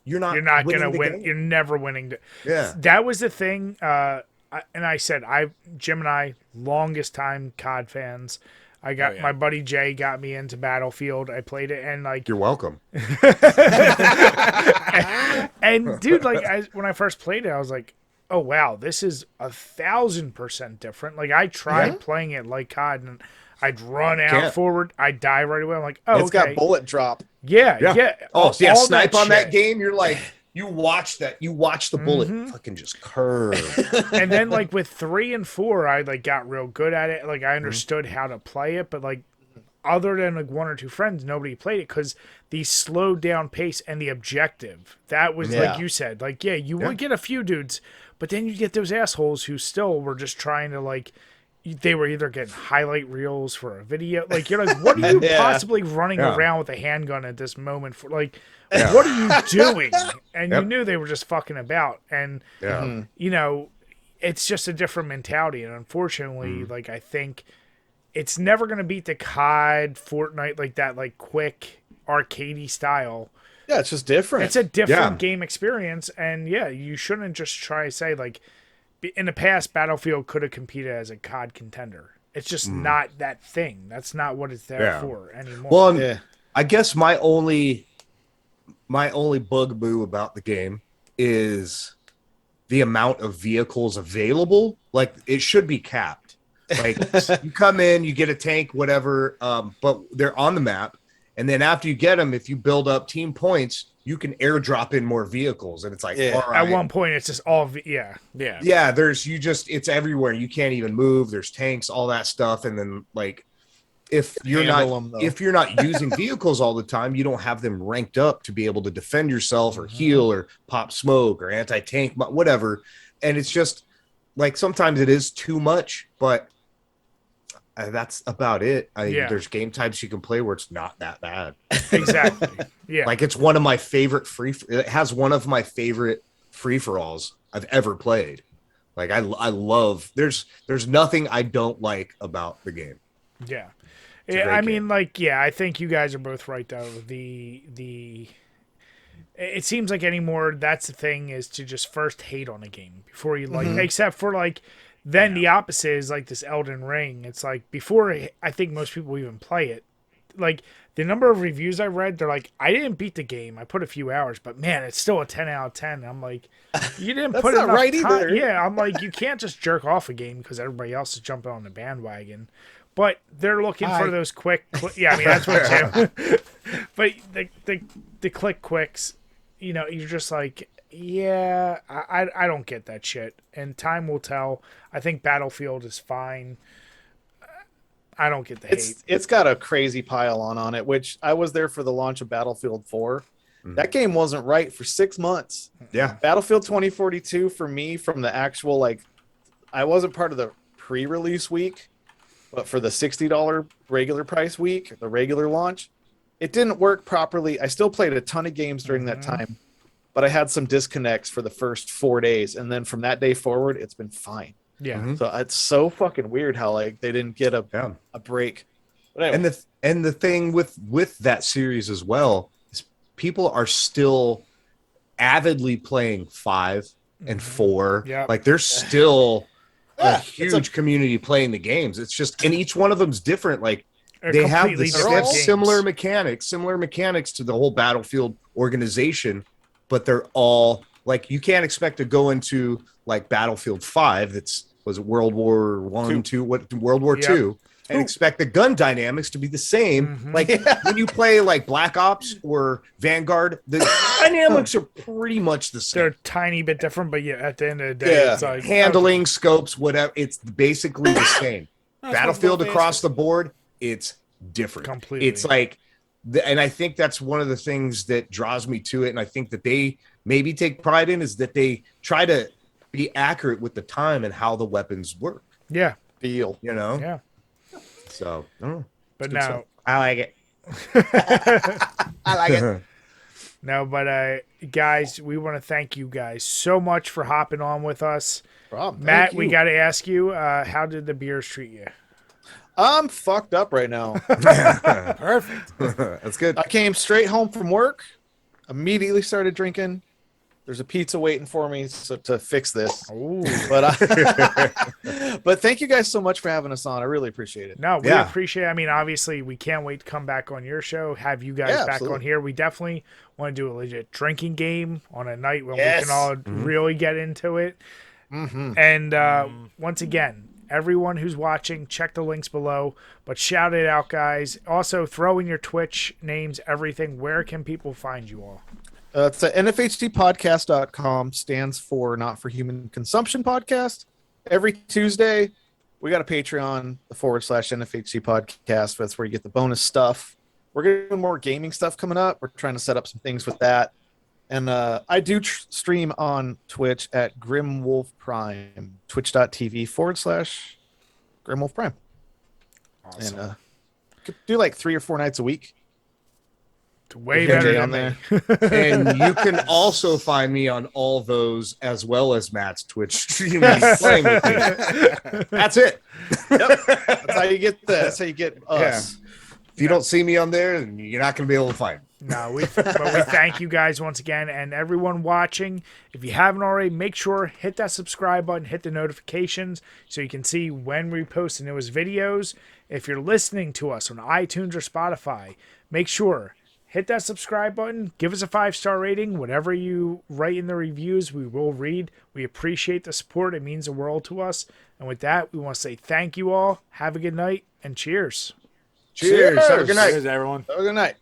you're not gonna win. You're never winning. Yeah, that was the thing. And I said, Jim and I, longest time COD fans. I got my buddy Jay got me into Battlefield. I played it, and you're welcome. and dude, when I first played it, I was like, oh wow, this is 1,000% different. Like I tried playing it like COD, and I'd run out Can't. forward. I'd die right away. I'm like, oh, It's got bullet drop. Yeah. Oh, yeah. all Snipe on that shit. game. You're like, you watch the bullet fucking just curve. And then like with 3 and 4, I like got real good at it. Like I understood how to play it, but like other than like 1 or 2 friends, nobody played it because the slowed down pace and the objective. That was like you said, like you would get a few dudes, but then you get those assholes who still were just trying to like. They were either getting highlight reels for a video. Like you're like, what are you possibly running around with a handgun at this moment for? Like, what are you doing? And you knew they were just fucking about. And you know, it's just a different mentality. And unfortunately, like I think it's never going to beat the COD, Fortnite, like that, like quick arcadey style. Yeah, it's just different. It's a different game experience. And you shouldn't just try to say like, in the past, Battlefield could have competed as a COD contender. It's just not that thing. That's not what it's there for anymore. Well, I guess my only bugaboo about the game is the amount of vehicles available. Like it should be capped. Like you come in, you get a tank, whatever, but they're on the map, and then after you get them, if you build up team points, you can airdrop in more vehicles, and it's like all right. At one point, it's just all it's everywhere. You can't even move. There's tanks, all that stuff, and then like if you're not using vehicles all the time, you don't have them ranked up to be able to defend yourself or heal or pop smoke or anti-tank, whatever. And it's just like sometimes it is too much, but that's about it. There's game types you can play where it's not that bad. Exactly. Yeah. Like it's one of my favorite it has one of my favorite free-for-alls I've ever played. Like I love there's nothing I don't like about the game. Yeah. I mean, like, I think you guys are both right though. It seems like anymore that's the thing is to just first hate on a game before you like except for like then the opposite is like this Elden Ring. It's like before I think most people even play it. Like the number of reviews I read, they're like, I didn't beat the game. I put a few hours, but man, it's still a 10 out of 10. I'm like, you didn't put enough right time. either. Yeah, I'm like, you can't just jerk off a game because everybody else is jumping on the bandwagon. But they're looking for those quick. Yeah, I mean that's what Jim. But the click quicks, you know, you're just like, I don't get that shit, and time will tell. I think Battlefield is fine. I don't get the hate. It's got a crazy pile on it, which I was there for the launch of Battlefield 4. That game wasn't right for 6 months. Yeah. Battlefield 2042 for me from the actual, like, I wasn't part of the pre-release week, but for the $60 regular price week, the regular launch, it didn't work properly. I still played a ton of games during that time, but I had some disconnects for the first 4 days. And then from that day forward, it's been fine. Yeah. So it's so fucking weird how like they didn't get a break. But anyway. And the thing with that series as well is people are still avidly playing 5 and 4. Yeah. Like there's still a huge community playing the games. It's just, and each one of them's different. Like they have similar mechanics to the whole Battlefield organization, but they're all like, you can't expect to go into like Battlefield 5 was it World War One, Two, World War II, and expect the gun dynamics to be the same. Like when you play like Black Ops or Vanguard, the dynamics are pretty much the same. They're a tiny bit different, but at the end of the day, it's like handling, scopes, whatever. It's basically the same. Battlefield across the board, it's different. Completely. It's like, and I think that's one of the things that draws me to it, and I think that they maybe take pride in is that they try to be accurate with the time and how the weapons work. Yeah. Feel. You know? Yeah. So, I don't know. But now I like it. I like it. No, but guys, we want to thank you guys so much for hopping on with us. Matt, we got to ask you, how did the beers treat you? I'm fucked up right now. Perfect. That's good. I came straight home from work, immediately started drinking. There's a pizza waiting for me to fix this. Ooh. But thank you guys so much for having us on. I really appreciate it. No, we appreciate it. I mean, obviously, we can't wait to come back on your show, have you guys back on here. We definitely want to do a legit drinking game on a night when we can all really get into it. And once again, everyone who's watching, check the links below. But shout it out, guys. Also, throw in your Twitch names, everything. Where can people find you all? It's at NFHCpodcast.com, stands for Not for Human Consumption Podcast. Every Tuesday, we got a Patreon, the /NFHC Podcast. That's where you get the bonus stuff. We're getting more gaming stuff coming up. We're trying to set up some things with that. And I do stream on Twitch at Grimwolf Prime, twitch.tv /Grimwolf Prime. Awesome. And could do like 3 or 4 nights a week. It's way better than on me. there. And you can also find me on all those, as well as Matt's Twitch stream. Playing with me. That's it. Yep. That's how you get That's how you get us. Yeah. If you don't see me on there, then you're not going to be able to find me. No, but we thank you guys once again, and everyone watching. If you haven't already, make sure hit that subscribe button, hit the notifications so you can see when we post the newest videos. If you're listening to us on iTunes or Spotify, make sure hit that subscribe button, give us a 5-star rating. Whatever you write in the reviews, we will read. We appreciate the support. It means the world to us. And with that, we want to say thank you all. Have a good night, and cheers. Cheers. Have a good night. Cheers, everyone. Have a good night.